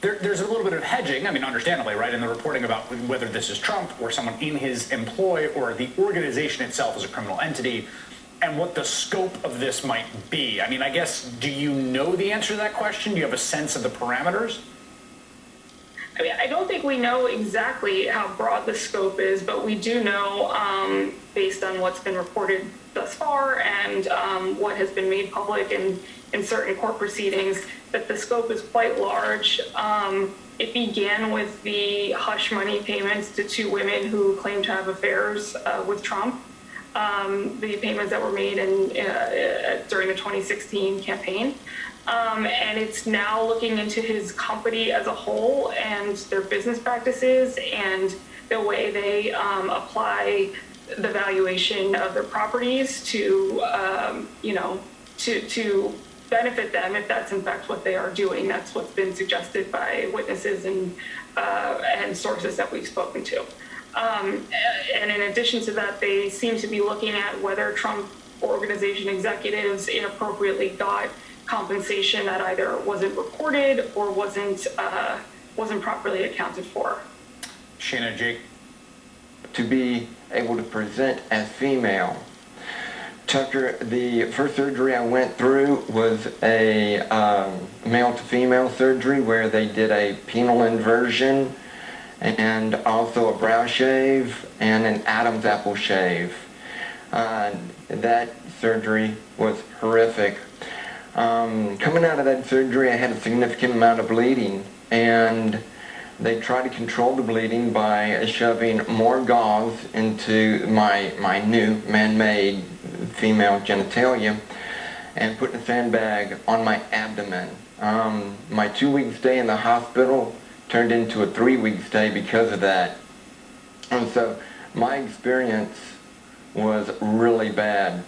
there's a little bit of hedging, understandably, right, in the reporting about whether this is Trump or someone in his employ or the organization itself as a criminal entity, and what the scope of this might be. I guess, do you know the answer to that question? Do you have a sense of the parameters? I don't think we know exactly how broad the scope is, but we do know, based on what's been reported thus far and what has been made public in certain court proceedings, that the scope is quite large. It began with the hush money payments to two women who claimed to have affairs with Trump. The payments that were made during the 2016 campaign. And it's now looking into his company as a whole and their business practices and the way they apply the valuation of their properties to benefit them, if that's in fact what they are doing. That's what's been suggested by witnesses and sources that we've spoken to. And in addition to that, they seem to be looking at whether Trump organization executives inappropriately got compensation that either wasn't reported or wasn't properly accounted for. Shana, Jake. To be able to present as female. Tucker, the first surgery I went through was a male to female surgery where they did a penile inversion and also a brow shave and an Adam's apple shave. That surgery was horrific. Coming out of that surgery, I had a significant amount of bleeding, and they tried to control the bleeding by shoving more gauze into my new man-made female genitalia and putting a sandbag on my abdomen. My 2-week stay in the hospital turned into a 3-week stay because of that. And so my experience was really bad.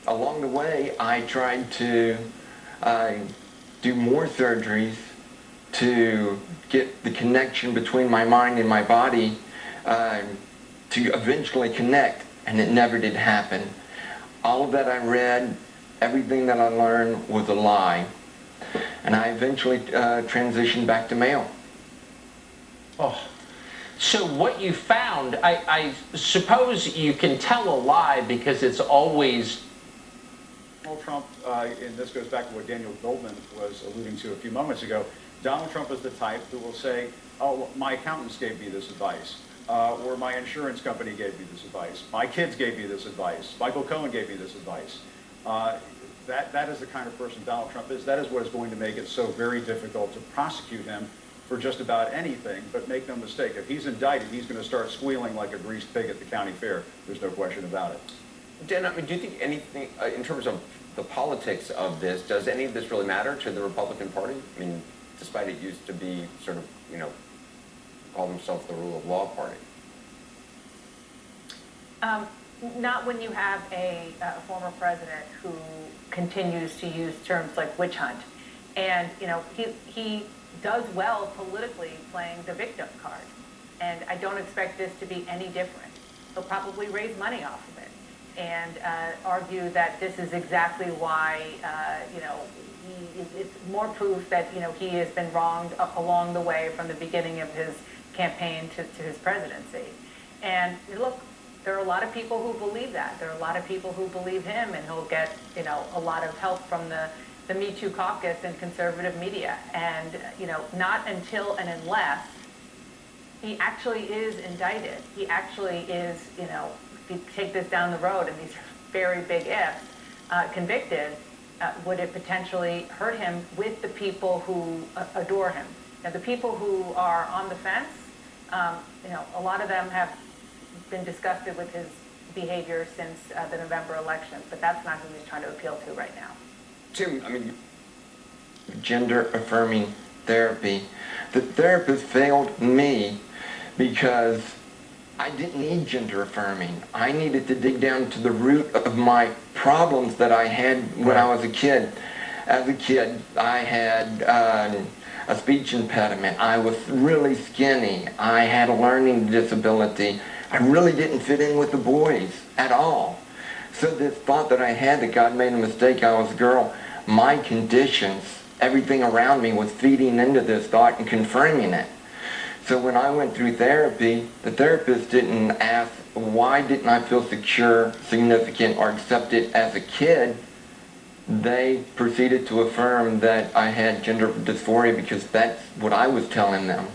Along the way, I tried to do more surgeries to get the connection between my mind and my body to eventually connect, and it never did happen. All of that I read, everything that I learned was a lie. And I eventually transitioned back to male. Oh. So what you found, I suppose you can tell a lie because it's always... Donald Trump, and this goes back to what Daniel Goldman was alluding to a few moments ago, Donald Trump is the type who will say, oh, my accountants gave me this advice, or my insurance company gave me this advice, my kids gave me this advice, Michael Cohen gave me this advice. That is the kind of person Donald Trump is. That is what is going to make it so very difficult to prosecute him for just about anything, but make no mistake, if he's indicted, he's going to start squealing like a greased pig at the county fair. There's no question about it. Dan, I mean, do you think anything, in terms of the politics of this, does any of this really matter to the Republican Party? I mean, despite it used to be sort of, call themselves the rule of law party. Not when you have a former president who continues to use terms like witch hunt. And, he does well politically playing the victim card. And I don't expect this to be any different. He'll probably raise money off of it and argue that this is exactly why, it's more proof that, he has been wronged along the way from the beginning of his campaign to his presidency. And look, there are a lot of people who believe that. There are a lot of people who believe him, and he'll get, a lot of help from the Me Too caucus and conservative media. And, not until and unless he actually is indicted, he actually is, if you take this down the road, and these are very big ifs, convicted, would it potentially hurt him with the people who adore him? Now, the people who are on the fence, a lot of them have been disgusted with his behavior since the November election, but that's not who he's trying to appeal to right now. Tim, I mean... Gender-affirming therapy. The therapist failed me because I didn't need gender-affirming. I needed to dig down to the root of my problems that I had when I was a kid. As a kid, I had a speech impediment. I was really skinny. I had a learning disability. I really didn't fit in with the boys at all. So this thought that I had that God made a mistake, I was a girl, my conditions, everything around me was feeding into this thought and confirming it. So when I went through therapy, the therapist didn't ask, why didn't I feel secure, significant, or accepted as a kid? They proceeded to affirm that I had gender dysphoria because that's what I was telling them.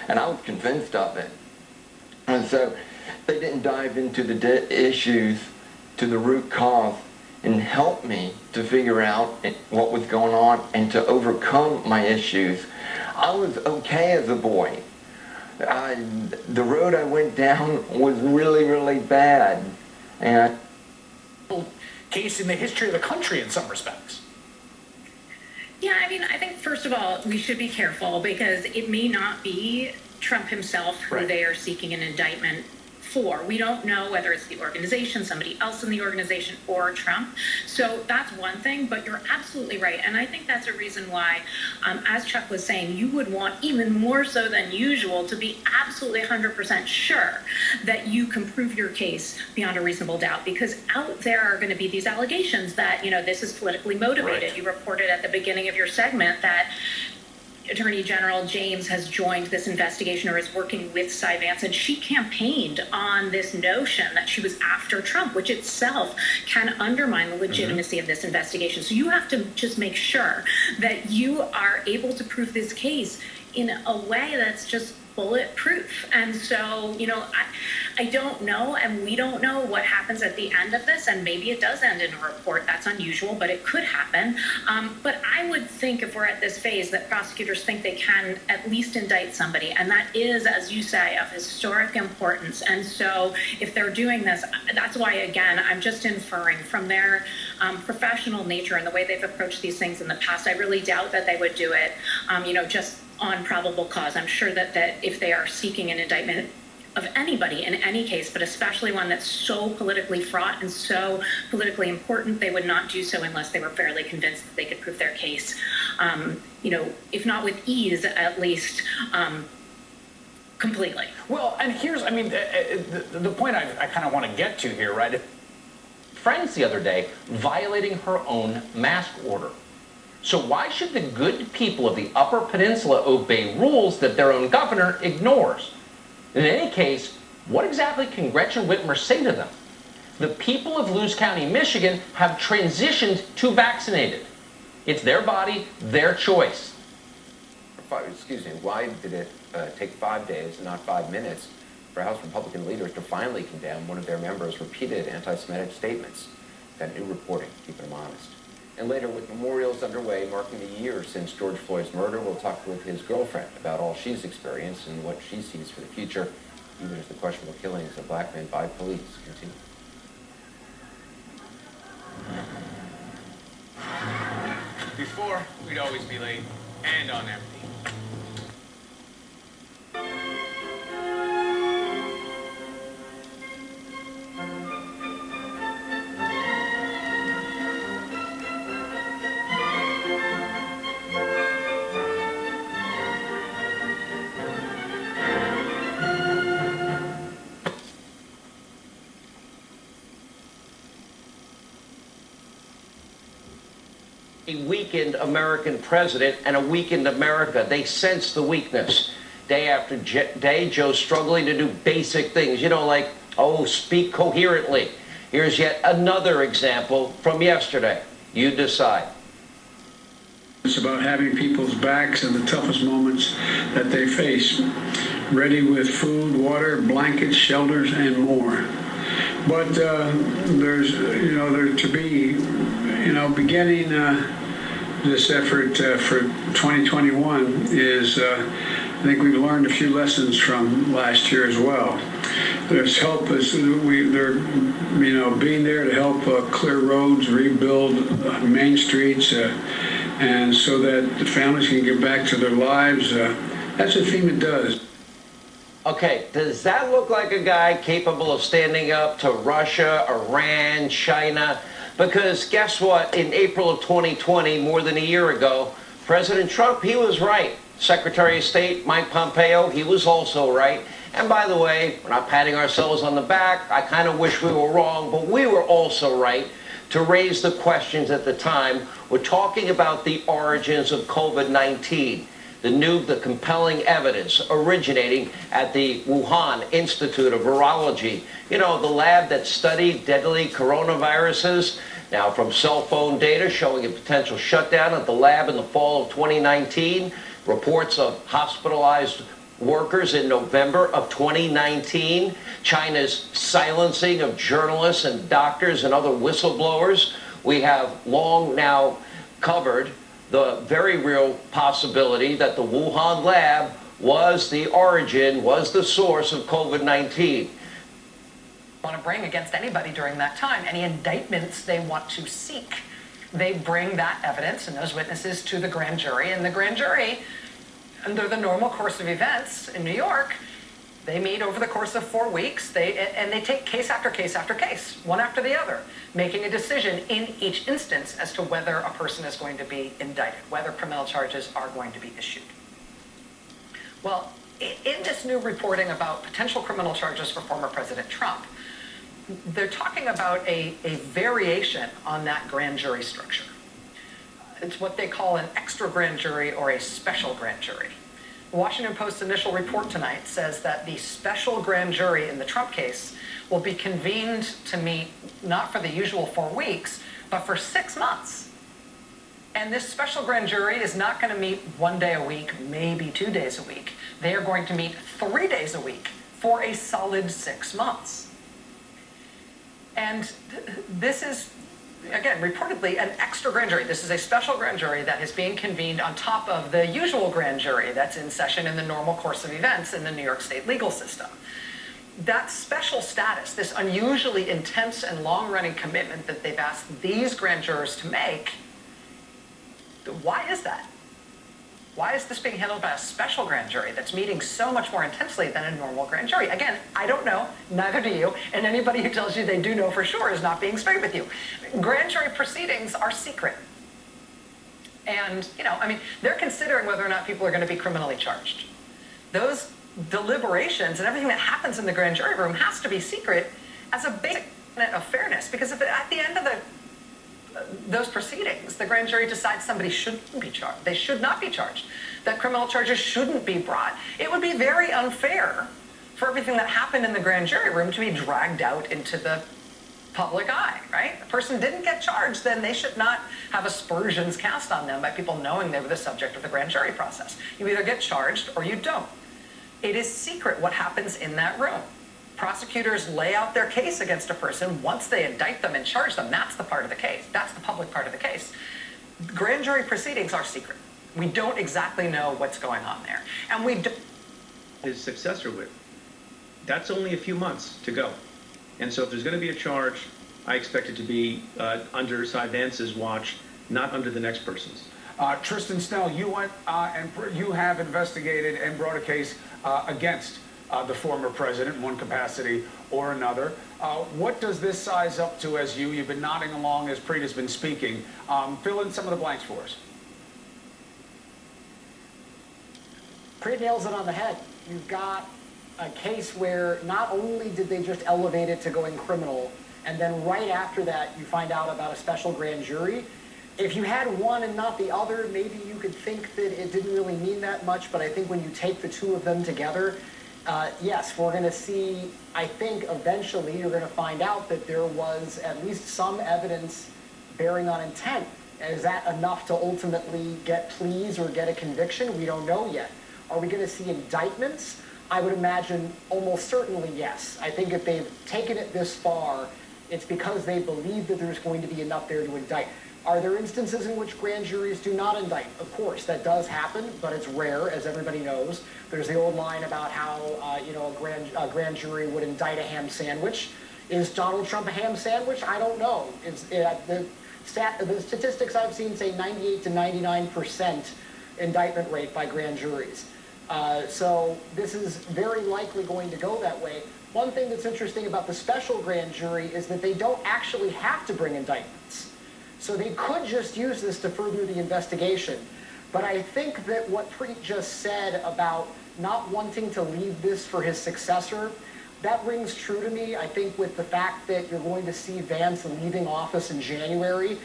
And I was convinced of it. And so they didn't dive into the issues, to the root cause, and help me to figure out what was going on and to overcome my issues. I was okay as a boy. The road I went down was really, really bad. And case in the history of the country in some respects. Yeah, I mean, I think first of all, we should be careful because it may not be Trump himself who they are seeking an indictment for. We don't know whether it's the organization, somebody else in the organization, or Trump. So that's one thing, but you're absolutely right. And I think that's a reason why, as Chuck was saying, you would want even more so than usual to be absolutely 100% sure that you can prove your case beyond a reasonable doubt, because out there are going to be these allegations that, this is politically motivated. Right. You reported at the beginning of your segment that Attorney General James has joined this investigation or is working with Cy Vance, and she campaigned on this notion that she was after Trump, which itself can undermine the legitimacy of this investigation. So you have to just make sure that you are able to prove this case in a way that's just bulletproof. And so, I don't know, and we don't know what happens at the end of this, and maybe it does end in a report. That's unusual, but it could happen. But I would think, if we're at this phase, that prosecutors think they can at least indict somebody, and that is, as you say, of historic importance. And so if they're doing this, that's why, again, I'm just inferring from their professional nature and the way they've approached these things in the past, I really doubt that they would do it, just on probable cause. I'm sure that if they are seeking an indictment of anybody in any case, but especially one that's so politically fraught and so politically important, they would not do so unless they were fairly convinced that they could prove their case, if not with ease, at least completely. Well, and here's, the point I kind of want to get to here, right? Friends the other day violating her own mask order. So why should the good people of the Upper Peninsula obey rules that their own governor ignores? In any case, what exactly can Gretchen Whitmer say to them? The people of Lewis County, Michigan have transitioned to vaccinated. It's their body, their choice. Excuse me, why did it take 5 days and not 5 minutes for House Republican leaders to finally condemn one of their members' repeated anti-Semitic statements? That new reporting, keeping them honest. And later, with memorials underway marking the year since George Floyd's murder, we'll talk with his girlfriend about all she's experienced and what she sees for the future, even as the questionable killings of black men by police continue. Before, we'd always be late and on empty. A weakened American president and a weakened America. They sense the weakness. Day after day, Joe's struggling to do basic things, like, speak coherently. Here's yet another example from yesterday. You decide. It's about having people's backs in the toughest moments that they face, ready with food, water, blankets, shelters, and more. But there's, there to be, beginning this effort for 2021 is, I think we've learned a few lessons from last year as well. There's help as they're, being there to help clear roads, rebuild main streets, and so that the families can get back to their lives. That's what FEMA does. Okay, does that look like a guy capable of standing up to Russia, Iran, China? Because guess what? In April of 2020, more than a year ago, President Trump, he was right. Secretary of State Mike Pompeo, he was also right. And by the way, we're not patting ourselves on the back. I kind of wish we were wrong, but we were also right to raise the questions at the time. We're talking about the origins of COVID-19. The compelling evidence originating at the Wuhan Institute of Virology. The lab that studied deadly coronaviruses. Now, from cell phone data showing a potential shutdown at the lab in the fall of 2019, reports of hospitalized workers in November of 2019, China's silencing of journalists and doctors and other whistleblowers. We have long now covered the very real possibility that the Wuhan lab was the origin, was the source of COVID-19. Want to bring against anybody during that time, any indictments they want to seek. They bring that evidence and those witnesses to the grand jury, and the grand jury, under the normal course of events in New York, They meet over the course of 4 weeks, and they take case after case after case, one after the other, making a decision in each instance as to whether a person is going to be indicted, whether criminal charges are going to be issued. Well, in this new reporting about potential criminal charges for former President Trump, they're talking about a variation on that grand jury structure. It's what they call an extra grand jury or a special grand jury. The Washington Post's initial report tonight says that the special grand jury in the Trump case will be convened to meet not for the usual 4 weeks, but for 6 months. And this special grand jury is not going to meet 1 day a week, maybe 2 days a week. They are going to meet 3 days a week for a solid 6 months. And this is, again, reportedly an extra grand jury. This is a special grand jury that is being convened on top of the usual grand jury that's in session in the normal course of events in the New York State legal system. That special status, this unusually intense and long-running commitment that they've asked these grand jurors to make, why is that? Why is this being handled by a special grand jury that's meeting so much more intensely than a normal grand jury? Again, I don't know, neither do you, and anybody who tells you they do know for sure is not being straight with you. Grand jury proceedings are secret. And, they're considering whether or not people are going to be criminally charged. Those deliberations and everything that happens in the grand jury room has to be secret as a basic tenet of fairness, because if at the end of those proceedings, the grand jury decides somebody shouldn't be charged, they should not be charged, that criminal charges shouldn't be brought, it would be very unfair for everything that happened in the grand jury room to be dragged out into the public eye, right? A person didn't get charged, then they should not have aspersions cast on them by people knowing they were the subject of the grand jury process. You either get charged or you don't. It is secret what happens in that room. Prosecutors lay out their case against a person. Once they indict them and charge them, that's the part of the case. That's the public part of the case. Grand jury proceedings are secret. We don't exactly know what's going on there. And we don't. His successor with. That's only a few months to go. And so if there's going to be a charge, I expect it to be under Cy Vance's watch, not under the next person's. Tristan Snell, you went and you have investigated and brought a case against the former president in one capacity or another. What does this size up to as you've been nodding along as Preet has been speaking? Fill in some of the blanks for us. Preet nails it on the head. You've got a case where not only did they just elevate it to going criminal, and then right after that you find out about a special grand jury. If you had one and not the other, maybe you could think that it didn't really mean that much, but I think when you take the two of them together, yes, we're going to see, I think eventually you're going to find out that there was at least some evidence bearing on intent. Is that enough to ultimately get pleas or get a conviction? We don't know yet. Are we going to see indictments? I would imagine almost certainly yes. I think if they've taken it this far, it's because they believe that there's going to be enough there to indict. Are there instances in which grand juries do not indict? Of course, that does happen, but it's rare, as everybody knows. There's the old line about how a grand jury would indict a ham sandwich. Is Donald Trump a ham sandwich? I don't know. The statistics I've seen say 98 to 99% indictment rate by grand juries. So this is very likely going to go that way. One thing that's interesting about the special grand jury is that they don't actually have to bring indictments. So they could just use this to further the investigation. But I think that what Preet just said about not wanting to leave this for his successor, that rings true to me. I think with the fact that you're going to see Vance leaving office in January,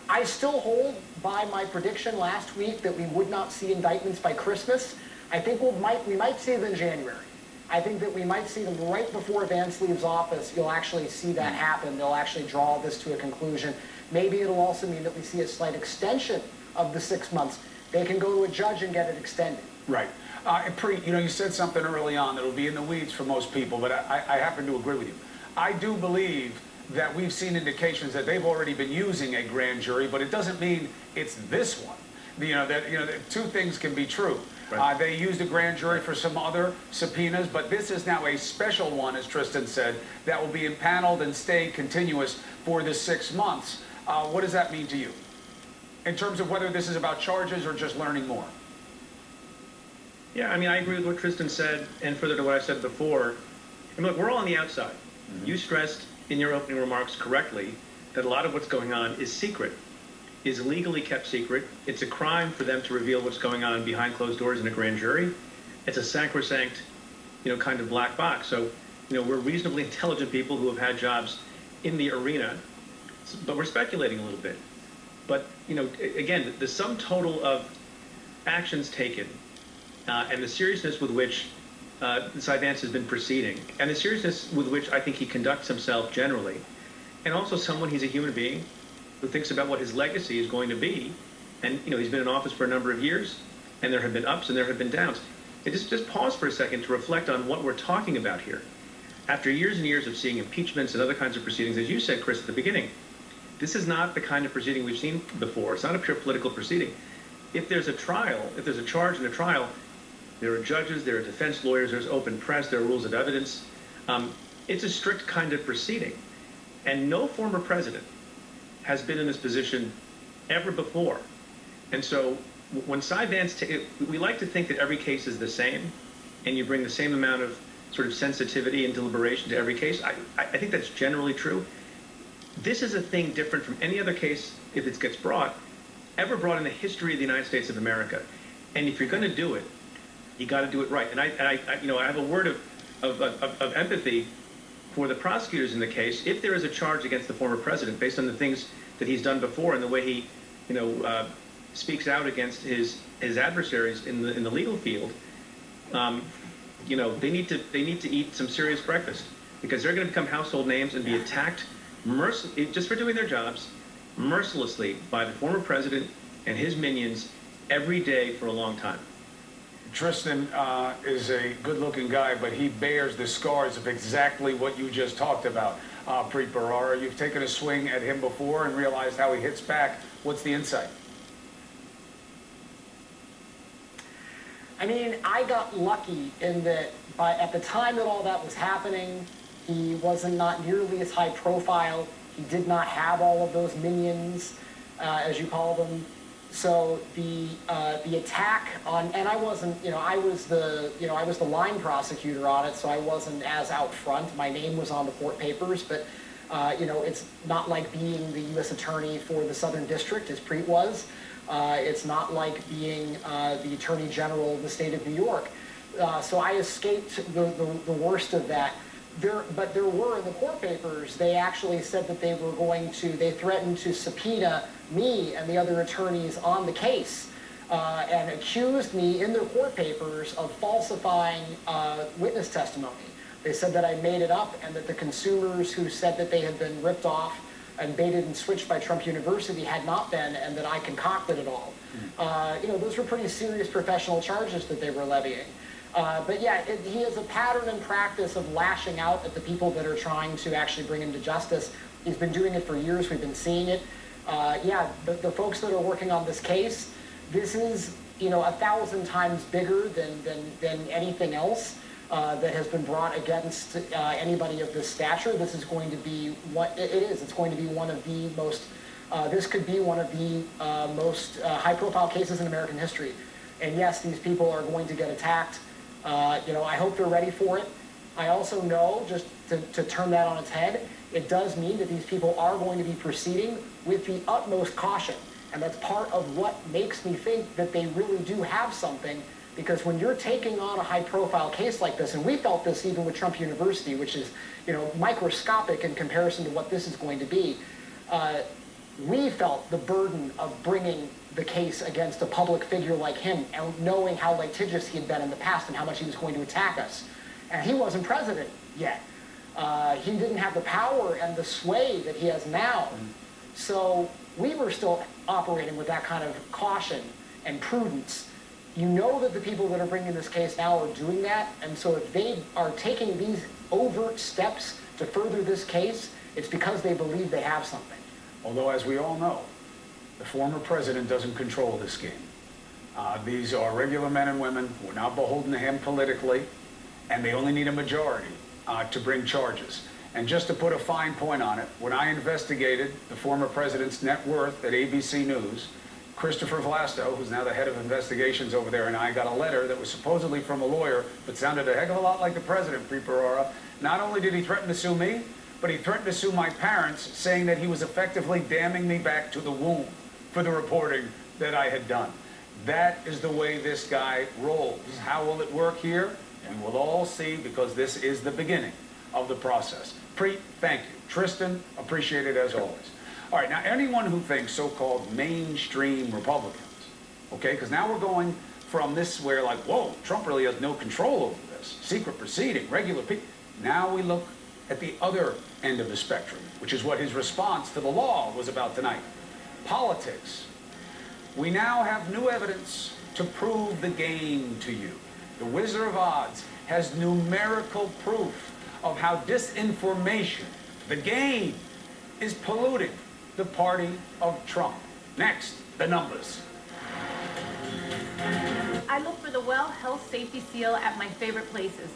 I still hold by my prediction last week that we would not see indictments by Christmas. I think we might see them in January. I think that we might see them right before Vance leaves office. You'll actually see that happen. They'll actually draw this to a conclusion. Maybe it'll also mean that we see a slight extension of the 6 months. They can go to a judge and get it extended. Right. Preet, you said something early on that will be in the weeds for most people, but I happen to agree with you. I do believe that we've seen indications that they've already been using a grand jury, but it doesn't mean it's this one. That two things can be true. Right. They used a grand jury for some other subpoenas, but this is now a special one, as Tristan said, that will be impaneled and stay continuous for the 6 months. What does that mean to you in terms of whether this is about charges or just learning more? Yeah, I mean, I agree with what Tristan said, and further to what I said before. And look, we're all on the outside. You stressed in your opening remarks correctly that a lot of what's going on is secret, is legally kept secret. It's a crime for them to reveal what's going on behind closed doors in a grand jury. It's a sacrosanct, kind of black box. So, we're reasonably intelligent people who have had jobs in the arena, but we're speculating a little bit. But, again, the sum total of actions taken and the seriousness with which Cy Vance has been proceeding, and the seriousness with which I think he conducts himself generally, and also he's a human being who thinks about what his legacy is going to be. And, he's been in office for a number of years, and there have been ups and there have been downs. And just pause for a second to reflect on what we're talking about here. After years and years of seeing impeachments and other kinds of proceedings, as you said, Chris, at the beginning, this is not the kind of proceeding we've seen before. It's not a pure political proceeding. If there's a trial, if there's a charge in a trial, there are judges, there are defense lawyers, there's open press, there are rules of evidence. It's a strict kind of proceeding. And no former president has been in this position ever before. And so when Cy Vance, we like to think that every case is the same, and you bring the same amount of sort of sensitivity and deliberation to every case. I think that's generally true. This is a thing different from any other case, if it gets ever brought in the history of the United States of America. And if you're going to do it, you got to do it right. And I have a word of empathy for the prosecutors in the case. If there is a charge against the former president based on the things that he's done before and the way he, speaks out against his adversaries in the legal field, they need to eat some serious breakfast, because they're going to become household names and be attacked just for doing their jobs mercilessly by the former president and his minions every day for a long time. Tristan is a good-looking guy, but he bears the scars of exactly what you just talked about. Preet Bharara, you've taken a swing at him before and realized how he hits back. What's the insight? I mean, I got lucky in that at the time that all that was happening, he wasn't not nearly as high profile. He did not have all of those minions, as you call them. So the attack on, and I wasn't, I was the line prosecutor on it, so I wasn't as out front. My name was on the court papers, but it's not like being the U.S. attorney for the Southern District, as Preet was. It's not like being the Attorney General of the state of New York. So I escaped the worst of that. But there were in the court papers, they actually said that they threatened to subpoena me and the other attorneys on the case and accused me in their court papers of falsifying witness testimony. They said that I made it up and that the consumers who said that they had been ripped off and baited and switched by Trump University had not been, and that I concocted it all. Those were pretty serious professional charges that they were levying. But yeah, he has a pattern and practice of lashing out at the people that are trying to actually bring him to justice. He's been doing it for years. We've been seeing it. The folks that are working on this case, this is 1,000 times bigger than anything else that has been brought against anybody of this stature. This is going to be what it is. It's going to be one of the most. This could be one of the most high-profile cases in American history. And yes, these people are going to get attacked. I hope they're ready for it. I also know, just to turn that on its head, it does mean that these people are going to be proceeding with the utmost caution. And that's part of what makes me think that they really do have something, because when you're taking on a high-profile case like this, and we felt this even with Trump University, which is, microscopic in comparison to what this is going to be, we felt the burden of bringing the case against a public figure like him, and knowing how litigious he had been in the past and how much he was going to attack us. And he wasn't president yet. He didn't have the power and the sway that he has now. So we were still operating with that kind of caution and prudence. You know that the people that are bringing this case now are doing that, and so if they are taking these overt steps to further this case, it's because they believe they have something. Although, as we all know, the former president doesn't control this game. These are regular men and women who are not beholden to him politically, and they only need a majority to bring charges. And just to put a fine point on it, when I investigated the former president's net worth at ABC News, Christopher Vlasto, who's now the head of investigations over there, and I got a letter that was supposedly from a lawyer, but sounded a heck of a lot like the president, Preet. Not only did he threaten to sue me, but he threatened to sue my parents, saying that he was effectively damning me back to the womb for the reporting that I had done. That is the way this guy rolls. How will it work here? We will all see, because this is the beginning of the process. Preet, thank you. Tristan, appreciate it as always. All right, now anyone who thinks so-called mainstream Republicans, okay, because now we're going from this where like, whoa, Trump really has no control over this, secret proceeding, regular people. Now we look at the other end of the spectrum, which is what his response to the law was about tonight. Politics. We now have new evidence to prove the game to you. The Wizard of Oz has numerical proof of how disinformation, the game, is polluting the party of Trump. Next, the numbers. I look for the well health safety seal at my favorite places.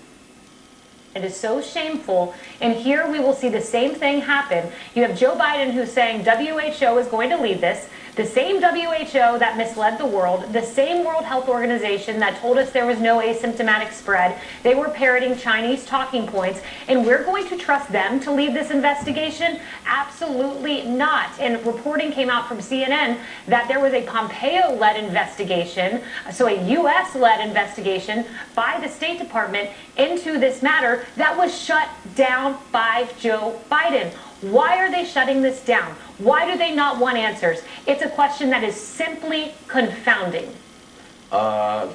It is so shameful, and here we will see the same thing happen. You have Joe Biden who's saying WHO is going to lead this, the same WHO that misled the world, the same World Health Organization that told us there was no asymptomatic spread. They were parroting Chinese talking points, and we're going to trust them to lead this investigation? Absolutely not. And reporting came out from CNN that there was a Pompeo-led investigation, so a U.S.-led investigation by the State Department into this matter that was shut down by Joe Biden. Why are they shutting this down? Why do they not want answers? It's a question that is simply confounding.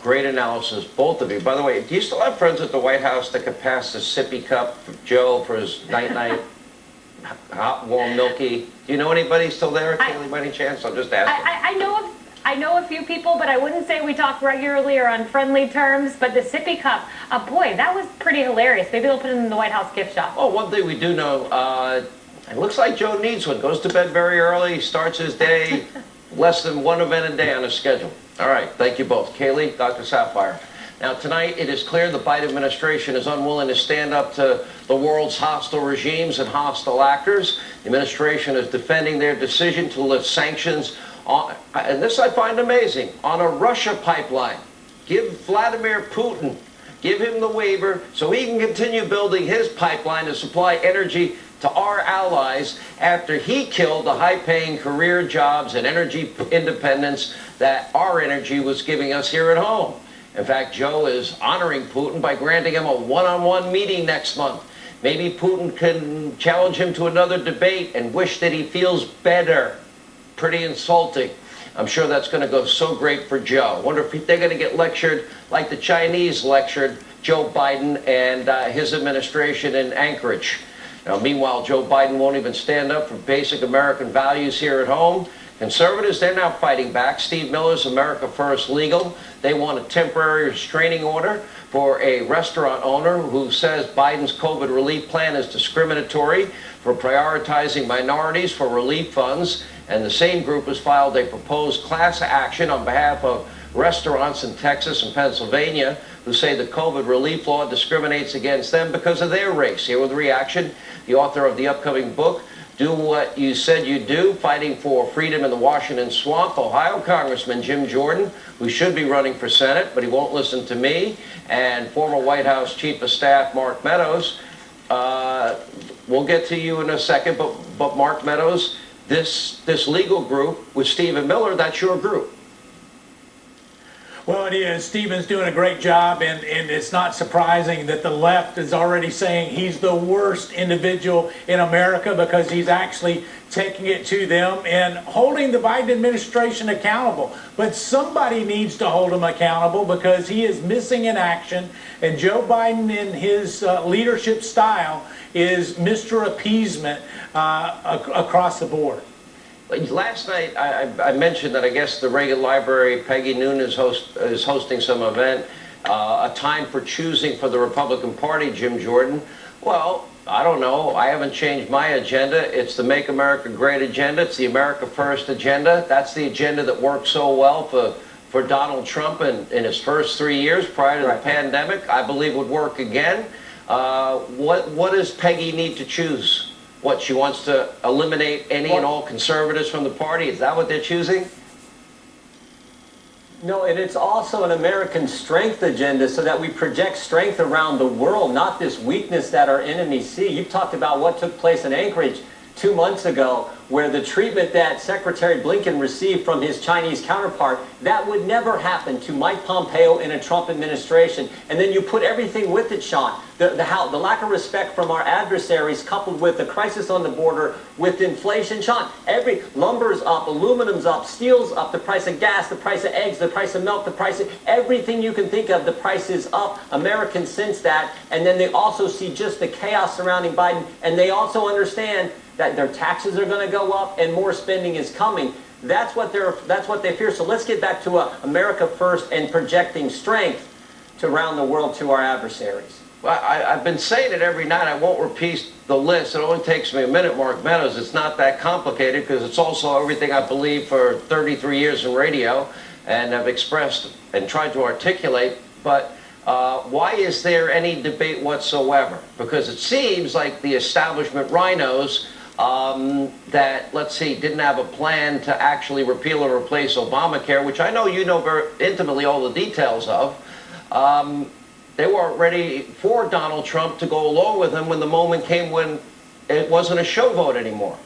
Great analysis, both of you. By the way, do you still have friends at the White House that could pass the sippy cup for Joe for his night-night hot, warm, milky? Do you know anybody still there, Kaylee, by any chance? I'm just asking. I know a few people, but I wouldn't say we talk regularly or on friendly terms. But the sippy cup, boy, that was pretty hilarious. Maybe they'll put it in the White House gift shop. Oh, one thing we do know, it looks like Joe needs one. Goes to bed very early, starts his day, less than one event a day on his schedule. All right, thank you both. Kaylee, Dr. Sapphire. Now, tonight, it is clear the Biden administration is unwilling to stand up to the world's hostile regimes and hostile actors. The administration is defending their decision to lift sanctions on, and this I find amazing, on a Russia pipeline. Give Vladimir Putin, give him the waiver so he can continue building his pipeline to supply energy to our allies after he killed the high-paying career jobs and energy independence that our energy was giving us here at home. In fact, Joe is honoring Putin by granting him a one-on-one meeting next month. Maybe Putin can challenge him to another debate and wish that he feels better. Pretty insulting. I'm sure that's going to go so great for Joe. Wonder if they're going to get lectured like the Chinese lectured Joe Biden and his administration in Anchorage. Now, meanwhile, Joe Biden won't even stand up for basic American values here at home. Conservatives, they're now fighting back. Steve Miller's America First Legal. They want a temporary restraining order for a restaurant owner who says Biden's COVID relief plan is discriminatory for prioritizing minorities for relief funds. And the same group has filed a proposed class action on behalf of restaurants in Texas and Pennsylvania who say the COVID relief law discriminates against them because of their race. Here with the reaction, the author of the upcoming book, Do What You Said You'd Do, Fighting for Freedom in the Washington Swamp, Ohio Congressman Jim Jordan, who should be running for Senate, but he won't listen to me, and former White House Chief of Staff Mark Meadows. We'll get to you in a second, but Mark Meadows, this legal group with Stephen Miller, that's your group. Well, it is. Stephen's doing a great job, and it's not surprising that the left is already saying he's the worst individual in America because he's actually taking it to them and holding the Biden administration accountable. But somebody needs to hold him accountable because he is missing in action, and Joe Biden in his leadership style is Mr. Appeasement across the board. Last night, I mentioned that I guess the Reagan Library, Peggy Noon is hosting some event, a time for choosing for the Republican Party, Jim Jordan. Well, I don't know. I haven't changed my agenda. It's the Make America Great agenda. It's the America First agenda. That's the agenda that worked so well for Donald Trump in his first 3 years prior to the pandemic. I believe would work again. What does Peggy need to choose? What, she wants to eliminate any and all conservatives from the party? Is that what they're choosing? No, and it's also an American strength agenda so that we project strength around the world, not this weakness that our enemies see. You've talked about what took place in Anchorage 2 months ago, where the treatment that Secretary Blinken received from his Chinese counterpart, that would never happen to Mike Pompeo in a Trump administration. And then you put everything with it, Sean. The lack of respect from our adversaries coupled with the crisis on the border, with inflation. Sean, lumber's up, aluminum's up, steel's up, the price of gas, the price of eggs, the price of milk, the price of everything you can think of, the price is up. Americans sense that. And then they also see just the chaos surrounding Biden. And they also understand that their taxes are going to go up and more spending is coming. That's what they fear. So let's get back to America first and projecting strength to around the world to our adversaries. Well, I've been saying it every night. I won't repeat the list. It only takes me a minute, Mark Meadows. It's not that complicated because it's also everything I believe for 33 years in radio and have expressed and tried to articulate. But why is there any debate whatsoever? Because it seems like the establishment rhinos that, let's see, didn't have a plan to actually repeal or replace Obamacare, which I know you know very intimately all the details of. They weren't ready for Donald Trump to go along with him when the moment came when it wasn't a show vote anymore.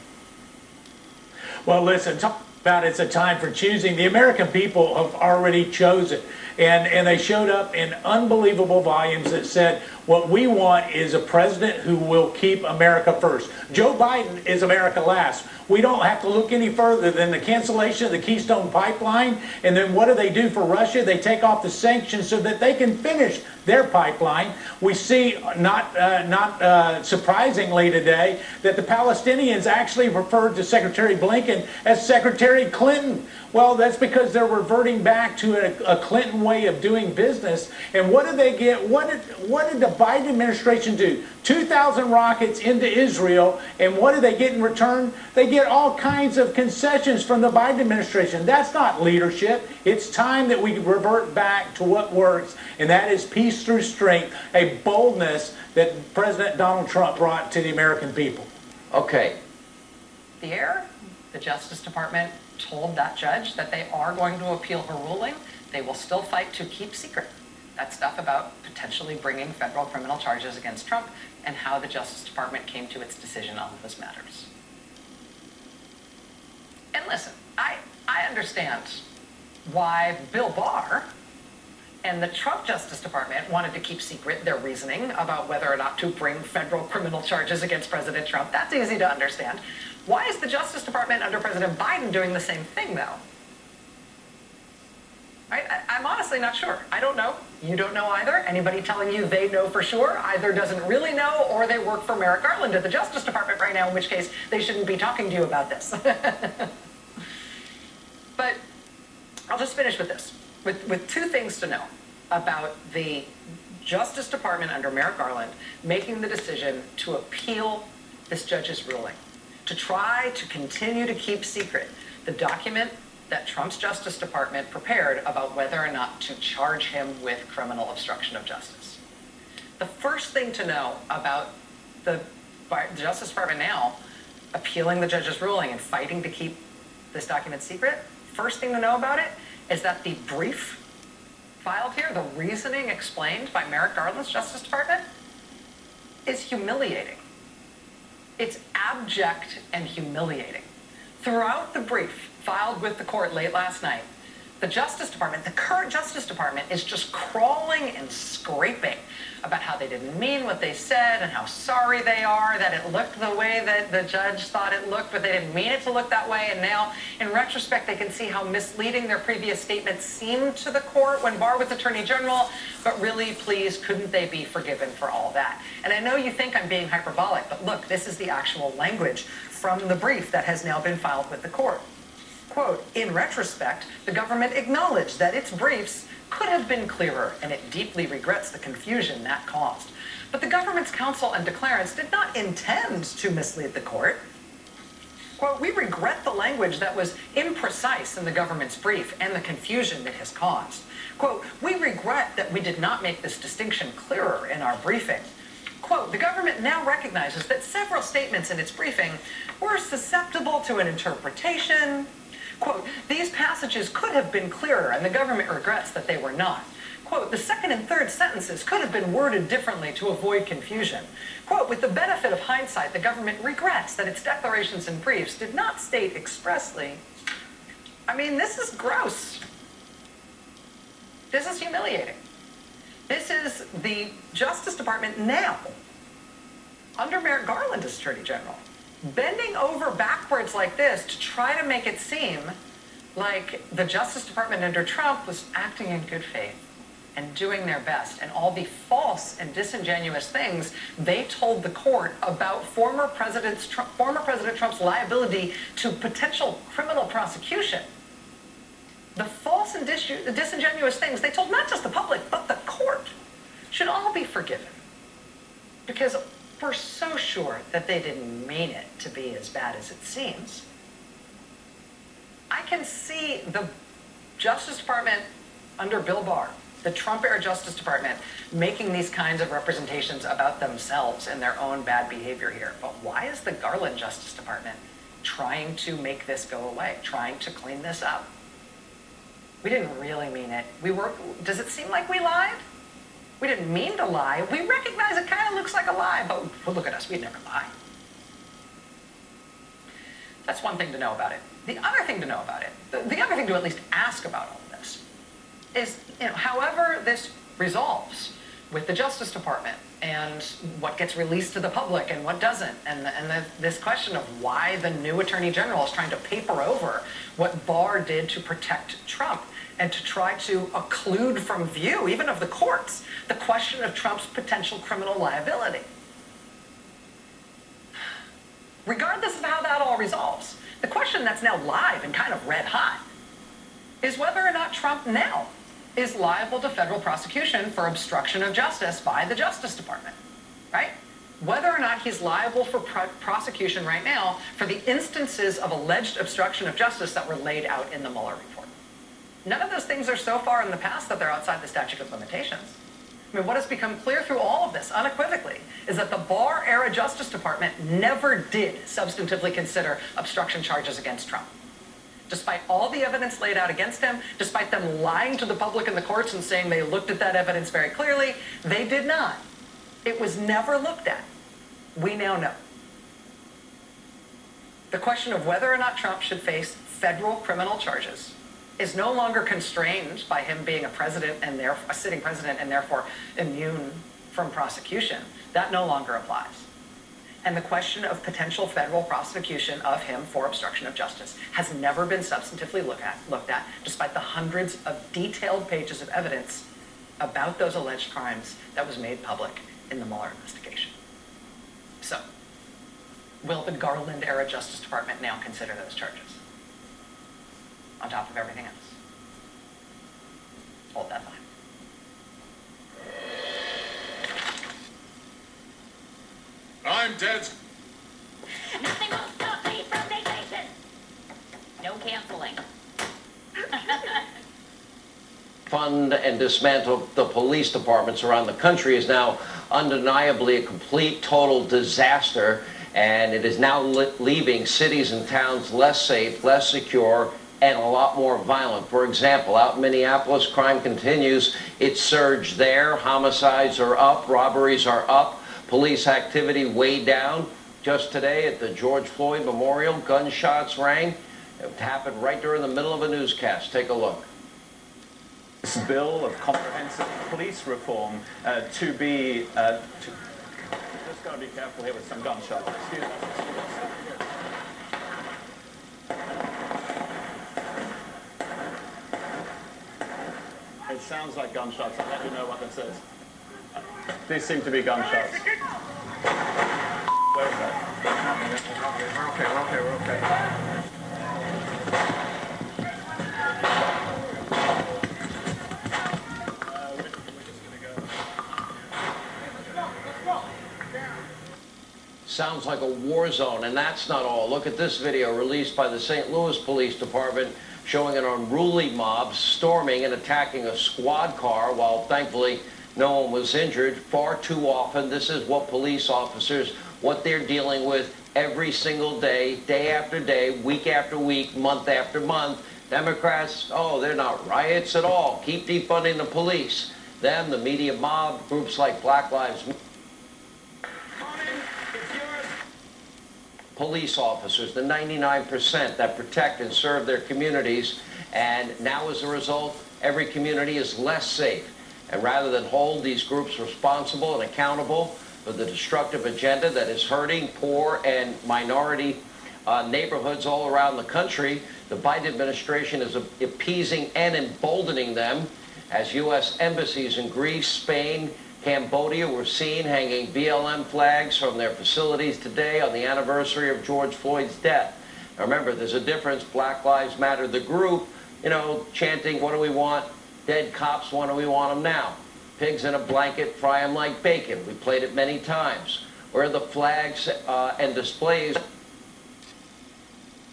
Well, listen, talk about it's a time for choosing. The American people have already chosen. And they showed up in unbelievable volumes that said, what we want is a president who will keep America first. Joe Biden is America last. We don't have to look any further than the cancellation of the Keystone Pipeline. And then what do they do for Russia? They take off the sanctions so that they can finish their pipeline. We see, not surprisingly today, that the Palestinians actually referred to Secretary Blinken as Secretary Clinton. Well, that's because they're reverting back to a Clinton way of doing business. And what did they get? What did the Biden administration do? 2,000 rockets into Israel, and what do they get in return? They get all kinds of concessions from the Biden administration. That's not leadership. It's time that we revert back to what works, and that is peace through strength, a boldness that President Donald Trump brought to the American people. Okay. The Justice Department told that judge that they are going to appeal her ruling. They will still fight to keep secret that stuff about potentially bringing federal criminal charges against Trump and how the Justice Department came to its decision on those matters. And listen, I understand why Bill Barr and the Trump Justice Department wanted to keep secret their reasoning about whether or not to bring federal criminal charges against President Trump. That's easy to understand. Why is the Justice Department under President Biden doing the same thing, though? I'm honestly not sure. I don't know. You don't know either. Anybody telling you they know for sure either doesn't really know or they work for Merrick Garland at the Justice Department right now, in which case they shouldn't be talking to you about this. But I'll just finish with this, with two things to know about the Justice Department under Merrick Garland making the decision to appeal this judge's ruling, to try to continue to keep secret the document that Trump's Justice Department prepared about whether or not to charge him with criminal obstruction of justice. The first thing to know about the Justice Department now appealing the judge's ruling and fighting to keep this document secret, first thing to know about it is that the brief filed here, the reasoning explained by Merrick Garland's Justice Department, is humiliating. It's abject and humiliating. Throughout the brief filed with the court late last night, the Justice Department, the current Justice Department, is just crawling and scraping about how they didn't mean what they said and how sorry they are that it looked the way that the judge thought it looked, but they didn't mean it to look that way. And now, in retrospect, they can see how misleading their previous statements seemed to the court when Barr was Attorney General. But really, please, couldn't they be forgiven for all that? And I know you think I'm being hyperbolic, but look, this is the actual language from the brief that has now been filed with the court. Quote, in retrospect, the government acknowledged that its briefs could have been clearer, and it deeply regrets the confusion that caused. But the government's counsel and declarants did not intend to mislead the court. Quote, we regret the language that was imprecise in the government's brief and the confusion it has caused. Quote, we regret that we did not make this distinction clearer in our briefing. Quote, the government now recognizes that several statements in its briefing were susceptible to an interpretation. Quote, these passages could have been clearer, and the government regrets that they were not. Quote, the second and third sentences could have been worded differently to avoid confusion. Quote, with the benefit of hindsight, the government regrets that its declarations and briefs did not state expressly. I mean, this is gross. This is humiliating. This is the Justice Department now, under Merrick Garland as Attorney General, bending over backwards like this to try to make it seem like the Justice Department under Trump was acting in good faith and doing their best, and all the false and disingenuous things they told the court about former President Trump's liability to potential criminal prosecution. The false and disingenuous things they told not just the public, but the court, should all be forgiven. Because we're so sure that they didn't mean it to be as bad as it seems. I can see the Justice Department under Bill Barr, the Trump-era Justice Department, making these kinds of representations about themselves and their own bad behavior here. But why is the Garland Justice Department trying to make this go away, trying to clean this up? We didn't really mean it. Does it seem like we lied? We didn't mean to lie. We recognize it kind of looks like a lie, but look at us, we'd never lie. That's one thing to know about it. The other thing to know about it, the other thing to at least ask about all of this, is, however this resolves with the Justice Department and what gets released to the public and what doesn't, and this question of why the new Attorney General is trying to paper over what Barr did to protect Trump and to try to occlude from view, even of the courts, the question of Trump's potential criminal liability. Regardless of how that all resolves, the question that's now live and kind of red hot is whether or not Trump now is liable to federal prosecution for obstruction of justice by the Justice Department, right? Whether or not he's liable for prosecution right now for the instances of alleged obstruction of justice that were laid out in the Mueller report. None of those things are so far in the past that they're outside the statute of limitations. I mean, what has become clear through all of this, unequivocally, is that the Barr-era Justice Department never did substantively consider obstruction charges against Trump. Despite all the evidence laid out against him, despite them lying to the public and the courts and saying they looked at that evidence very clearly, they did not. It was never looked at. We now know. The question of whether or not Trump should face federal criminal charges is no longer constrained by him being a sitting president and therefore immune from prosecution. That no longer applies. And the question of potential federal prosecution of him for obstruction of justice has never been substantively looked at, despite the hundreds of detailed pages of evidence about those alleged crimes that was made public in the Mueller investigation. So, will the Garland-era Justice Department now consider those charges on top of everything else? Hold that line. I'm dead. Nothing will stop me from vacation. No canceling. Fund and dismantle the police departments around the country is now undeniably a complete, total disaster, and it is now leaving cities and towns less safe, less secure, and a lot more violent. For example, out in Minneapolis, crime continues. It's surged there. Homicides are up, robberies are up, police activity way down. Just today at the George Floyd Memorial, gunshots rang. It happened right during the middle of a newscast. Take a look. This bill of comprehensive police reform to be... just got to be careful here with some gunshots. Excuse me. It sounds like gunshots. I'll let you know what this is. These seem to be gunshots. Where is that? We're okay. Sounds like a war zone, and that's not all. Look at this video released by the St. Louis Police Department showing an unruly mob storming and attacking a squad car while thankfully no one was injured. Far too often, this is what police officers, what they're dealing with every single day, day after day, week after week, month after month. Democrats, oh, they're not riots at all. Keep defunding the police. Them, the media mob, groups like Black Lives Matter. Police officers, the 99% that protect and serve their communities, and now as a result, every community is less safe. And rather than hold these groups responsible and accountable for the destructive agenda that is hurting poor and minority neighborhoods all around the country, the Biden administration is appeasing and emboldening them, as U.S. embassies in Greece, Spain, Cambodia were seen hanging BLM flags from their facilities today on the anniversary of George Floyd's death. Now remember, there's a difference. Black Lives Matter, the group, chanting, what do we want? Dead cops, when do we want them now? Pigs in a blanket, fry them like bacon. We played it many times. Where are the flags and displays?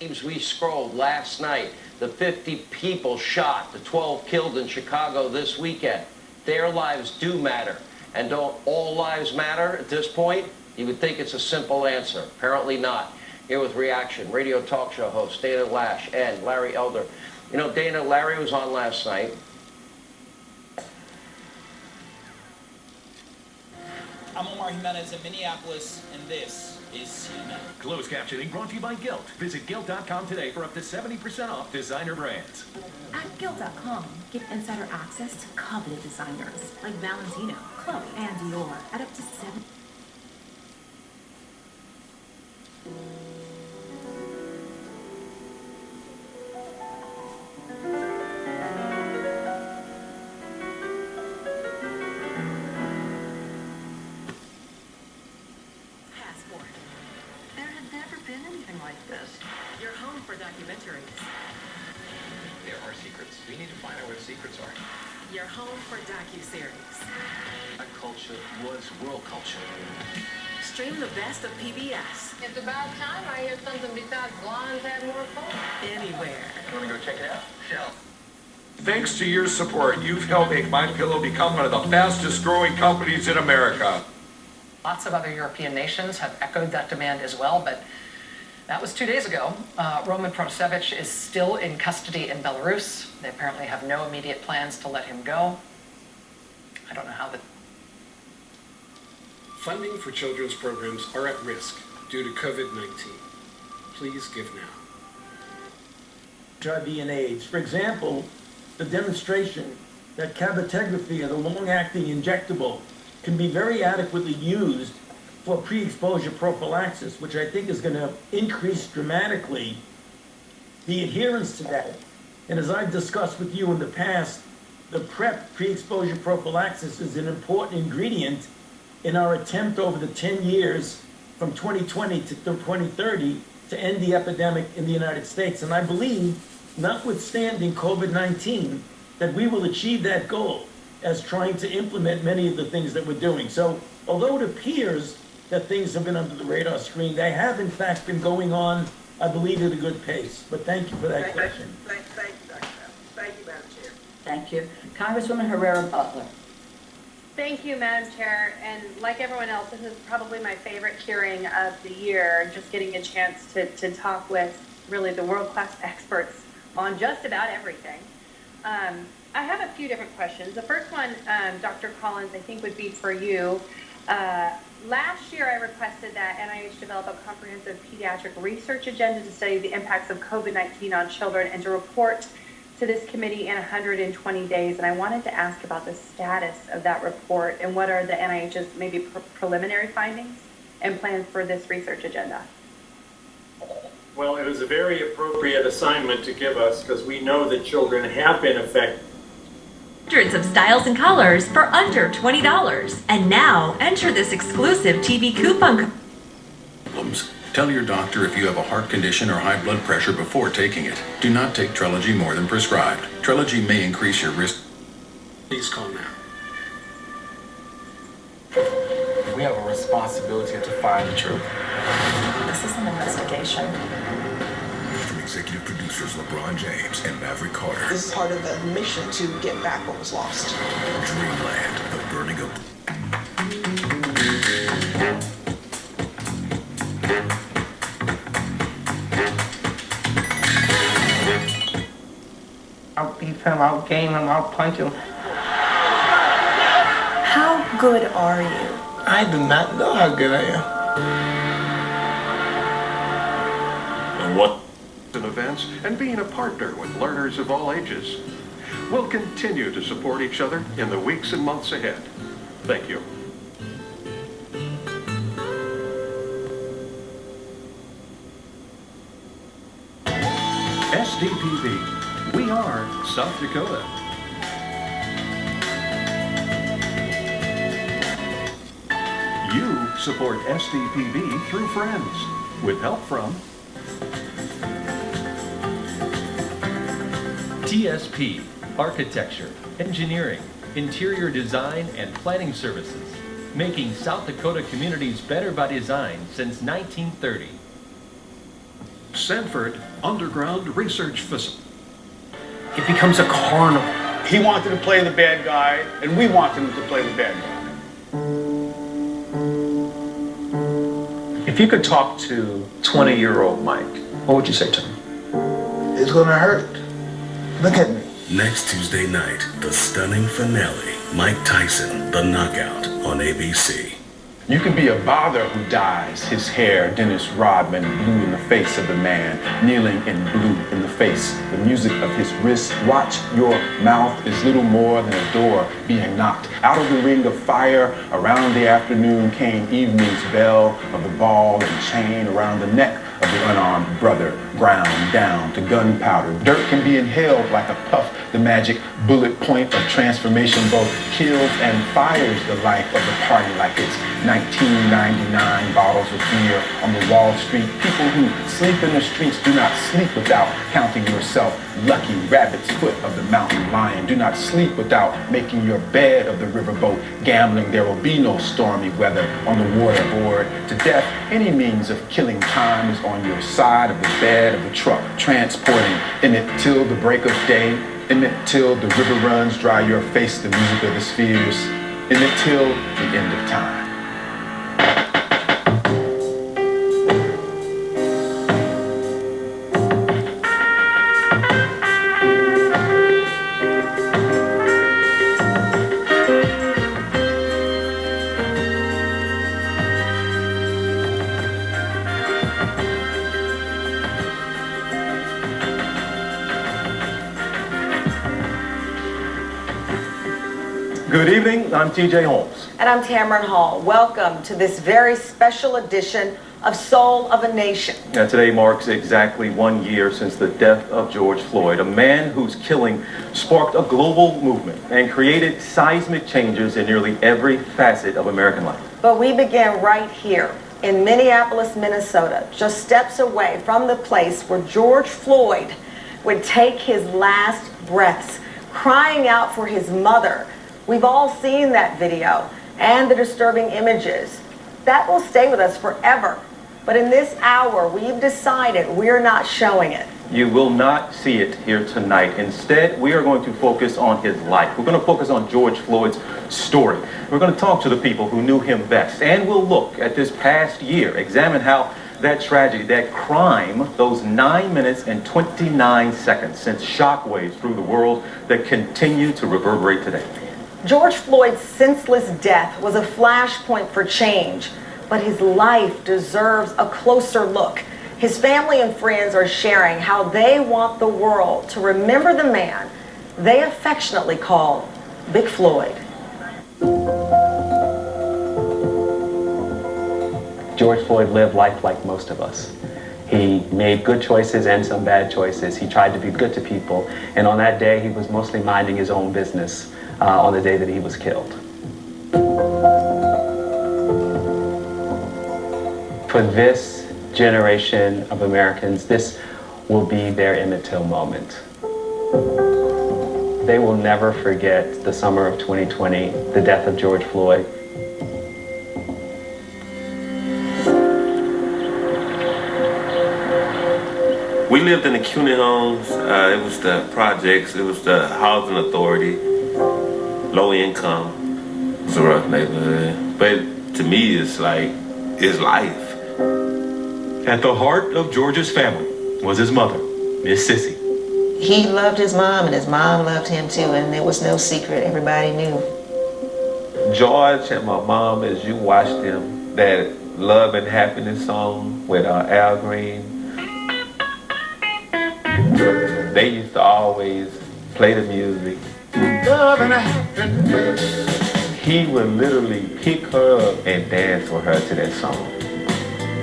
We scrolled last night, the 50 people shot, the 12 killed in Chicago this weekend. Their lives do matter. And don't all lives matter at this point? You would think it's a simple answer. Apparently not. Here with reaction, radio talk show host Dana Lash and Larry Elder. Dana, Larry was on last night. I'm Omar Jimenez in Minneapolis, and this is CNN. Closed captioning brought to you by Gilt. Visit Gilt.com today for up to 70% off designer brands. At Gilt.com, get insider access to coveted designers like Valentino, Chloe, and Dior at up to 7. Passport. There had never been anything like this. Your home for documentaries. There are secrets. We need to find out where the secrets are. Your home for docuseries. That culture was world culture. Stream the best of PBS. It's about time I hear something besides blondes had more fun. Anywhere. You want to go check it out? Shell. Thanks to your support, you've helped make MyPillow become one of the fastest growing companies in America. Lots of other European nations have echoed that demand as well, but that was 2 days ago. Roman Protasevich is still in custody in Belarus. They apparently have no immediate plans to let him go. I don't know how the... Funding for children's programs are at risk due to COVID-19. Please give now. HIV and AIDS. For example, the demonstration that cabotegravir, the long-acting injectable, can be very adequately used for pre-exposure prophylaxis, which I think is going to increase dramatically the adherence to that. And as I've discussed with you in the past, the PrEP, pre-exposure prophylaxis, is an important ingredient in our attempt over the 10 years from 2020 to 2030 to end the epidemic in the United States. And I believe, notwithstanding COVID-19, that we will achieve that goal as trying to implement many of the things that we're doing. So although it appears that things have been under the radar screen, they have in fact been going on, I believe, at a good pace. But thank you for that question. Thank you, Dr. Thank you, Madam Chair. Thank you. Congresswoman Herrera Butler. Thank you, Madam Chair. And like everyone else, this is probably my favorite hearing of the year, just getting a chance to talk with really the world-class experts on just about everything. I have a few different questions. The first one, Dr. Collins, I think would be for you. Last year, I requested that NIH develop a comprehensive pediatric research agenda to study the impacts of COVID-19 on children and to report to this committee in 120 days. And I wanted to ask about the status of that report and what are the NIH's maybe preliminary findings and plans for this research agenda. Well, it was a very appropriate assignment to give us because we know that children have been affected. Hundreds of styles and colors for under $20. And now, enter this exclusive TV coupon. Tell your doctor if you have a heart condition or high blood pressure before taking it. Do not take Trelegy more than prescribed. Trelegy may increase your risk. Please call now. We have a responsibility to find the truth. This is an investigation. From executive producers LeBron James and Maverick Carter. This is part of the mission to get back what was lost. Dreamland, the burning of... him, I'll game him, I'll punch him. How good are you? I do not know how good I am. And what events and being a partner with learners of all ages. We'll continue to support each other in the weeks and months ahead. Thank you. SDPV. We are South Dakota. You support SDPV through friends with help from TSP, Architecture, Engineering, Interior Design, and Planning Services, making South Dakota communities better by design since 1930. Sanford Underground Research Facility. It becomes a carnival. He wanted to play the bad guy, and we wanted him to play the bad guy. If you could talk to 20-year-old Mike, what would you say to him? It's gonna hurt. Look at me. Next Tuesday night, the stunning finale, Mike Tyson, The Knockout on ABC. You could be a bother who dyes his hair Dennis Rodman blue in the face of the man, kneeling in blue in the face, the music of his wrist. Watch your mouth is little more than a door being knocked out of the ring of fire. Around the afternoon came evening's bell of the ball and chain around the neck of the unarmed brother, ground down to gunpowder. Dirt can be inhaled like a puff. The magic bullet point of transformation both kills and fires the life of the party like it's 1999 bottles of beer on the Wall Street. People who sleep in the streets do not sleep without counting yourself lucky. Rabbit's foot of the mountain lion. Do not sleep without making your bed of the riverboat. Gambling, there will be no stormy weather on the waterboard. To death, any means of killing time is on your side of the bed of the truck, transporting in it till the break of day, in it till the river runs dry your face, the music of the spheres, in it till the end of time. Good evening, I'm TJ Holmes. And I'm Tamron Hall. Welcome to this very special edition of Soul of a Nation. Now, today marks exactly 1 year since the death of George Floyd, a man whose killing sparked a global movement and created seismic changes in nearly every facet of American life. But we began right here in Minneapolis, Minnesota, just steps away from the place where George Floyd would take his last breaths, crying out for his mother. We've all seen that video and the disturbing images. That will stay with us forever. But in this hour, we've decided we're not showing it. You will not see it here tonight. Instead, we are going to focus on his life. We're going to focus on George Floyd's story. We're going to talk to the people who knew him best. And we'll look at this past year, examine how that tragedy, that crime, those 9 minutes and 29 seconds sent shockwaves through the world that continue to reverberate today. George Floyd's senseless death was a flashpoint for change, but his life deserves a closer look. His family and friends are sharing how they want the world to remember the man they affectionately call Big Floyd. George Floyd lived life like most of us. He made good choices and some bad choices. He tried to be good to people, and on that day he was mostly minding his own business. On the day that he was killed. For this generation of Americans, this will be their Emmett Till moment. They will never forget the summer of 2020, the death of George Floyd. We lived in the CUNY homes. It was the projects. It was the housing authority. Low income. It's a rough neighborhood. But to me, it's like, it's life. At the heart of George's family was his mother, Miss Sissy. He loved his mom and his mom loved him too, and there was no secret. Everybody knew. George and my mom, as you watched them, that Love and Happiness song with Al Green, they used to always play the music. Love and Happiness. He would literally pick her up and dance with her to that song.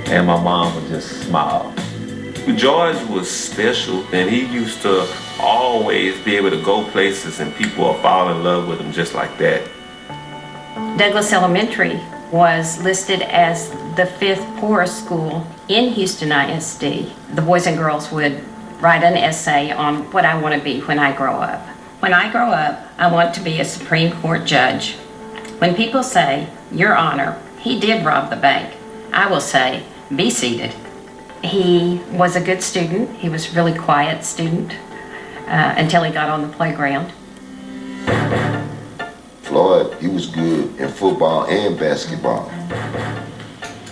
And my mom would just smile. George was special, and he used to always be able to go places and people would fall in love with him just like that. Douglas Elementary was listed as the 5th poorest school in Houston ISD. The boys and girls would write an essay on what I want to be when I grow up. When I grow up, I want to be a Supreme Court judge. When people say, Your Honor, he did rob the bank, I will say, be seated. He was a good student. He was a really quiet student until he got on the playground. Floyd, he was good in football and basketball.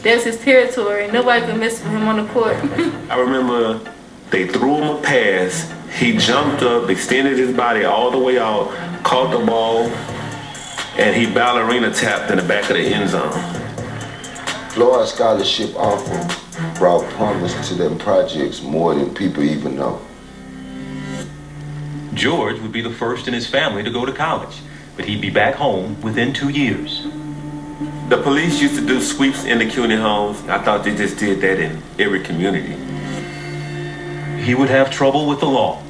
That's his territory. Nobody could mess with him on the court. I remember they threw him a pass. He jumped up, extended his body all the way out, caught the ball, and he ballerina tapped in the back of the end zone. Floyd's scholarship offer brought promise to them projects more than people even know. George would be the first in his family to go to college, but he'd be back home within 2 years. The police used to do sweeps in the CUNY homes. I thought they just did that in every community. He would have trouble with the law.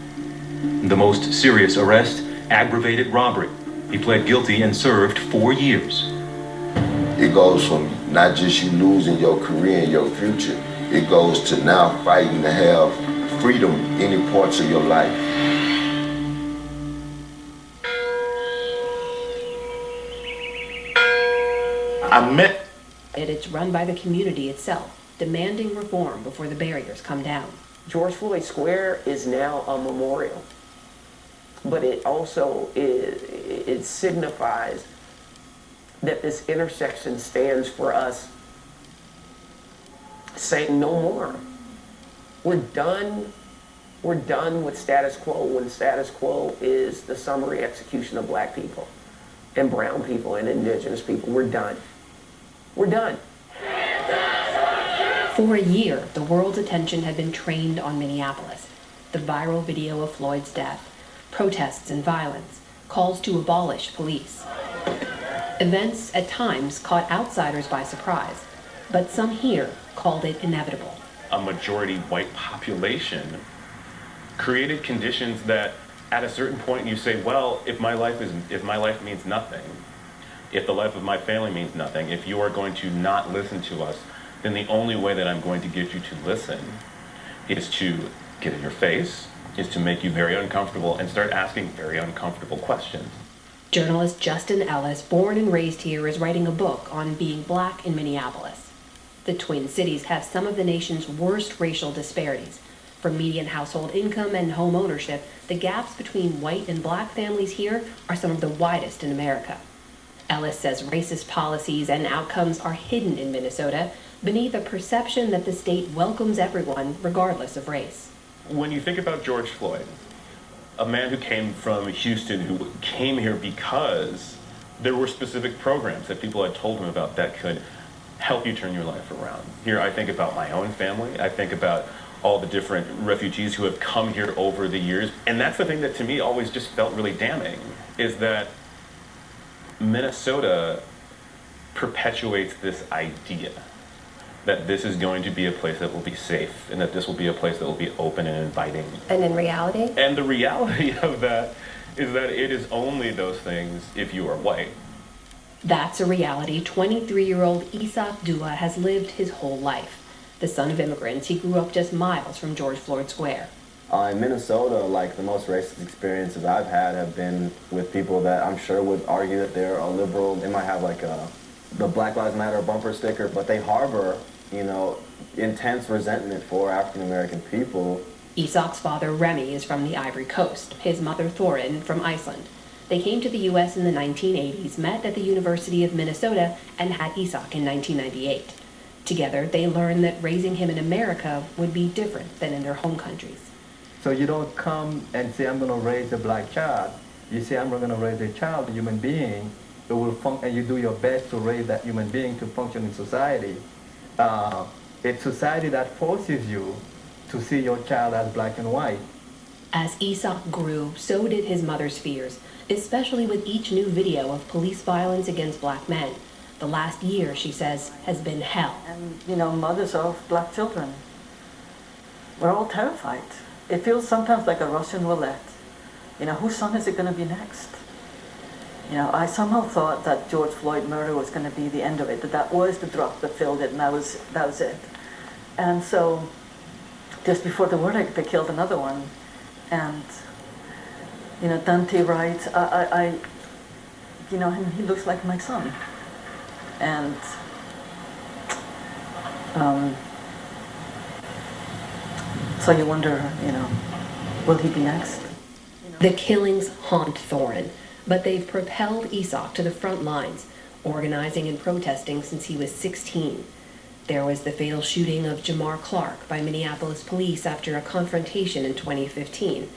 The most serious arrest, aggravated robbery. He pled guilty and served 4 years. It goes from not just you losing your career and your future, it goes to now fighting to have freedom in any parts of your life. It's run by the community itself, demanding reform before the barriers come down. George Floyd Square is now a memorial, but it also it signifies that this intersection stands for us saying no more. We're done with status quo when status quo is the summary execution of black people and brown people and indigenous people. We're done. We're done. For a year, the world's attention had been trained on Minneapolis. The viral video of Floyd's death, protests and violence, calls to abolish police. Events at times caught outsiders by surprise, but some here called it inevitable. A majority white population created conditions that at a certain point you say, well, if my life means nothing, if the life of my family means nothing, if you are going to not listen to us, then the only way that I'm going to get you to listen is to get in your face, is to make you very uncomfortable and start asking very uncomfortable questions. Journalist Justin Ellis, born and raised here, is writing a book on being black in Minneapolis. The Twin Cities have some of the nation's worst racial disparities. From median household income and home ownership, the gaps between white and black families here are some of the widest in America. Ellis says racist policies and outcomes are hidden in Minnesota beneath a perception that the state welcomes everyone regardless of race. When you think about George Floyd, a man who came from Houston, who came here because there were specific programs that people had told him about that could help you turn your life around. Here I think about my own family, I think about all the different refugees who have come here over the years, and that's the thing that to me always just felt really damning, is that Minnesota perpetuates this idea that this is going to be a place that will be safe and that this will be a place that will be open and inviting. And in reality? And the reality of that is that it is only those things if you are white. That's a reality 23-year-old SIOUX Dua has lived his whole life. The son of immigrants, he grew up just miles from George Floyd Square. In Minnesota, like the most racist experiences I've had have been with people that I'm sure would argue that they're a liberal. They might have like the Black Lives Matter bumper sticker, but they harbor, intense resentment for African American people. SIOUX's father, Remy, is from the Ivory Coast, his mother, Thorin, from Iceland. They came to the U.S. in the 1980s, met at the University of Minnesota, and had SIOUX in 1998. Together, they learned that raising him in America would be different than in their home countries. So you don't come and say, I'm going to raise a black child. You say, I'm going to raise a child, a human being, who will and you do your best to raise that human being to function in society. It's society that forces you to see your child as black and white. As Isaac grew, so did his mother's fears, especially with each new video of police violence against black men. The last year, she says, has been hell. And, you know, mothers of black children, we're all terrified. It feels sometimes like a Russian roulette. You know, whose son is it going to be next? You know, I somehow thought that George Floyd murder was going to be the end of it, that was the drug that filled it, and that was it. And so, just before the verdict, they killed another one. And, you know, Dante writes, you know, he looks like my son. And, so you wonder, you know, will he be next? The killings haunt Thorin, but they've propelled Isaac to the front lines, organizing and protesting since he was 16. There was the fatal shooting of Jamar Clark by Minneapolis police after a confrontation in 2015,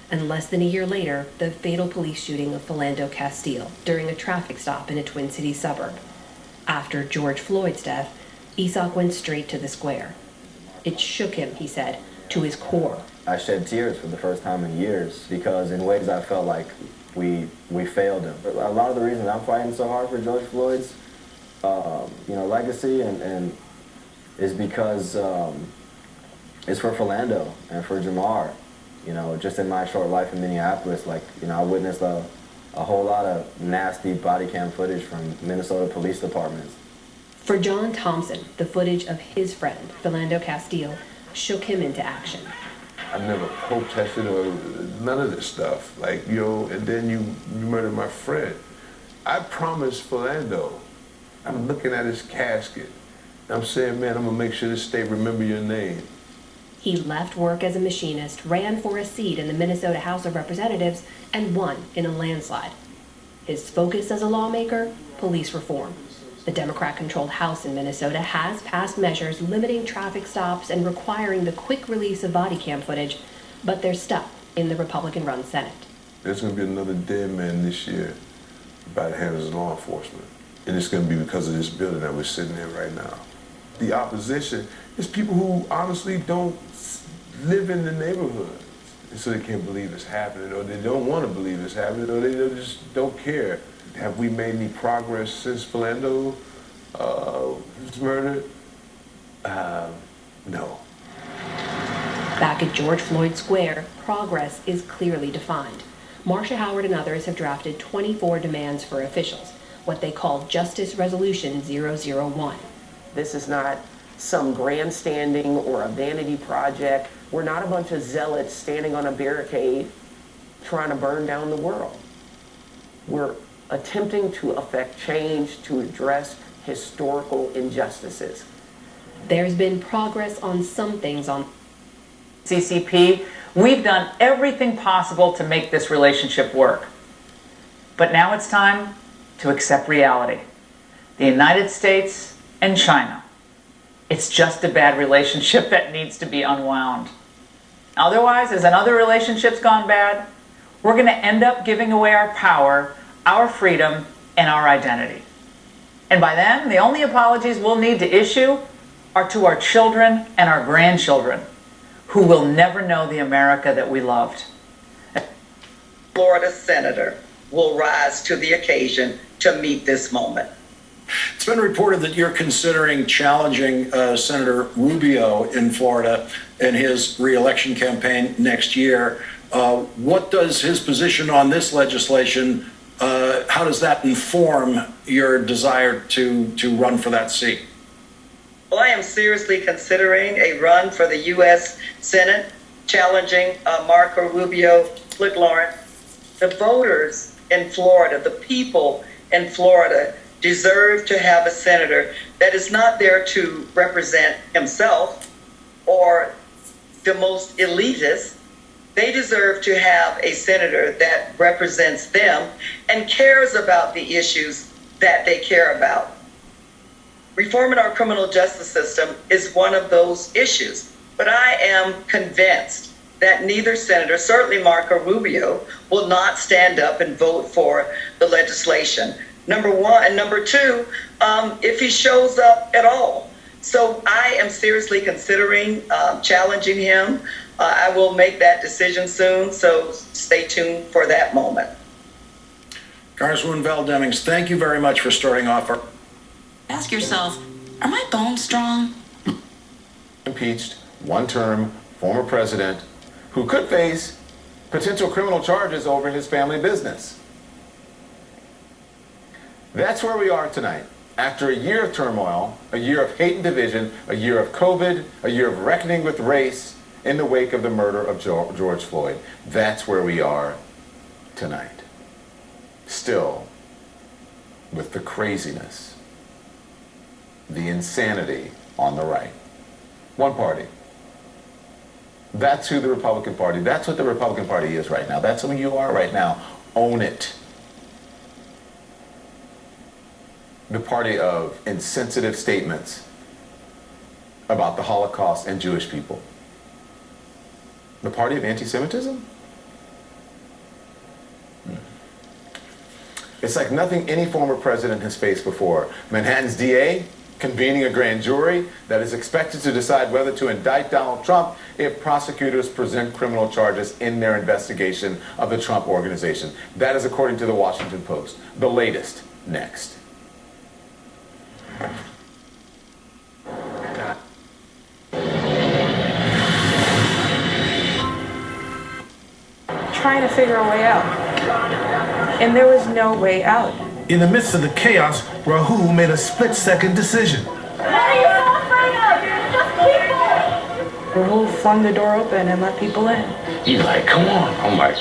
and less than a year later, the fatal police shooting of Philando Castile during a traffic stop in a Twin Cities suburb. After George Floyd's death, Isaac went straight to the square. It shook him, he said, to his core. I shed tears for the first time in years because in ways I felt like we failed him. A lot of the reasons I'm fighting so hard for George Floyd's you know, legacy and is because it's for Philando and for Jamar. You know, just in my short life in Minneapolis, like, you know, I witnessed a whole lot of nasty body cam footage from Minnesota police departments. For John Thompson, the footage of his friend, Philando Castile, shook him into action. I never protested or none of this stuff. Like, you know, and then you murdered my friend. I promised Philando, I'm looking at his casket. I'm saying, man, I'm gonna make sure this state remember your name. He left work as a machinist, ran for a seat in the Minnesota House of Representatives, and won in a landslide. His focus as a lawmaker, police reform. The Democrat-controlled House in Minnesota has passed measures limiting traffic stops and requiring the quick release of body cam footage, but they're stuck in the Republican-run Senate. There's gonna be another dead man this year by the hands of law enforcement. And it's gonna be because of this building that we're sitting in right now. The opposition is people who honestly don't live in the neighborhood. And so they can't believe it's happening, or they don't want to believe it's happening, or they just don't care. Have we made any progress since Philando was murdered? No. Back at George Floyd Square, progress is clearly defined. Marcia Howard and others have drafted 24 demands for officials, what they call Justice Resolution 001. This is not some grandstanding or a vanity project. We're not a bunch of zealots standing on a barricade trying to burn down the world. We're attempting to affect change to address historical injustices. There's been progress on some things on CCP. We've done everything possible to make this relationship work. But now it's time to accept reality. The United States and China. It's just a bad relationship that needs to be unwound. Otherwise, as another relationship's gone bad, we're going to end up giving away our power, our freedom, and our identity. And by then, the only apologies we'll need to issue are to our children and our grandchildren, who will never know the America that we loved. Florida senator will rise to the occasion to meet this moment. It's been reported that you're considering challenging Senator Rubio in Florida in his re-election campaign next year. What does his position on this legislation, how does that inform your desire to run for that seat? Well, I am seriously considering a run for the U.S. Senate, challenging Marco Rubio. Look, Lauren, the voters in Florida, the people in Florida, deserve to have a senator that is not there to represent himself or the most elitist. They deserve to have a senator that represents them and cares about the issues that they care about. Reforming our criminal justice system is one of those issues, but I am convinced that neither senator, certainly Marco Rubio, will not stand up and vote for the legislation. Number one. And number two, if he shows up at all. So I am seriously considering challenging him. I will make that decision soon, so stay tuned for that moment. Congresswoman Val Demings, thank you very much for starting off our... Ask yourself, are my bones strong? Impeached, one-term former president who could face potential criminal charges over his family business. That's where we are tonight. After a year of turmoil, a year of hate and division, a year of COVID, a year of reckoning with race in the wake of the murder of George Floyd, that's where we are tonight. Still, with the craziness, the insanity on the right. One party. That's who the Republican Party, that's what the Republican Party is right now. That's who you are right now. Own it. The party of insensitive statements about the Holocaust and Jewish people. The party of anti-Semitism? It's like nothing any former president has faced before. Manhattan's DA convening a grand jury that is expected to decide whether to indict Donald Trump if prosecutors present criminal charges in their investigation of the Trump organization. That is according to the Washington Post. The latest, next. Trying to figure a way out. And there was no way out. In the midst of the chaos, Rahul made a split-second decision. What are you so afraid of? You're just people! Rahul flung the door open and let people in. He's like, come on. I'm like,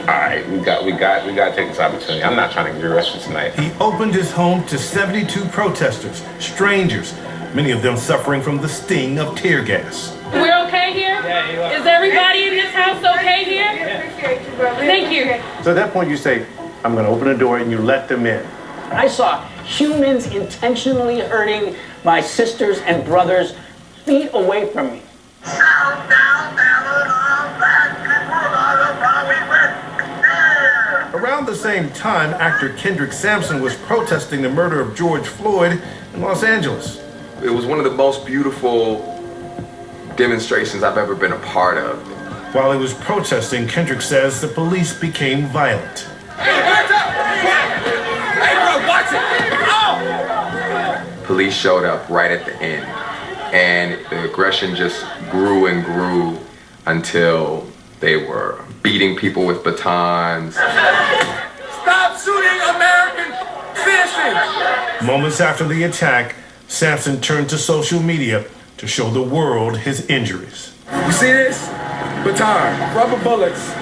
all right, we got to take this opportunity. I'm not trying to get arrested tonight. He opened his home to 72 protesters, strangers, many of them suffering from the sting of tear gas. We're okay here? Yeah, you are. Is everybody in this house okay here? Yeah. Appreciate you, brother. Thank you. So at that point you say, I'm going to open the door and you let them in. I saw humans intentionally hurting my sisters and brothers feet away from me. Around the same time, actor Kendrick Sampson was protesting the murder of George Floyd in Los Angeles. It was one of the most beautiful demonstrations I've ever been a part of. While he was protesting, Kendrick says the police became violent. Police showed up right at the end, and the aggression just grew and grew until they were beating people with batons. Stop shooting American citizens! Moments after the attack, Sampson turned to social media to show the world his injuries. You see this? Baton, rubber bullets.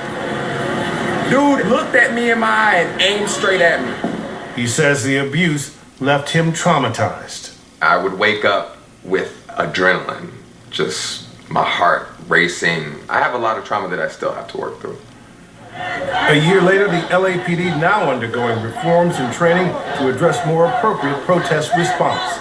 Dude looked at me in my eye and aimed straight at me. He says the abuse left him traumatized. I would wake up with adrenaline, just my heart racing. I have a lot of trauma that I still have to work through. A year later, the LAPD now undergoing reforms and training to address more appropriate protest response.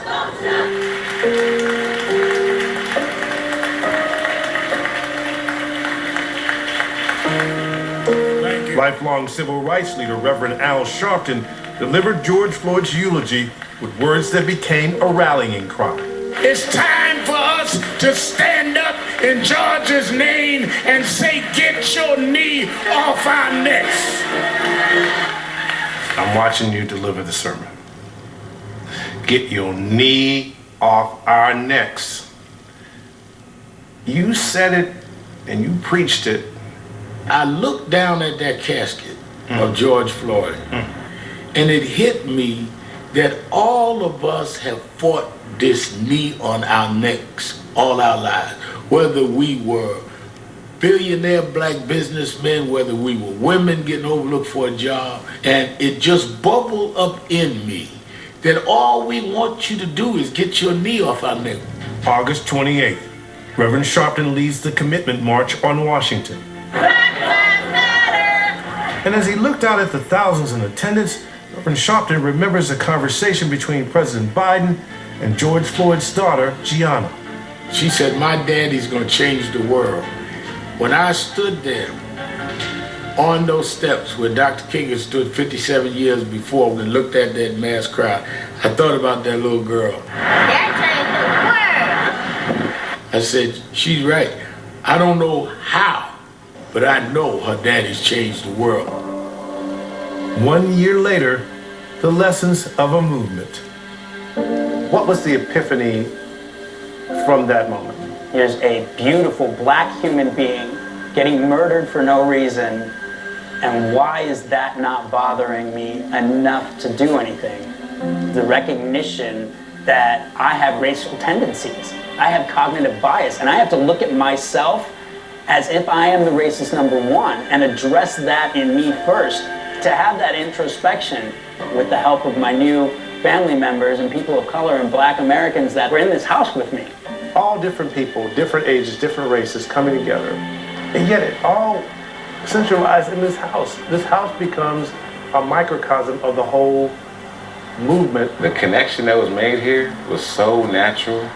Lifelong civil rights leader Reverend Al Sharpton delivered George Floyd's eulogy with words that became a rallying cry. It's time for us to stand up in George's name and say, get your knee off our necks. I'm watching you deliver the sermon. Get your knee off our necks. You said it and you preached it. I looked down at that casket of George Floyd, and it hit me that all of us have fought this knee on our necks all our lives, whether we were billionaire black businessmen, whether we were women getting overlooked for a job, and it just bubbled up in me that all we want you to do is get your knee off our neck. August 28th, Reverend Sharpton leads the commitment march on Washington. And as he looked out at the thousands in attendance, Reverend Sharpton remembers a conversation between President Biden and George Floyd's daughter, Gianna. She said, my daddy's gonna change the world. When I stood there on those steps where Dr. King stood 57 years before and looked at that mass crowd, I thought about that little girl. I said, she's right. I don't know how, but I know her daddy's changed the world. 1 year later, the lessons of a movement. What was the epiphany from that moment? Here's a beautiful black human being getting murdered for no reason, and why is that not bothering me enough to do anything? The recognition that I have racial tendencies, I have cognitive bias, and I have to look at myself as if I am the racist number one and address that in me first. To have that introspection with the help of my new family members and people of color and black Americans that were in this house with me. All different people, different ages, different races coming together, and yet it all centralized in this house. This house becomes a microcosm of the whole movement. The connection that was made here was so natural.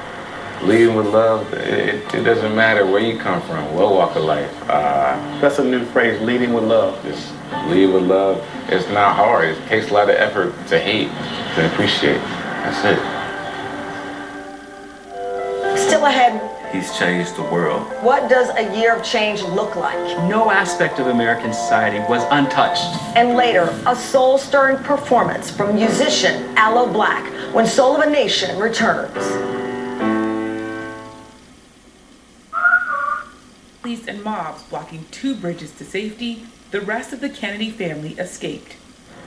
Leading with love, it doesn't matter where you come from, what walk of life. That's a new phrase, leading with love. Just lead with love. It's not hard. It takes a lot of effort to hate, to appreciate. That's it. Still ahead, He's changed the world. what does a year of change look like? No aspect of American society was untouched. And later, a soul-stirring performance from musician Aloe Black when Soul of a Nation returns. Police and mobs blocking 2 bridges to safety, the rest of the Kennedy family escaped.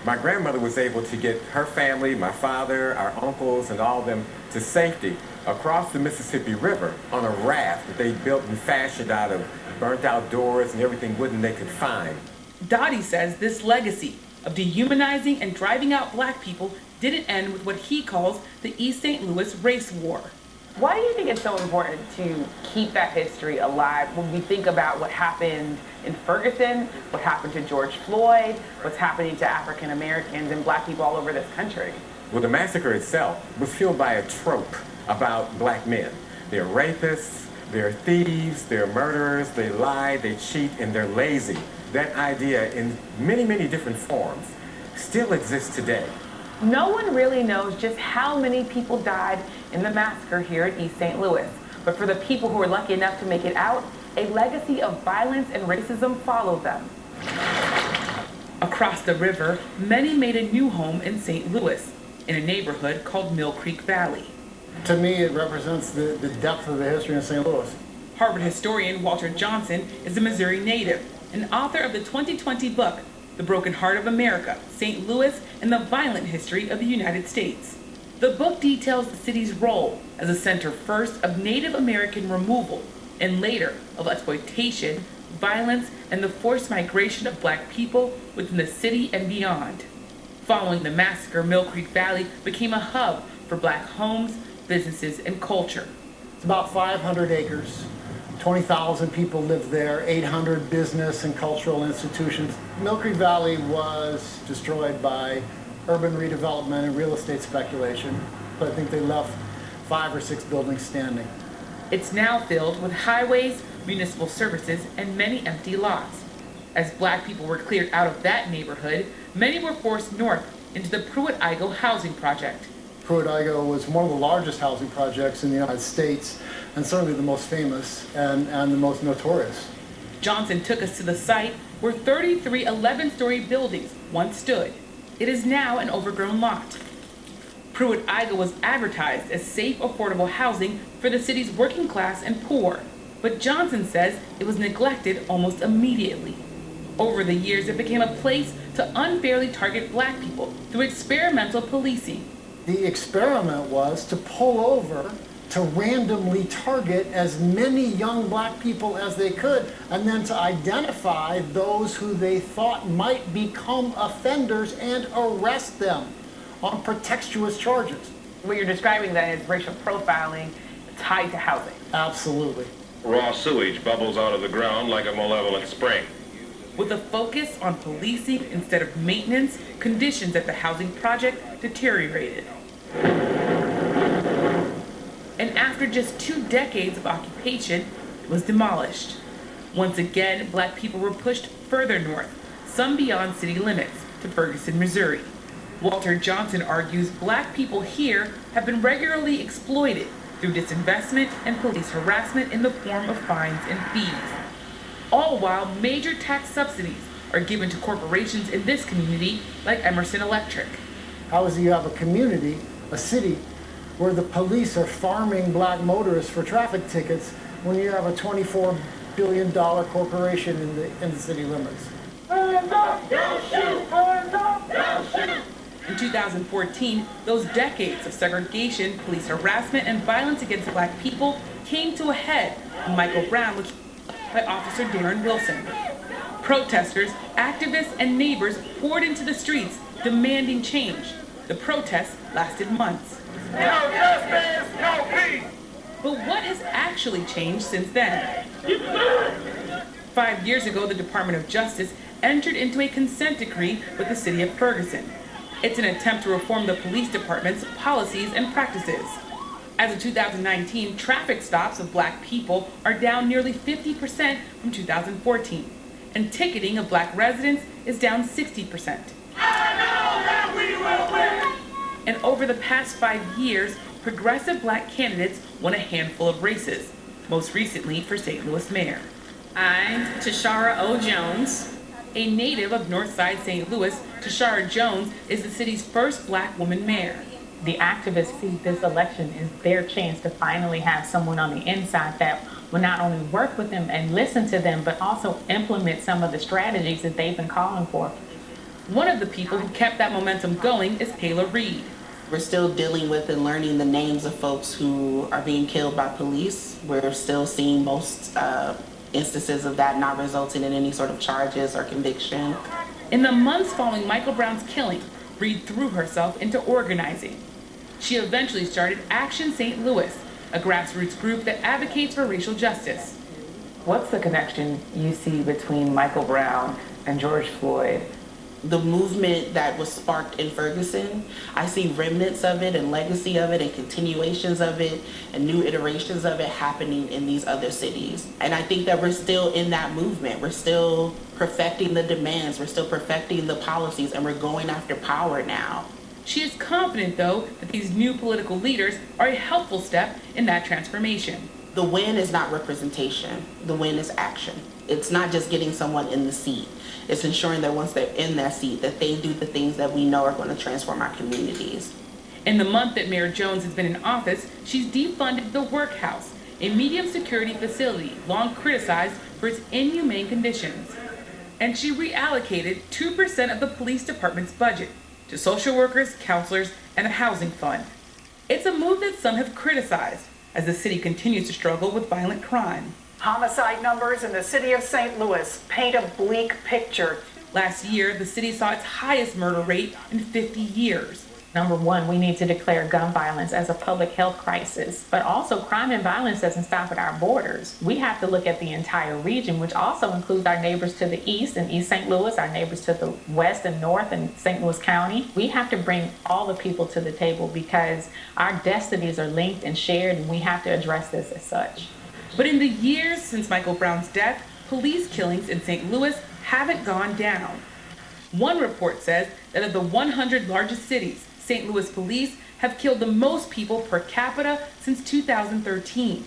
My grandmother was able to get her family, my father, our uncles, and all of them to safety across the Mississippi River on a raft that they built and fashioned out of burnt out doors and everything wooden they could find. Dottie says this legacy of dehumanizing and driving out black people didn't end with what he calls the East St. Louis race war. Why do you think it's so important to keep that history alive when we think about what happened in Ferguson, what happened to George Floyd, what's happening to African Americans and black people all over this country? Well, the massacre itself was fueled by a trope about black men. They're rapists, they're thieves, they're murderers, they lie, they cheat, and they're lazy. That idea in many, many different forms still exists today. No one really knows just how many people died in the massacre here at East St. Louis. But for the people who were lucky enough to make it out, a legacy of violence and racism followed them. Across the river, many made a new home in St. Louis, in a neighborhood called Mill Creek Valley. To me, it represents the depth of the history of St. Louis. Harvard historian Walter Johnson is a Missouri native and author of the 2020 book, The Broken Heart of America, St. Louis and the Violent History of the United States. The book details the city's role as a center first of Native American removal and later of exploitation, violence, and the forced migration of black people within the city and beyond. Following the massacre, Mill Creek Valley became a hub for black homes, businesses, and culture. It's about 500 acres. 20,000 people live there, 800 business and cultural institutions. Mill Creek Valley was destroyed by urban redevelopment and real estate speculation, but I think they left 5 or 6 buildings standing. It's now filled with highways, municipal services, and many empty lots. As black people were cleared out of that neighborhood, many were forced north into the Pruitt-Igoe housing project. Pruitt-Igoe was one of the largest housing projects in the United States, and certainly the most famous and the most notorious. Johnson took us to the site where 33 11-story buildings once stood. It is now an overgrown lot. Pruitt-Igoe was advertised as safe, affordable housing for the city's working class and poor, but Johnson says it was neglected almost immediately. Over the years, it became a place to unfairly target black people through experimental policing. The experiment was to pull over, to randomly target as many young black people as they could, and then to identify those who they thought might become offenders and arrest them on pretextuous charges. What you're describing then is racial profiling tied to housing. Absolutely. Raw sewage bubbles out of the ground like a malevolent spring. With a focus on policing instead of maintenance, conditions at the housing project deteriorated. And after just 2 decades of occupation, it was demolished. Once again, black people were pushed further north, some beyond city limits, to Ferguson, Missouri. Walter Johnson argues black people here have been regularly exploited through disinvestment and police harassment in the form of fines and fees. All while major tax subsidies are given to corporations in this community like Emerson Electric. How is it you have a community, a city, where the police are farming black motorists for traffic tickets when you have a $24 billion corporation in the city limits? Hands up, don't shoot! Hands up, don't shoot! In 2014, those decades of segregation, police harassment, and violence against black people came to a head when Michael Brown was shot by Officer Darren Wilson. Protesters, activists, and neighbors poured into the streets demanding change. The protests lasted months. No justice, no peace! But what has actually changed since then? 5 years ago, the Department of Justice entered into a consent decree with the city of Ferguson. It's an attempt to reform the police department's policies and practices. As of 2019, traffic stops of black people are down nearly 50% from 2014, and ticketing of black residents is down 60%. I know that we will win! And over the past 5 years, progressive black candidates won a handful of races, most recently for St. Louis mayor. I'm Tashara O. Jones. A native of Northside St. Louis, Tashara Jones is the city's first black woman mayor. The activists see this election as their chance to finally have someone on the inside that will not only work with them and listen to them, but also implement some of the strategies that they've been calling for. One of the people who kept that momentum going is Kayla Reed. We're still dealing with and learning the names of folks who are being killed by police. We're still seeing most instances of that not resulting in any sort of charges or conviction. In the months following Michael Brown's killing, Reed threw herself into organizing. She eventually started Action St. Louis, a grassroots group that advocates for racial justice. What's the connection you see between Michael Brown and George Floyd? The movement that was sparked in Ferguson, I see remnants of it and legacy of it and continuations of it and new iterations of it happening in these other cities. And I think that we're still in that movement. We're still perfecting the demands, we're still perfecting the policies, and we're going after power now. She is confident, though, that these new political leaders are a helpful step in that transformation. The win is not representation, the win is action. It's not just getting someone in the seat. It's ensuring that once they're in that seat, that they do the things that we know are going to transform our communities. In the month that Mayor Jones has been in office, she's defunded the Workhouse, a medium security facility long criticized for its inhumane conditions. And she reallocated 2% of the police department's budget to social workers, counselors, and a housing fund. It's a move that some have criticized as the city continues to struggle with violent crime. Homicide numbers in the city of St. Louis paint a bleak picture. Last year, the city saw its highest murder rate in 50 years. Number one, we need to declare gun violence as a public health crisis, but also crime and violence doesn't stop at our borders. We have to look at the entire region, which also includes our neighbors to the east and East St. Louis, our neighbors to the west and north in St. Louis County. We have to bring all the people to the table because our destinies are linked and shared, and we have to address this as such. But in the years since Michael Brown's death, police killings in St. Louis haven't gone down. One report says that of the 100 largest cities, St. Louis police have killed the most people per capita since 2013.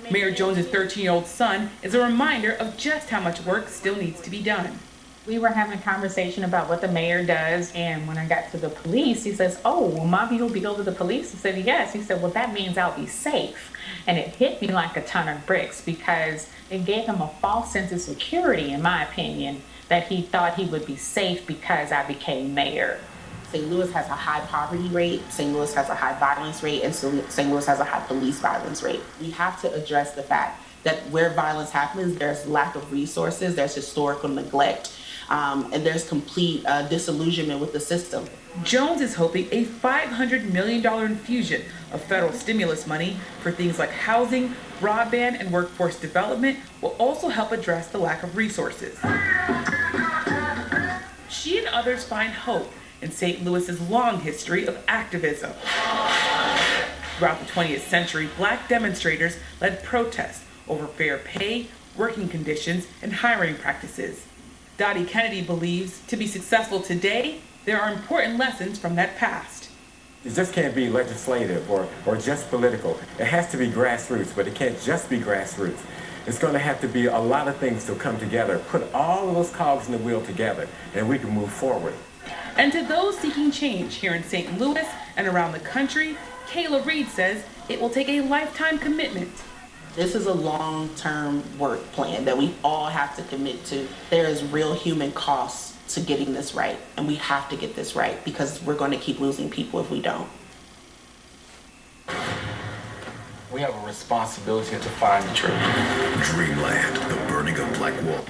Mayor Jones's 13-year-old son is a reminder of just how much work still needs to be done. We were having a conversation about what the mayor does, and when I got to the police, he says, "Oh, well, Mommy will be over the police." I said, "Yes." He said, "Well, that means I'll be safe." And it hit me like a ton of bricks because it gave him a false sense of security, in my opinion, that he thought he would be safe because I became mayor. St. Louis has a high poverty rate, St. Louis has a high violence rate, and St. Louis has a high police violence rate. We have to address the fact that where violence happens, there's lack of resources, there's historical neglect, and there's complete disillusionment with the system. Jones is hoping a $500 million infusion of federal stimulus money for things like housing, broadband, and workforce development will also help address the lack of resources. She and others find hope in St. Louis's long history of activism. Throughout the 20th century, black demonstrators led protests over fair pay, working conditions, and hiring practices. Dottie Kennedy believes to be successful today, there are important lessons from that past. It just can't be legislative or just political. It has to be grassroots, but it can't just be grassroots. It's going to have to be a lot of things to come together, put all of those cogs in the wheel together, and we can move forward. And to those seeking change here in St. Louis and around the country, Kayla Reed says it will take a lifetime commitment. This is a long-term work plan that we all have to commit to. There is real human costs to getting this right, and we have to get this right because we're going to keep losing people if we don't. We have a responsibility to find the truth. Dreamland, the burning of Black Wall.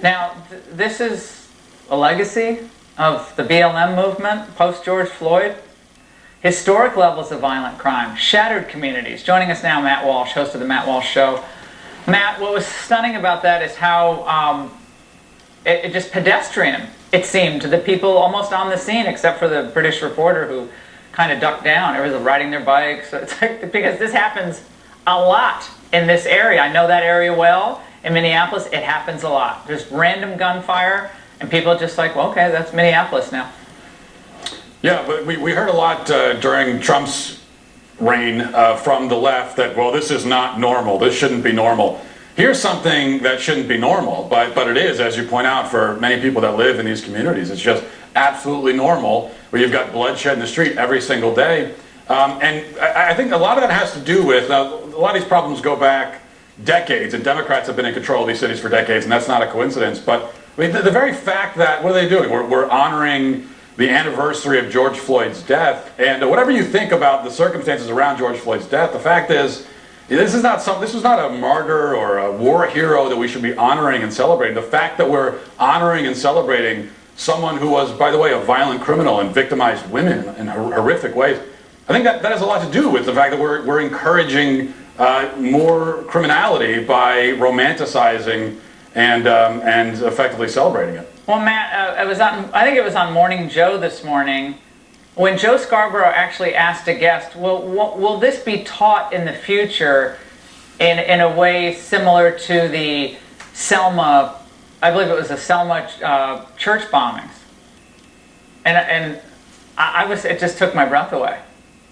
Now, this is a legacy of the BLM movement post-George Floyd. Historic levels of violent crime, shattered communities. Joining us now, Matt Walsh, host of the Matt Walsh Show. Matt, what was stunning about that is how it just pedestrian, it seemed, to the people almost on the scene, except for the British reporter who kind of ducked down. Everyone's riding their bikes. It's like, because this happens a lot in this area. I know that area well. In Minneapolis, it happens a lot. There's random gunfire, and people are just like, well, okay, that's Minneapolis now. Yeah, but we heard a lot during Trump's reign from the left that, well, this is not normal. This shouldn't be normal. Here's something that shouldn't be normal, but it is, as you point out, for many people that live in these communities. It's just absolutely normal, where you've got bloodshed in the street every single day. And I think a lot of that has to do with, a lot of these problems go back decades, and Democrats have been in control of these cities for decades, and that's not a coincidence. But I mean, the very fact that, what are they doing? We're honoring the anniversary of George Floyd's death, and whatever you think about the circumstances around George Floyd's death, the fact is, this is not a martyr or a war hero that we should be honoring and celebrating. The fact that we're honoring and celebrating someone who was, by the way, a violent criminal and victimized women in horrific ways, I think that has a lot to do with the fact that we're encouraging more criminality by romanticizing and effectively celebrating it. Well, Matt, I think it was on Morning Joe this morning, when Joe Scarborough actually asked a guest, will this be taught in the future in a way similar to the Selma, I believe it was the Selma church bombings? And it just took my breath away.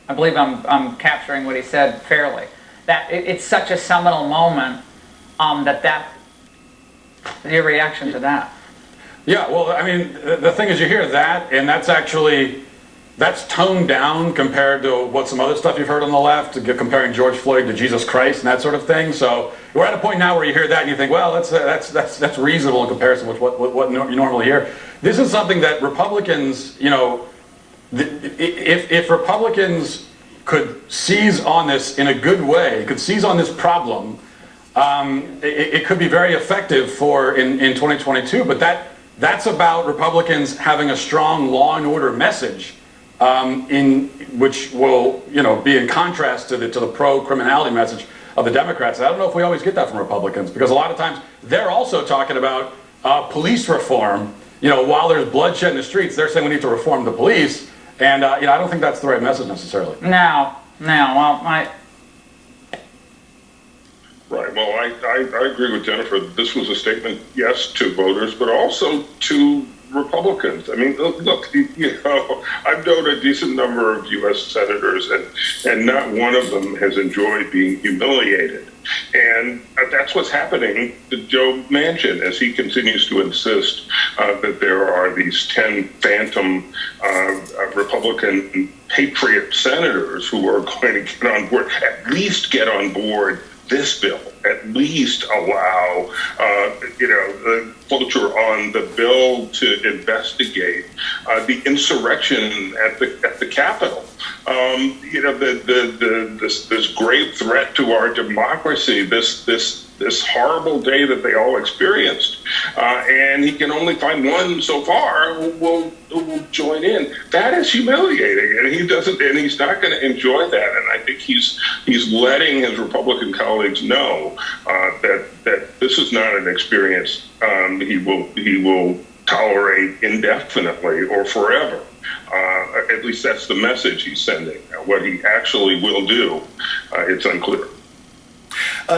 I believe I'm capturing what he said fairly. That it's such a seminal moment your reaction to that. Yeah, well, I mean, the thing is, you hear that, and that's toned down compared to what some other stuff you've heard on the left, comparing George Floyd to Jesus Christ and that sort of thing. So we're at a point now where you hear that and you think, well, that's reasonable in comparison with what you normally hear. This is something that Republicans, if Republicans could seize on this in a good way, could seize on this problem, it could be very effective in 2022. But that's about Republicans having a strong law and order message, which will be in contrast to the pro-criminality message of the Democrats. I don't know if we always get that from Republicans, because a lot of times they're also talking about police reform. While there's bloodshed in the streets, they're saying we need to reform the police, and I don't think that's the right message necessarily. Right. Well, I agree with Jennifer. This was a statement, yes, to voters, but also to Republicans. I mean, look, I've known a decent number of U.S. senators, and not one of them has enjoyed being humiliated. And that's what's happening to Joe Manchin as he continues to insist that there are these 10 phantom Republican patriot senators who are going to get on board, at least get on board this bill, at least allow, the cloture on the bill to investigate the insurrection at the Capitol. This grave threat to our democracy, this horrible day that they all experienced, and he can only find one so far who will join in. That is humiliating, and he's not going to enjoy that. And I think he's letting his Republican colleagues know that this is not an experience he will tolerate indefinitely or forever. At least that's the message he's sending. What he actually will do, it's unclear.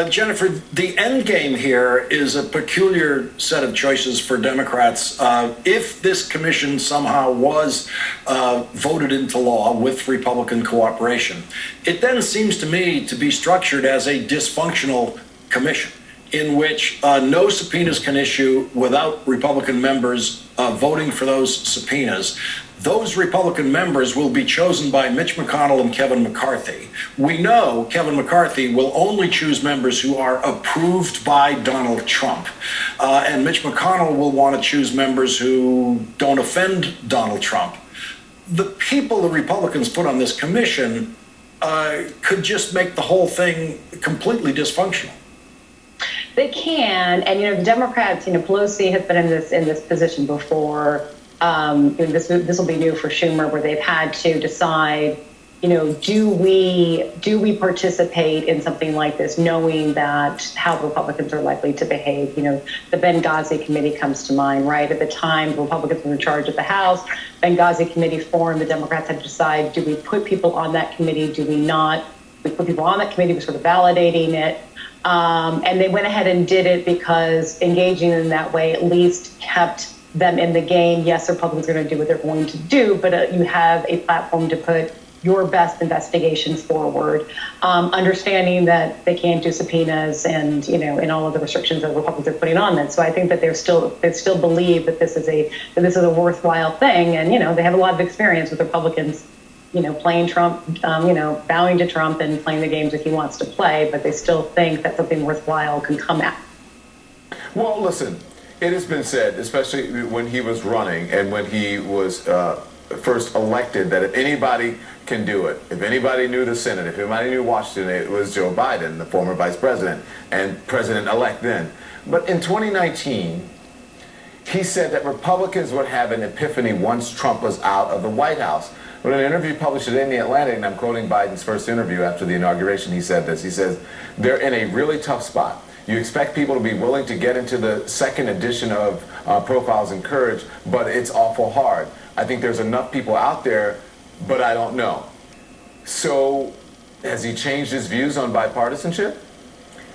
Jennifer, the end game here is a peculiar set of choices for Democrats. If this commission somehow was voted into law with Republican cooperation, it then seems to me to be structured as a dysfunctional commission in which no subpoenas can issue without Republican members voting for those subpoenas. Those Republican members will be chosen by Mitch McConnell and Kevin McCarthy. We know Kevin McCarthy will only choose members who are approved by Donald Trump. And Mitch McConnell will want to choose members who don't offend Donald Trump. The people the Republicans put on this commission could just make the whole thing completely dysfunctional. They can, and the Democrats, Pelosi has been in this position before. This will be new for Schumer, where they've had to decide, do we participate in something like this, knowing that how the Republicans are likely to behave. The Benghazi committee comes to mind, right? At the time, the Republicans were in charge of the House. Benghazi committee formed. The Democrats had to decide: do we put people on that committee? Do we not? We put people on that committee. We're sort of validating it. And they went ahead and did it because engaging in that way at least kept them in the game. Yes, the Republicans are going to do what they're going to do, but you have a platform to put your best investigations forward, understanding that they can't do subpoenas and and all of the restrictions that Republicans are putting on them. So I think that they still believe that this is a worthwhile thing, and they have a lot of experience with Republicans, playing Trump, bowing to Trump and playing the games that he wants to play, but they still think that something worthwhile can come out. Well, listen. It has been said, especially when he was running and when he was first elected, that if anybody can do it, if anybody knew the Senate, if anybody knew Washington, it was Joe Biden, the former vice president and president-elect then. But in 2019, he said that Republicans would have an epiphany once Trump was out of the White House. But in an interview published in The Atlantic, and I'm quoting Biden's first interview after the inauguration, he said this. He says, they're in a really tough spot. You expect people to be willing to get into the second edition of Profiles in Courage, but it's awful hard. I think there's enough people out there, but I don't know. So has he changed his views on bipartisanship?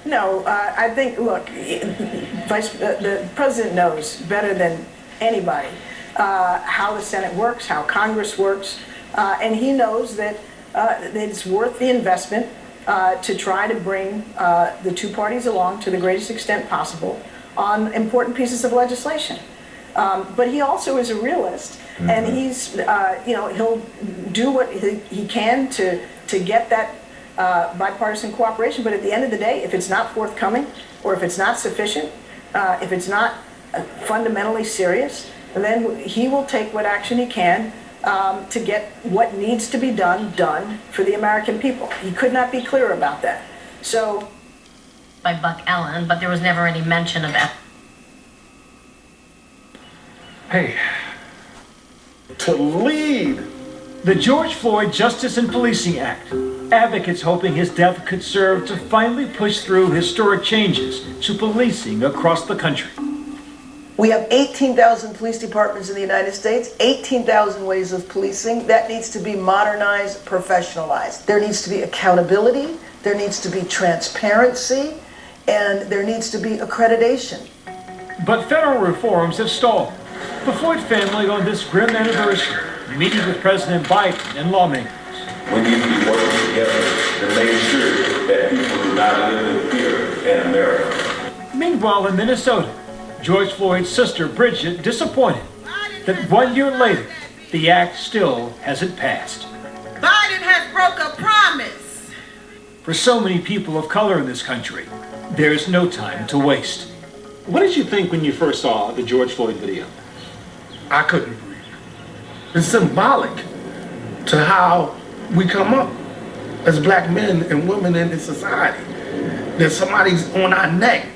No, I think, look, the president knows better than anybody how the Senate works, how Congress works, and he knows that it's worth the investment to try to bring the two parties along to the greatest extent possible on important pieces of legislation. But he also is a realist, and he's, he'll do what he can to get that bipartisan cooperation. But at the end of the day, if it's not forthcoming, or if it's not sufficient, if it's not fundamentally serious, then he will take what action he can to get what needs to be done for the American people. He could not be clearer about that. So, by Buck Allen, but there was never any mention of that. Hey, to lead the George Floyd Justice and Policing Act, advocates hoping his death could serve to finally push through historic changes to policing across the country. We have 18,000 police departments in the United States, 18,000 ways of policing. That needs to be modernized, professionalized. There needs to be accountability, there needs to be transparency, and there needs to be accreditation. But federal reforms have stalled. The Floyd family on this grim anniversary, meeting with President Biden and lawmakers. We need to be working together to make sure that people do not live in fear in America. Meanwhile, in Minnesota, George Floyd's sister, Bridget, disappointed that 1 year later, the act still hasn't passed. Biden has broke a promise. For so many people of color in this country, there's no time to waste. What did you think when you first saw the George Floyd video? I couldn't breathe. It's symbolic to how we come up as black men and women in this society. That somebody's on our neck.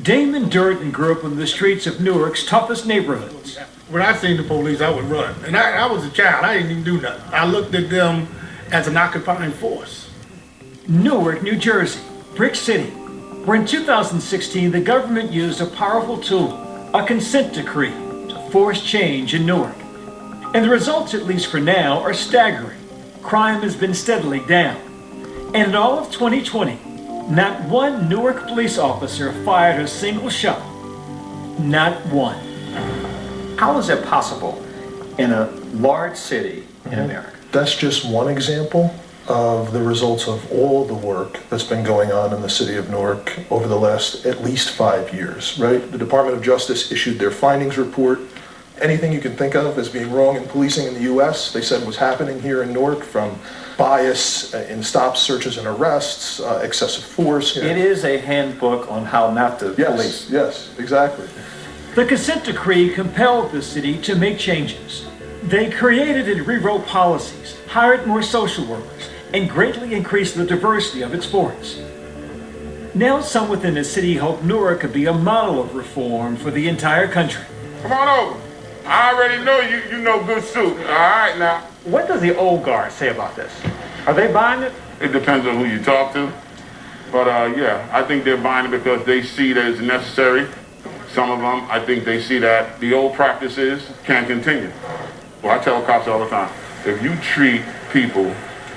Damon Durden grew up in the streets of Newark's toughest neighborhoods. When I seen the police, I would run. And I was a child. I didn't even do nothing. I looked at them as an occupying force. Newark, New Jersey, Brick City, where in 2016 the government used a powerful tool, a consent decree, to force change in Newark. And the results, at least for now, are staggering. Crime has been steadily down. And in all of 2020, not one Newark police officer fired a single shot. Not one. How is that possible in a large city in America? That's just one example of the results of all the work that's been going on in the city of Newark over the last at least 5 years, right? The Department of Justice issued their findings report. Anything you can think of as being wrong in policing in the U.S., they said was happening here in Newark, from bias in stops, searches, and arrests, excessive force. It is a handbook on how not to police. Yes, exactly. The consent decree compelled the city to make changes. They created and rewrote policies, hired more social workers, and greatly increased the diversity of its force. Now some within the city hope Newark could be a model of reform for the entire country. Come on over. I already know you know good suit. All right now. What does the old guard say about this? Are they buying it? It depends on who you talk to. But yeah, I think they're buying it because they see that it's necessary. Some of them, I think they see that the old practices can't continue. Well, I tell cops all the time, if you treat people,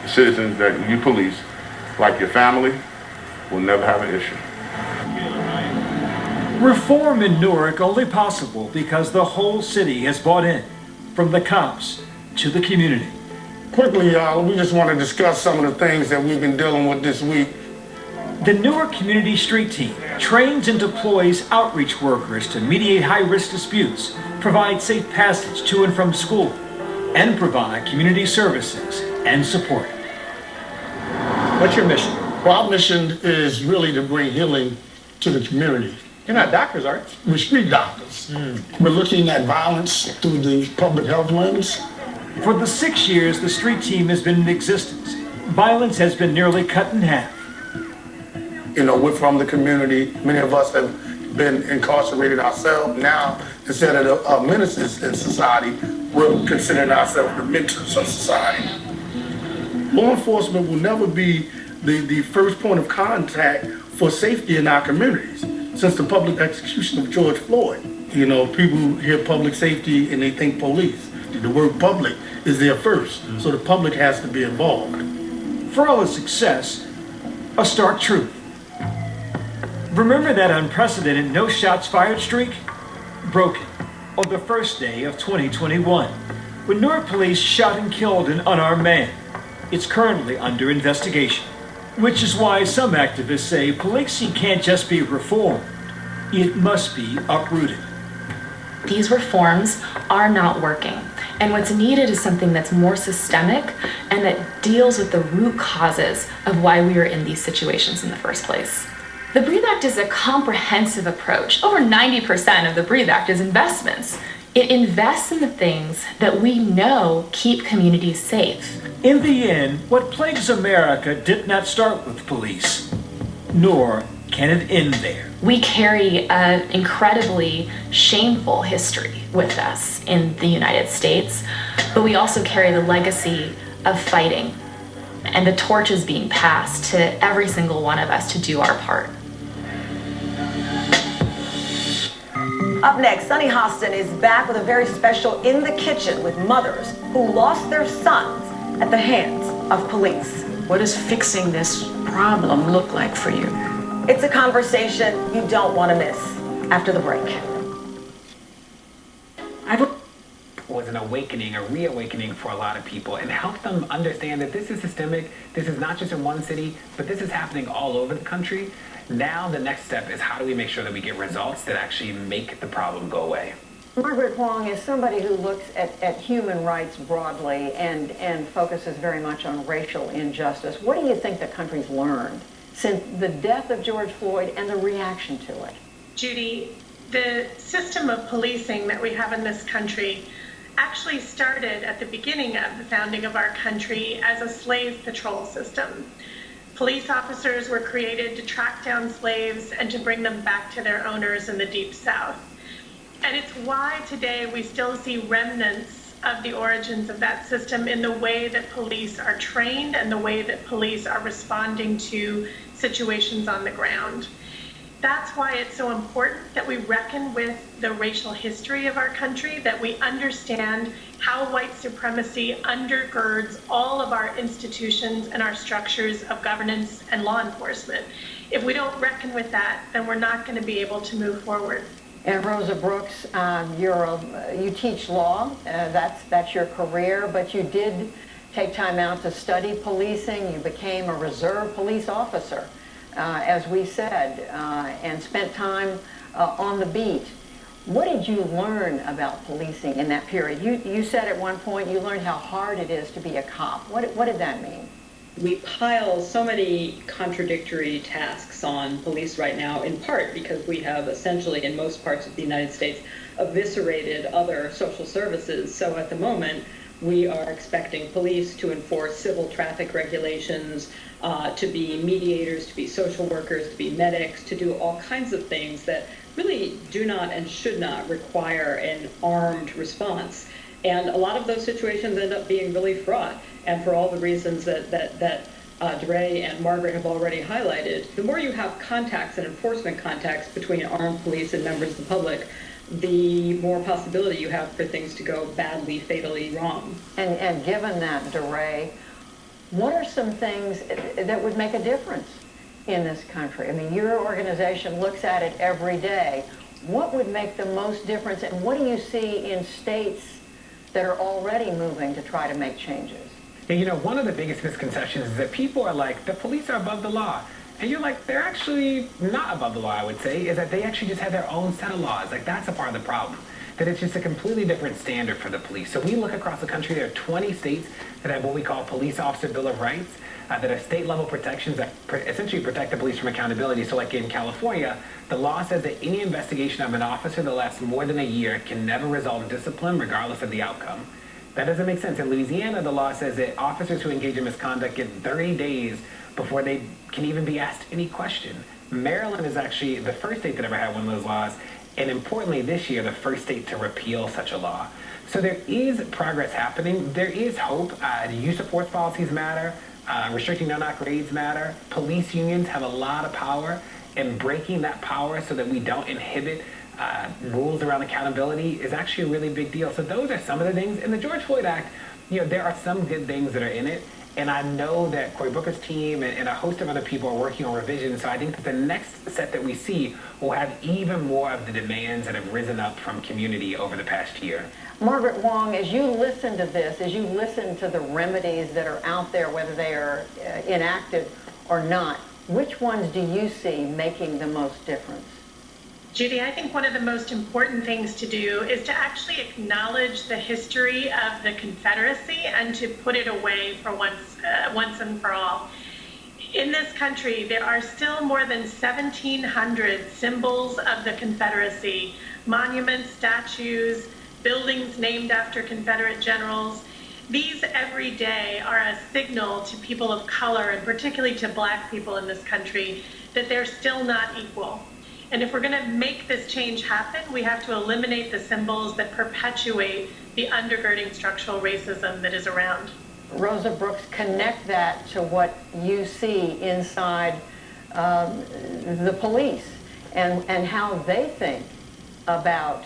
citizens that you police, like your family, we'll never have an issue. Reform in Newark only possible because the whole city has bought in, from the cops to the community. Quickly, y'all, we just want to discuss some of the things that we've been dealing with this week. The Newark Community Street Team trains and deploys outreach workers to mediate high-risk disputes, provide safe passage to and from school, and provide community services and support. What's your mission? Well, our mission is really to bring healing to the community. You're not doctors, are you? We're street doctors. We're looking at violence through the public health lens. For the 6 years the street team has been in existence, violence has been nearly cut in half. You know, we're from the community. Many of us have been incarcerated ourselves. Now, instead of the menaces in society, we're considering ourselves the mentors of society. Law enforcement will never be the first point of contact for safety in our communities. Since the public execution of George Floyd, you know, people hear public safety and they think police. The word public is there first, so the public has to be involved. For all its success, a stark truth. Remember that unprecedented no shots fired streak? Broken on the first day of 2021, when Newark police shot and killed an unarmed man. It's currently under investigation, which is why some activists say policing can't just be reformed, it must be uprooted. These reforms are not working. And what's needed is something that's more systemic and that deals with the root causes of why we are in these situations in the first place. The BREATHE Act is a comprehensive approach. Over 90% of the BREATHE Act is investments. It invests in the things that we know keep communities safe. In the end, what plagues America did not start with police, nor can it end there. We carry an incredibly shameful history with us in the United States, but we also carry the legacy of fighting, and the torch is being passed to every single one of us to do our part. Up next, Sunny Hostin is back with a very special In the Kitchen with mothers who lost their sons at the hands of police. What does fixing this problem look like for you? It's a conversation you don't want to miss after the break. Was an awakening, a reawakening for a lot of people, and helped them understand that this is systemic, this is not just in one city, but this is happening all over the country. Now the next step is how do we make sure that we get results that actually make the problem go away? Margaret Huang is somebody who looks at human rights broadly and focuses very much on racial injustice. What do you think the country's learned since the death of George Floyd and the reaction to it? Judy, the system of policing that we have in this country actually started at the beginning of the founding of our country as a slave patrol system. Police officers were created to track down slaves and to bring them back to their owners in the Deep South. And it's why today we still see remnants of the origins of that system in the way that police are trained and the way that police are responding to situations on the ground. That's why it's so important that we reckon with the racial history of our country, that we understand how white supremacy undergirds all of our institutions and our structures of governance and law enforcement. If we don't reckon with that, then we're not going to be able to move forward. And Rosa Brooks, you teach law, that's your career, but you did take time out to study policing. You became a reserve police officer, as we said, and spent time on the beat. What did you learn about policing in that period? You said at one point you learned how hard it is to be a cop. What did that mean? We pile so many contradictory tasks on police right now, in part because we have essentially, in most parts of the United States, eviscerated other social services. So at the moment, we are expecting police to enforce civil traffic regulations, to be mediators, to be social workers, to be medics, to do all kinds of things that really do not and should not require an armed response. And a lot of those situations end up being really fraught. And for all the reasons that DeRay and Margaret have already highlighted, the more you have contacts and enforcement contacts between armed police and members of the public, the more possibility you have for things to go badly, fatally wrong. And given that, DeRay, what are some things that would make a difference in this country? I mean, your organization looks at it every day. What would make the most difference, and what do you see in states that are already moving to try to make changes? And you know, one of the biggest misconceptions is that people are like, the police are above the law. And you're like, they're actually not above the law, I would say, is that they actually just have their own set of laws. Like, that's a part of the problem. That it's just a completely different standard for the police. So we look across the country, there are 20 states that have what we call Police Officer Bill of Rights, that are state-level protections that essentially protect the police from accountability. So like in California, the law says that any investigation of an officer that lasts more than a year can never result in discipline, regardless of the outcome. That doesn't make sense. In Louisiana, the law says that officers who engage in misconduct get 30 days before they can even be asked any question. Maryland is actually the first state that ever had one of those laws, and importantly this year, the first state to repeal such a law. So there is progress happening. There is hope. The use of force policies matter. Restricting no-knock raids matter. Police unions have a lot of power, and breaking that power so that we don't inhibit rules around accountability is actually a really big deal. So those are some of the things. In the George Floyd Act, you know, there are some good things that are in it, and I know that Cory Booker's team and a host of other people are working on revisions, so I think that the next set that we see will have even more of the demands that have risen up from community over the past year. Margaret Wong, as you listen to this, as you listen to the remedies that are out there, whether they are enacted or not, which ones do you see making the most difference? Judy, I think one of the most important things to do is to actually acknowledge the history of the Confederacy and to put it away for once and for all. In this country, there are still more than 1,700 symbols of the Confederacy, monuments, statues, buildings named after Confederate generals. These every day are a signal to people of color, and particularly to Black people in this country, that they're still not equal. And if we're going to make this change happen, we have to eliminate the symbols that perpetuate the undergirding structural racism that is around. Rosa Brooks, connect that to what you see inside the police and how they think about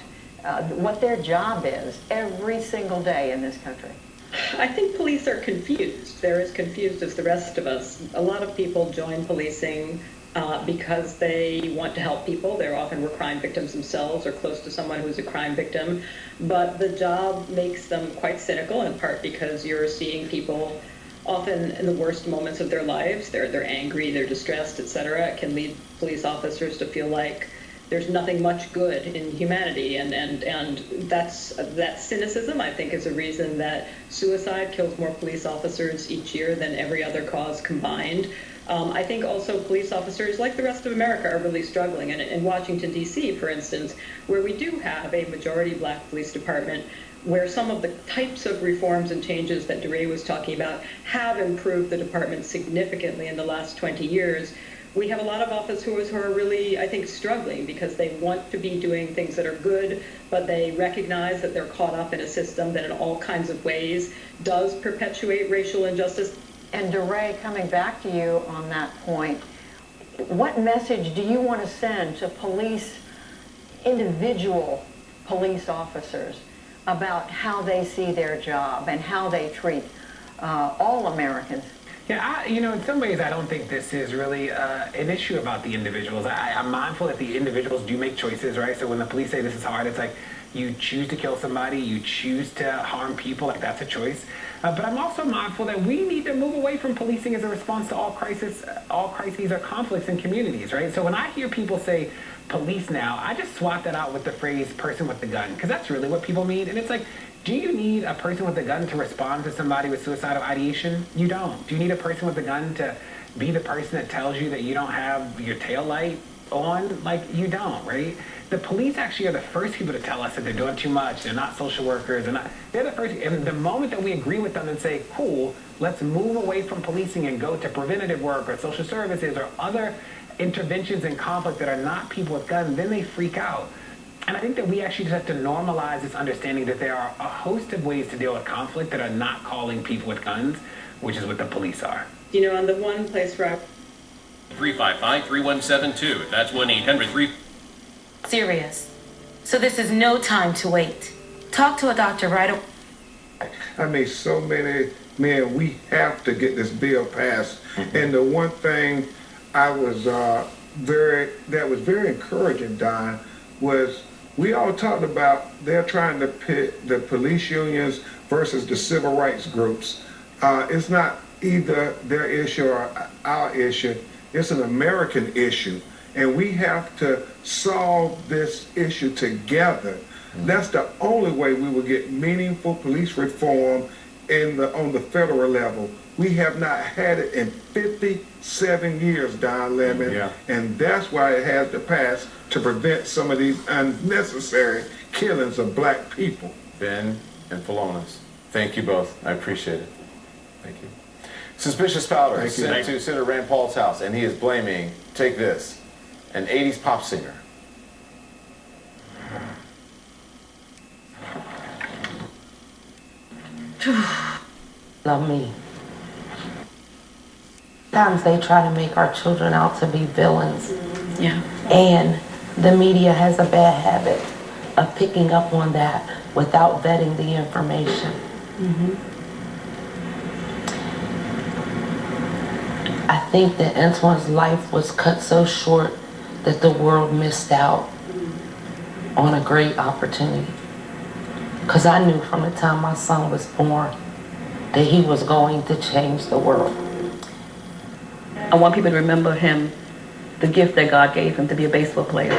what their job is every single day in this country. I think police are confused. They're as confused as the rest of us. A lot of people join policing because they want to help people. They're often were crime victims themselves or close to someone who's a crime victim. But the job makes them quite cynical, in part because you're seeing people often in the worst moments of their lives. They're angry, they're distressed, etc. It can lead police officers to feel like there's nothing much good in humanity, and that cynicism, I think, is a reason that suicide kills more police officers each year than every other cause combined. I think also police officers, like the rest of America, are really struggling. And in Washington, D.C., for instance, where we do have a majority Black police department, where some of the types of reforms and changes that DeRay was talking about have improved the department significantly in the last 20 years, we have a lot of officers who are really, I think, struggling because they want to be doing things that are good, but they recognize that they're caught up in a system that in all kinds of ways does perpetuate racial injustice. And DeRay, coming back to you on that point, what message do you want to send to individual police officers about how they see their job and how they treat all Americans? Yeah, in some ways, I don't think this is really an issue about the individuals. I'm mindful that the individuals do make choices, right? So when the police say this is hard, it's like you choose to kill somebody, you choose to harm people, like that's a choice. But I'm also mindful that we need to move away from policing as a response to all crises or conflicts in communities, right? So when I hear people say police now, I just swap that out with the phrase person with the gun, because that's really what people mean. And it's like, do you need a person with a gun to respond to somebody with suicidal ideation? You don't. Do you need a person with a gun to be the person that tells you that you don't have your tail light on? Like, you don't, right? The police actually are the first people to tell us that they're doing too much, they're not social workers, they're the first, and the moment that we agree with them and say, cool, let's move away from policing and go to preventative work or social services or other interventions in conflict that are not people with guns, then they freak out. And I think that we actually just have to normalize this understanding that there are a host of ways to deal with conflict that are not calling people with guns, which is what the police are. On the one place where 355-3172. That's 1-800-3... Serious. So this is no time to wait. Talk to a doctor right away. I mean, so many men, we have to get this bill passed. And the one thing I was that was very encouraging, Don, was we all talked about they're trying to pit the police unions versus the civil rights groups. It's not either their issue or our issue. It's an American issue. And we have to solve this issue together. That's the only way we will get meaningful police reform on the federal level. We have not had it in 57 years, Don Lemon, and that's why it has to pass to prevent some of these unnecessary killings of black people. Ben and Philonis, thank you both. I appreciate it. Thank you. Suspicious powder is sent to Senator Rand Paul's house, and he is blaming, take this, an 80s pop singer. Love me. Sometimes they try to make our children out to be villains. Yeah. And the media has a bad habit of picking up on that without vetting the information. I think that Antoine's life was cut so short that the world missed out on a great opportunity. Because I knew from the time my son was born that he was going to change the world. I want people to remember him, the gift that God gave him to be a baseball player.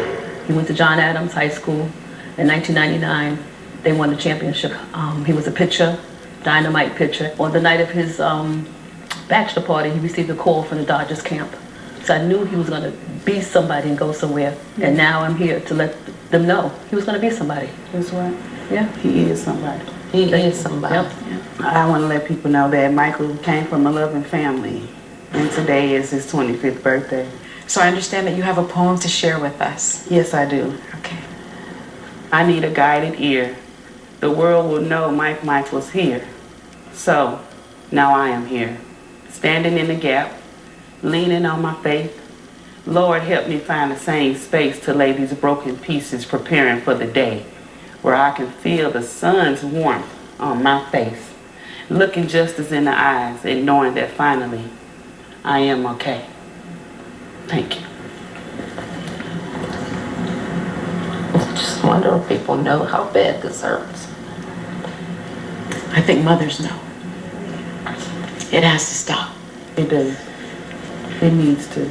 He went to John Adams High School in 1999. They won the championship. He was a pitcher, dynamite pitcher. On the night of his bachelor party, he received a call from the Dodgers camp. So I knew he was going to be somebody and go somewhere. And now I'm here to let them know he was going to be somebody. That's right. Yeah. He is somebody. He is somebody. Yep. I want to let people know that Michael came from a loving family. And today is his 25th birthday. So I understand that you have a poem to share with us. Yes, I do. Okay. I need a guided ear. The world will know Mike was here. So, now I am here. Standing in the gap, leaning on my faith. Lord, help me find the same space to lay these broken pieces, preparing for the day where I can feel the sun's warmth on my face, looking justice in the eyes and knowing that finally I am okay. Thank you. I just wonder if people know how bad this hurts. I think mothers know. It has to stop. It does. It needs to.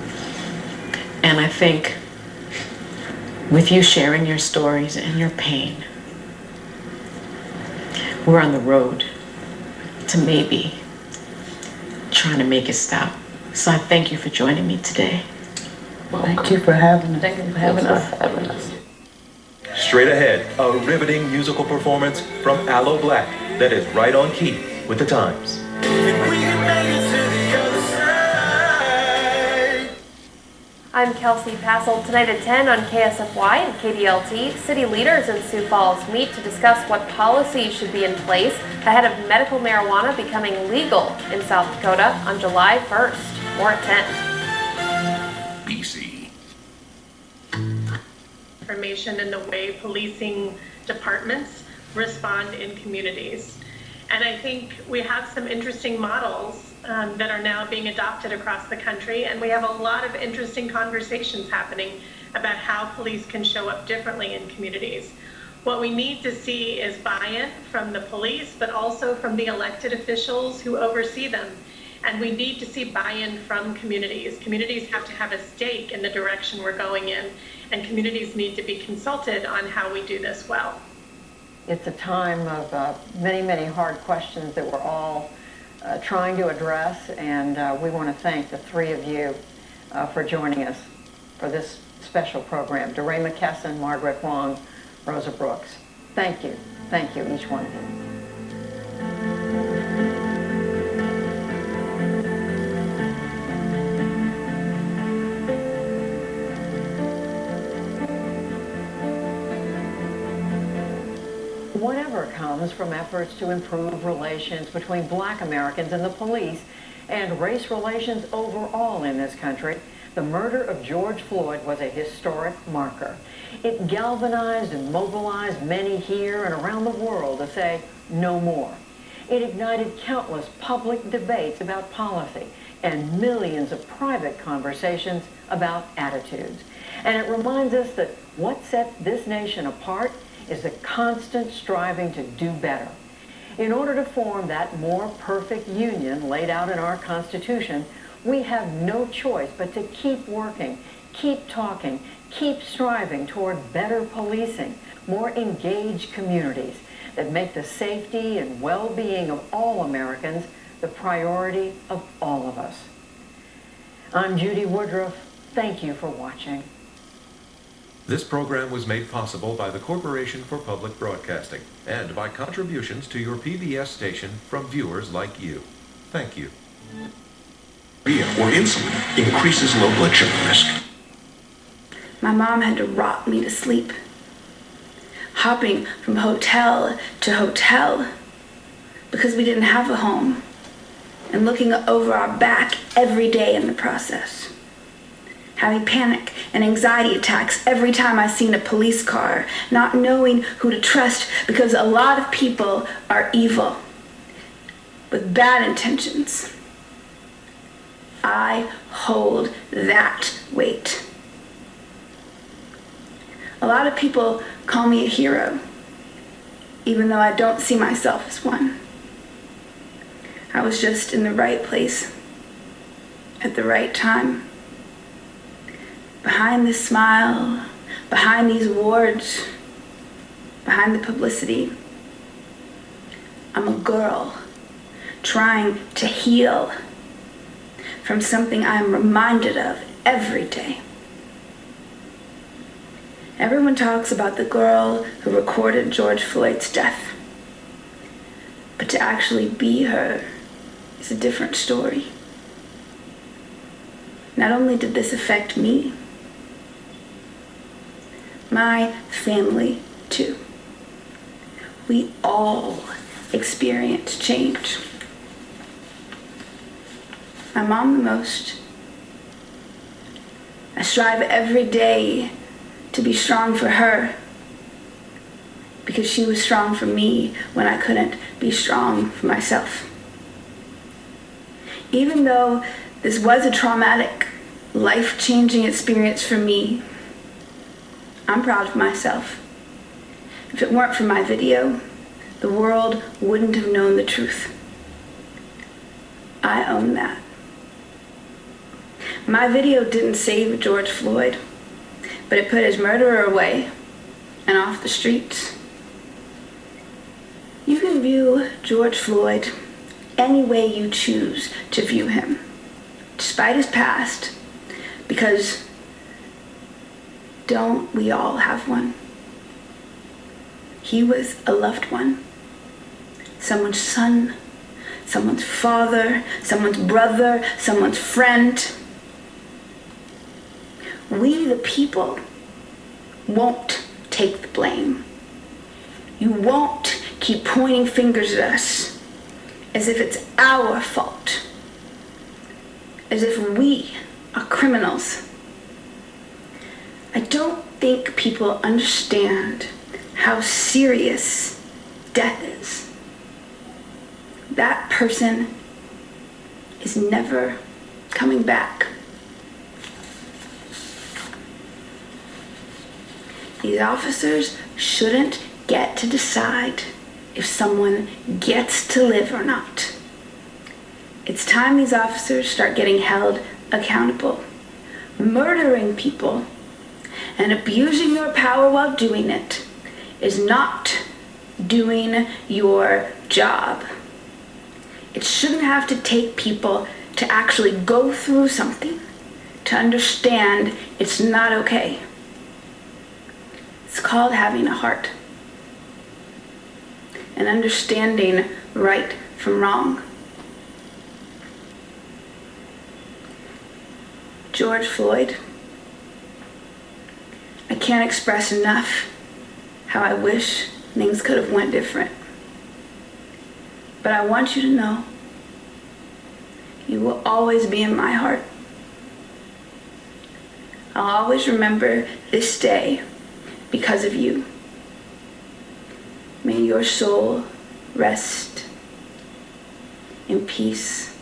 And I think with you sharing your stories and your pain, we're on the road to maybe trying to make it stop. So I thank you for joining me today. Thank you for having us. Thank you for having us. Straight ahead, a riveting musical performance from Aloe Black that is right on key with the times. I'm Kelsey Passel. Tonight at 10 on KSFY and KDLT, city leaders in Sioux Falls meet to discuss what policies should be in place ahead of medical marijuana becoming legal in South Dakota on July 1st. More at 10. MSNBC. Information in the way policing departments respond in communities. And I think we have some interesting models that are now being adopted across the country, and we have a lot of interesting conversations happening about how police can show up differently in communities. What we need to see is buy-in from the police, but also from the elected officials who oversee them. And we need to see buy-in from communities. Communities have to have a stake in the direction we're going in, and communities need to be consulted on how we do this well. It's a time of many, many hard questions that we're all trying to address, and we want to thank the three of you for joining us for this special program. DeRay McKesson, Margaret Wong, Rosa Brooks. Thank you, each one of you. Whatever comes from efforts to improve relations between Black Americans and the police and race relations overall in this country, the murder of George Floyd was a historic marker. It galvanized and mobilized many here and around the world to say no more. It ignited countless public debates about policy and millions of private conversations about attitudes. And it reminds us that what sets this nation apart is the constant striving to do better. In order to form that more perfect union laid out in our Constitution, we have no choice but to keep working, keep talking, keep striving toward better policing, more engaged communities that make the safety and well-being of all Americans the priority of all of us. I'm Judy Woodruff. Thank you for watching. This program was made possible by the Corporation for Public Broadcasting and by contributions to your PBS station from viewers like you. Thank you. Or insulin increases low blood sugar risk. My mom had to rock me to sleep, hopping from hotel to hotel because we didn't have a home, and looking over our back every day in the process. Having panic and anxiety attacks every time I seen a police car, not knowing who to trust because a lot of people are evil with bad intentions. I hold that weight. A lot of people call me a hero, even though I don't see myself as one. I was just in the right place at the right time. Behind this smile, behind these awards, behind the publicity, I'm a girl trying to heal from something I'm reminded of every day. Everyone talks about the girl who recorded George Floyd's death, but to actually be her is a different story. Not only did this affect me, my family too. We all experience change. My mom the most. I strive every day to be strong for her because she was strong for me when I couldn't be strong for myself. Even though this was a traumatic, life-changing experience for me, I'm proud of myself. If it weren't for my video, the world wouldn't have known the truth. I own that. My video didn't save George Floyd, but it put his murderer away and off the streets. You can view George Floyd any way you choose to view him, despite his past, because don't we all have one? He was a loved one. Someone's son, someone's father, someone's brother, someone's friend. We, the people, won't take the blame. You won't keep pointing fingers at us as if it's our fault, as if we are criminals. I don't think people understand how serious death is. That person is never coming back. These officers shouldn't get to decide if someone gets to live or not. It's time these officers start getting held accountable. Murdering people and abusing your power while doing it is not doing your job. It shouldn't have to take people to actually go through something to understand it's not okay. It's called having a heart and understanding right from wrong. George Floyd, I can't express enough how I wish things could have went different. But I want you to know, you will always be in my heart. I'll always remember this day because of you. May your soul rest in peace.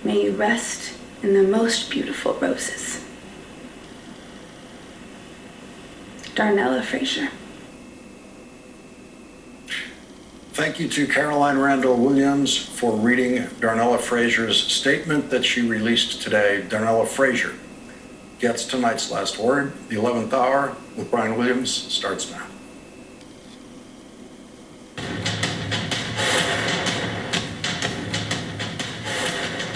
May you rest in the most beautiful roses. Darnella Frazier. Thank you to Caroline Randall Williams for reading Darnella Frazier's statement that she released today. Darnella Frazier gets tonight's last word. The 11th hour with Brian Williams starts now.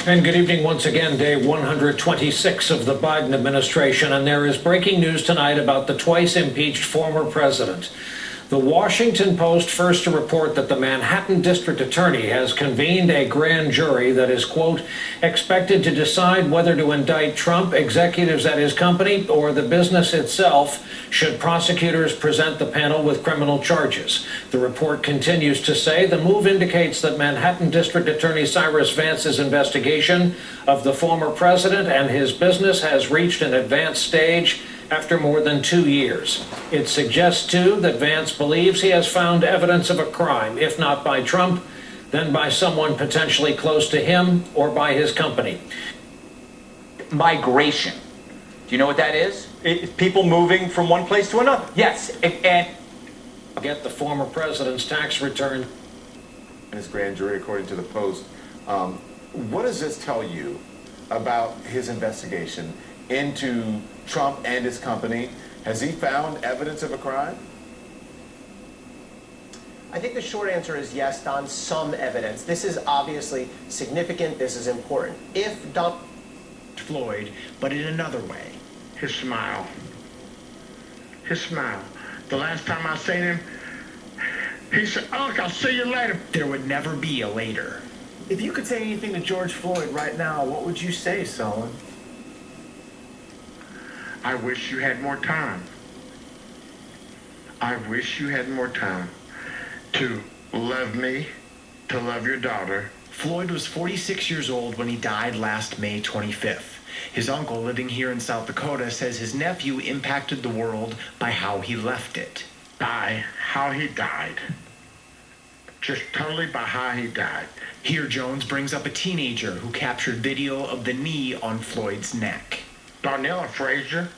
And good evening once again, day 126 of the Biden administration, and there is breaking news tonight about the twice impeached former president. The Washington Post first to report that the Manhattan District Attorney has convened a grand jury that is, quote, expected to decide whether to indict Trump, executives at his company, or the business itself, should prosecutors present the panel with criminal charges. The report continues to say the move indicates that Manhattan District Attorney Cyrus Vance's investigation of the former president and his business has reached an advanced stage after more than 2 years. It suggests, too, that Vance believes he has found evidence of a crime, if not by Trump, then by someone potentially close to him or by his company. Migration. Do you know what that is? It's people moving from one place to another. Yes, and get the former president's tax return. His grand jury, according to the Post. What does this tell you about his investigation into Trump and his company? Has he found evidence of a crime? I think the short answer is yes, Don, some evidence. This is obviously significant. This is important. If Donald Floyd, but in another way. His smile. His smile. The last time I seen him, he said, "Unc, I'll see you later." There would never be a later. If you could say anything to George Floyd right now, what would you say, Solon? I wish you had more time. I wish you had more time to love me, to love your daughter. Floyd was 46 years old when he died last May 25th. His uncle, living here in South Dakota, says his nephew impacted the world by how he left it. By how he died. Just totally by how he died. Here, Jones brings up a teenager who captured video of the knee on Floyd's neck. Darnella Frazier,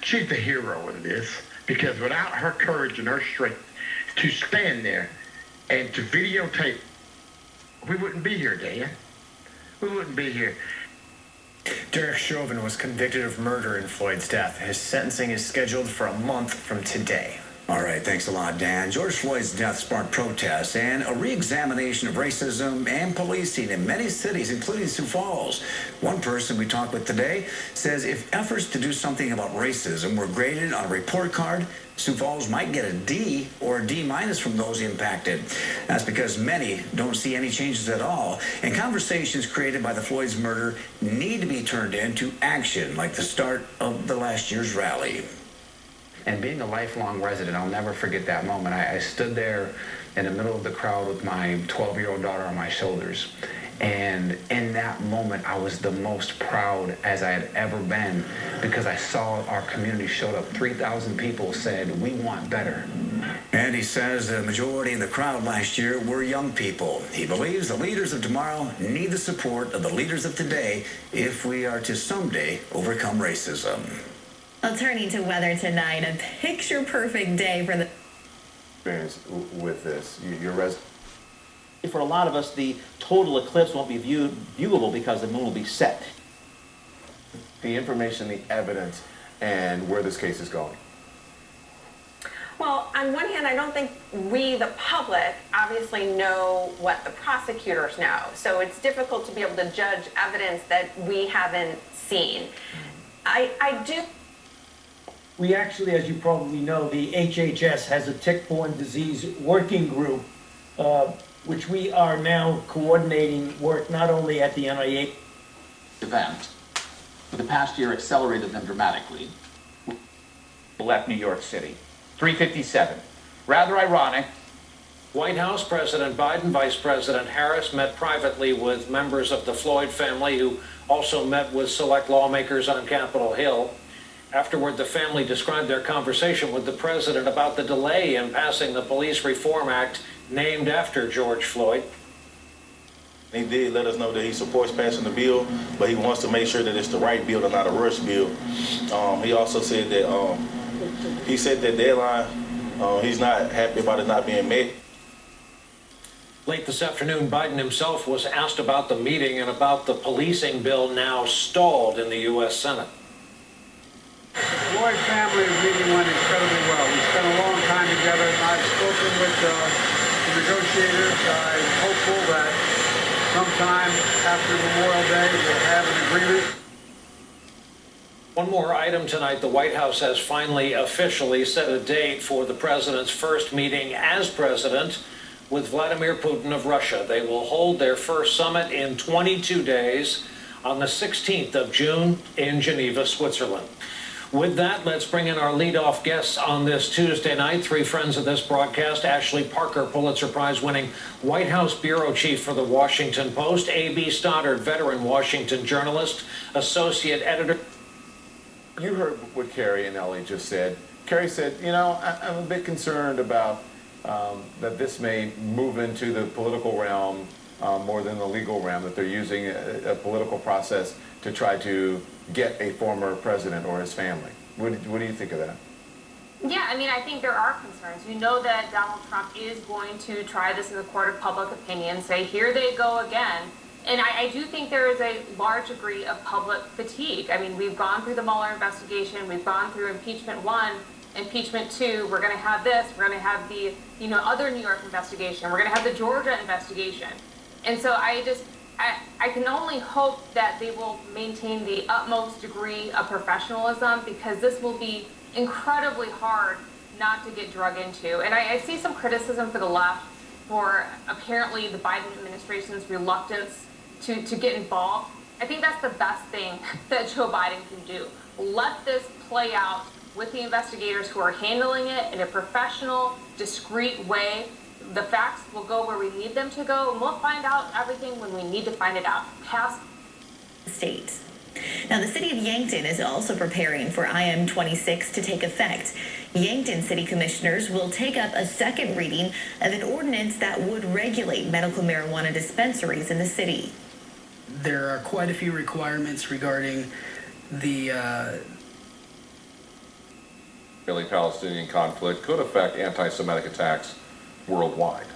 she's the hero of this, because without her courage and her strength to stand there and to videotape, we wouldn't be here, Dan. We wouldn't be here. Derek Chauvin was convicted of murder in Floyd's death. His sentencing is scheduled for a month from today. All right, thanks a lot, Dan. George Floyd's death sparked protests and a re-examination of racism and policing in many cities, including Sioux Falls. One person we talked with today says if efforts to do something about racism were graded on a report card, Sioux Falls might get a D or a D- from those impacted. That's because many don't see any changes at all, and conversations created by the Floyd's murder need to be turned into action, like the start of the last year's rally. And being a lifelong resident, I'll never forget that moment. I stood there in the middle of the crowd with my 12-year-old daughter on my shoulders. And in that moment, I was the most proud as I had ever been because I saw our community showed up. 3,000 people said, we want better. And he says the majority of the crowd last year were young people. He believes the leaders of tomorrow need the support of the leaders of today if we are to someday overcome racism. Well, turning to weather tonight, a picture-perfect day for the Experience with this, For a lot of us, the total eclipse won't be viewable because the moon will be set. The information, the evidence, and where this case is going. Well, on one hand, I don't think we, the public, obviously know what the prosecutors know. So it's difficult to be able to judge evidence that we haven't seen. I do. We actually, as you probably know, the HHS has a tick-borne disease working group, which we are now coordinating work not only at the NIH. Event. For the past year, accelerated them dramatically. Left New York City. 3:57. Rather ironic. White House President Biden, Vice President Harris met privately with members of the Floyd family, who also met with select lawmakers on Capitol Hill. Afterward, the family described their conversation with the president about the delay in passing the Police Reform Act named after George Floyd. He did let us know that he supports passing the bill, but he wants to make sure that it's the right bill and not a rush bill. He also said that he set that deadline. He's not happy about it not being met. Late this afternoon, Biden himself was asked about the meeting and about the policing bill now stalled in the U.S. Senate. The Floyd family meeting went incredibly well. We spent a long time together, and I've spoken with the negotiators. I'm hopeful that sometime after Memorial Day we'll have an agreement. One more item tonight. The White House has finally officially set a date for the president's first meeting as president with Vladimir Putin of Russia. They will hold their first summit in 22 days on the 16th of June in Geneva, Switzerland. With that, let's bring in our leadoff guests on this Tuesday night. Three friends of this broadcast: Ashley Parker, Pulitzer Prize-winning White House bureau chief for the Washington Post; A.B. Stoddard, veteran Washington journalist, associate editor. You heard what Carrie and Ellie just said. Carrie said, you know, I'm a bit concerned about that this may move into the political realm more than the legal realm, that they're using a political process to try to get a former president or his family. What do you think of that? Yeah, I mean, I think there are concerns. You know that Donald Trump is going to try this in the court of public opinion, say, here they go again. And I do think there is a large degree of public fatigue. I mean, we've gone through the Mueller investigation, we've gone through impeachment 1, impeachment 2, we're going to have this, we're going to have the, other New York investigation, we're going to have the Georgia investigation. And so I can only hope that they will maintain the utmost degree of professionalism, because this will be incredibly hard not to get drug into. And I see some criticism for the left for apparently the Biden administration's reluctance to get involved. I think that's the best thing that Joe Biden can do. Let this play out with the investigators who are handling it in a professional, discreet way. The facts will go where we need them to go, and we'll find out everything when we need to find it out. Past state. Now, the city of Yankton is also preparing for IM26 to take effect. Yankton city commissioners will take up a second reading of an ordinance that would regulate medical marijuana dispensaries in the city. There are quite a few requirements regarding the Israeli-Palestinian conflict could affect anti-Semitic attacks worldwide.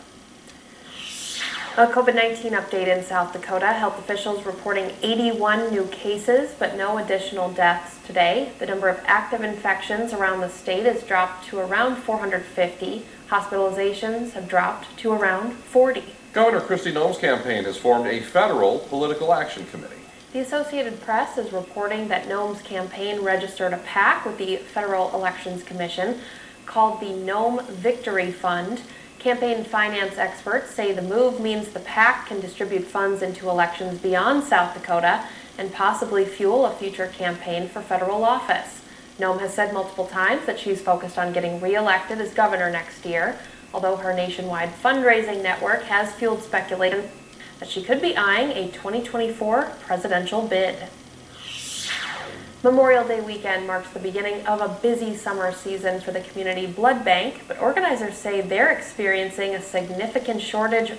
A COVID-19 update in South Dakota. Health officials reporting 81 new cases, but no additional deaths today. The number of active infections around the state has dropped to around 450. Hospitalizations have dropped to around 40. Governor Kristi Noem's campaign has formed a federal political action committee. The Associated Press is reporting that Noem's campaign registered a PAC with the Federal Elections Commission called the Noem Victory Fund. Campaign finance experts say the move means the PAC can distribute funds into elections beyond South Dakota and possibly fuel a future campaign for federal office. Noem has said multiple times that she's focused on getting re-elected as governor next year, although her nationwide fundraising network has fueled speculation. that she could be eyeing a 2024 presidential bid. Memorial Day weekend marks the beginning of a busy summer season for the community blood bank, but organizers say they're experiencing a significant shortage